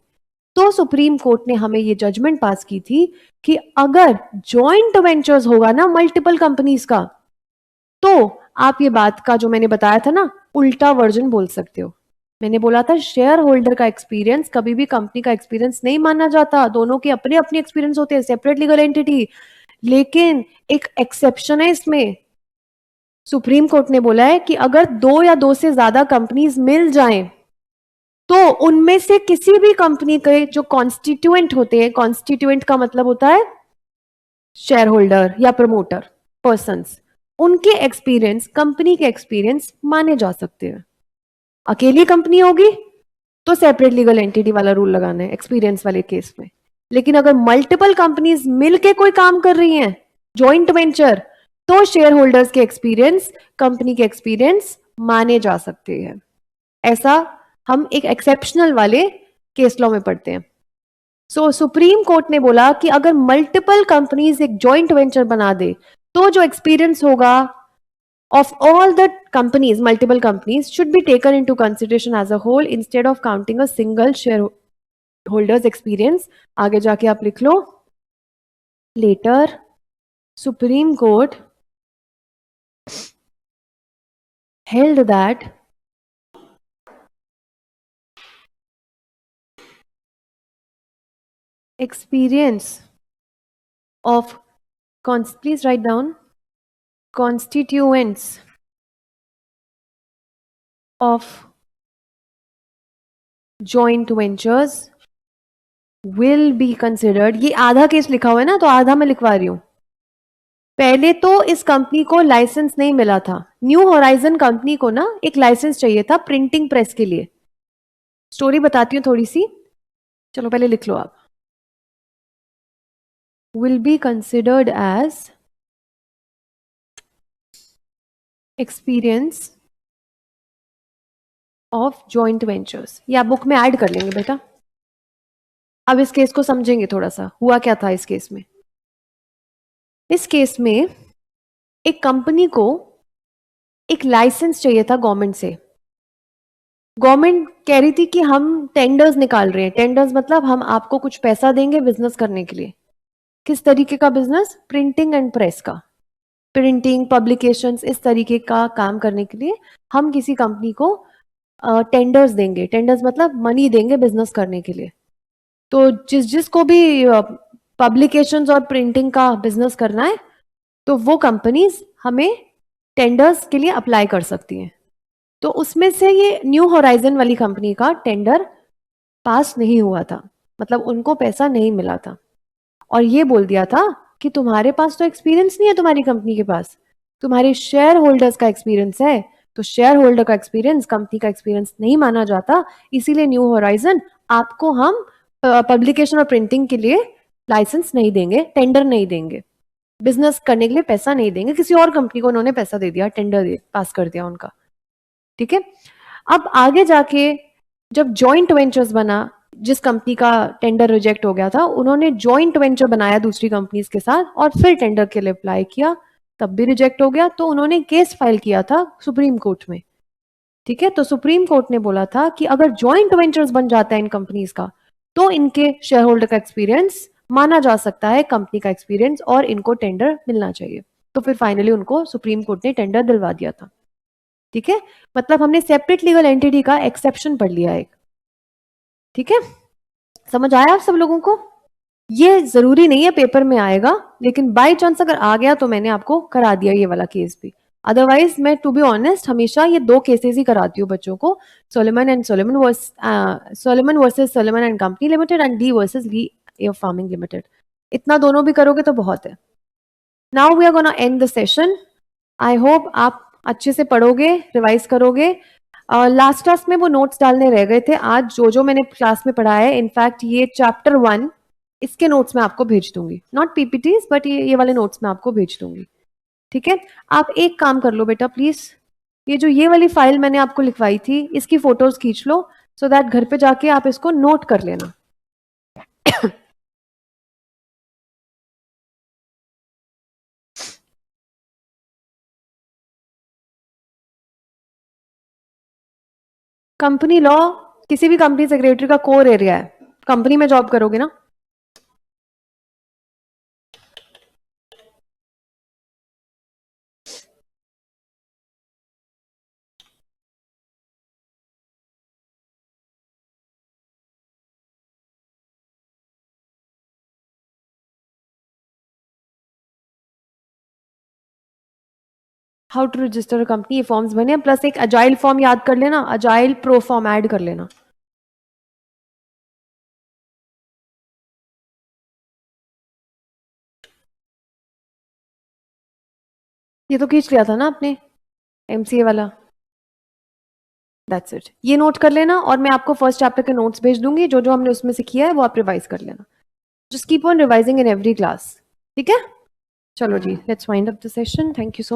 तो सुप्रीम कोर्ट ने हमें ये जजमेंट पास की थी कि अगर जॉइंट वेंचर्स होगा ना मल्टीपल कंपनीज का, तो आप ये बात का जो मैंने बताया था ना, उल्टा वर्जन बोल सकते हो। मैंने बोला था शेयर होल्डर का एक्सपीरियंस कभी भी कंपनी का एक्सपीरियंस नहीं माना जाता, दोनों के अपने अपने एक्सपीरियंस होते हैं, सेपरेट लीगल एंटिटी। लेकिन एक एक्सेप्शन है इसमें, सुप्रीम कोर्ट ने बोला है कि अगर दो या दो से ज्यादा कंपनीज मिल जाएं, तो उनमें से किसी भी कंपनी के जो कॉन्स्टिट्यूएंट होते हैं, कॉन्स्टिट्यूएंट का मतलब होता है शेयर होल्डर या प्रमोटर पर्संस, उनके एक्सपीरियंस कंपनी के एक्सपीरियंस माने जा सकते हैं। अकेली कंपनी होगी तो सेपरेट लीगल एंटिटी वाला रूल लगाना है एक्सपीरियंस वाले केस में। लेकिन अगर मल्टीपल कंपनीज मिलके कोई काम कर रही हैं, जॉइंट वेंचर, तो शेयर होल्डर्स के एक्सपीरियंस कंपनी के एक्सपीरियंस माने जा सकते हैं। ऐसा हम एक एक्सेप्शनल वाले केस लॉ में पढ़ते हैं। सो सुप्रीम कोर्ट ने बोला कि अगर मल्टीपल कंपनीज एक जॉइंट वेंचर बना दे, तो जो एक्सपीरियंस होगा of all the companies, multiple companies should be taken into consideration as a whole instead of counting a single shareholder's experience. आगे जाके आप लिख लो, later Supreme Court held that experience of please write down constituents of joint ventures will be considered। ये आधा case लिखा हुआ है ना, तो आधा मैं लिखवा रही हूं। पहले तो इस कंपनी को लाइसेंस नहीं मिला था, न्यू होराइजन कंपनी को ना एक लाइसेंस चाहिए था प्रिंटिंग प्रेस के लिए। स्टोरी बताती हूँ थोड़ी सी, चलो पहले लिख लो आप। Will be considered as experience of joint ventures, या बुक में ऐड कर लेंगे बेटा। अब इस केस को समझेंगे थोड़ा सा, हुआ क्या था इस केस में। इस केस में एक कंपनी को एक लाइसेंस चाहिए था गवर्नमेंट से। गवर्नमेंट कह रही थी कि हम टेंडर्स निकाल रहे हैं। टेंडर्स मतलब हम आपको कुछ पैसा देंगे बिजनेस करने के लिए। किस तरीके का बिजनेस? प्रिंटिंग एंड प्रेस का। प्रिंटिंग, पब्लिकेशंस, इस तरीके का काम करने के लिए हम किसी कंपनी को टेंडर्स देंगे। टेंडर्स मतलब मनी देंगे बिजनेस करने के लिए। तो जिसको भी पब्लिकेशंस और प्रिंटिंग का बिजनेस करना है तो वो कंपनीज हमें टेंडर्स के लिए अप्लाई कर सकती हैं। तो उसमें से ये न्यू होराइजन वाली कंपनी का टेंडर पास नहीं हुआ था, मतलब उनको पैसा नहीं मिला था। और ये बोल दिया था कि तुम्हारे पास तो एक्सपीरियंस नहीं है, तुम्हारी कंपनी के पास तुम्हारे शेयर होल्डर्स का एक्सपीरियंस है। तो शेयर होल्डर का एक्सपीरियंस कंपनी का एक्सपीरियंस नहीं माना जाता, इसीलिए न्यू होराइजन आपको हम पब्लिकेशन और प्रिंटिंग के लिए लाइसेंस नहीं देंगे, टेंडर नहीं देंगे, बिजनेस करने के लिए पैसा नहीं देंगे। किसी और कंपनी को उन्होंने पैसा दे दिया, टेंडर पास कर दिया उनका। ठीक है। अब आगे जाके जब जॉइंट वेंचर्स बना, जिस कंपनी का टेंडर रिजेक्ट हो गया था उन्होंने जॉइंट वेंचर बनाया दूसरी कंपनीज के साथ और फिर टेंडर के लिए अप्लाई किया, तब भी रिजेक्ट हो गया। तो उन्होंने केस फाइल किया था सुप्रीम कोर्ट में। ठीक है। तो सुप्रीम कोर्ट ने बोला था कि अगर जॉइंट वेंचर्स बन जाता है इन कंपनीज का तो इनके शेयर होल्डर का एक्सपीरियंस माना जा सकता है, कंपनी का एक्सपीरियंस, और इनको टेंडर मिलना चाहिए। तो फिर फाइनली उनको सुप्रीम कोर्ट ने टेंडर दिलवा दिया था। ठीक है। मतलब हमने सेपरेट लीगल एंटिटी का एक्सेप्शन पढ़ लिया एक। ठीक है। समझ आया आप सब लोगों को? ये जरूरी नहीं है पेपर में आएगा, लेकिन बाय चांस अगर आ गया तो मैंने आपको करा दिया ये वाला केस भी। अदरवाइज मैं टू बी ऑनेस्ट हमेशा ये दो केसेस ही कराती हूँ बच्चों को, Solomon and Solomon versus Solomon and company limited and D versus Lee farming limited. इतना दोनों भी करोगे तो बहुत है। Now we are gonna end the session. I hope आप अच्छे से पढ़ोगे, रिवाइज करोगे। लास्ट क्लास में वो नोट्स डालने रह गए थे। आज जो मैंने क्लास में पढ़ा है, इनफैक्ट ये चैप्टर 1 इसके नोट्स मैं आपको भेज दूंगी, नॉट पीपीटीज बट ये वाले नोट्स मैं आपको भेज दूंगी। ठीक है। आप एक काम कर लो बेटा प्लीज, ये वाली फाइल मैंने आपको लिखवाई थी इसकी फोटोज खींच लो, सो दैट घर पे जाके आप इसको नोट कर लेना। कंपनी लॉ किसी भी कंपनी सेक्रेटरी का कोर एरिया है। कंपनी में जॉब करोगे ना? हाउ टू रजिस्टर कंपनी, ये फॉर्म्स बने, प्लस एक अजाइल फॉर्म याद कर लेना, अजाइल प्रो फॉर्म ऐड कर लेना। ये तो खींच लिया था ना आपने एमसीए वाला। दैट्स इट, ये नोट कर लेना और मैं आपको फर्स्ट चैप्टर के नोट्स भेज दूंगी। जो हमने उसमें से किया है वो आप रिवाइज कर लेना। Just keep on revising in every class. ठीक है। चलो जी, let's wind up the session. Thank you so much.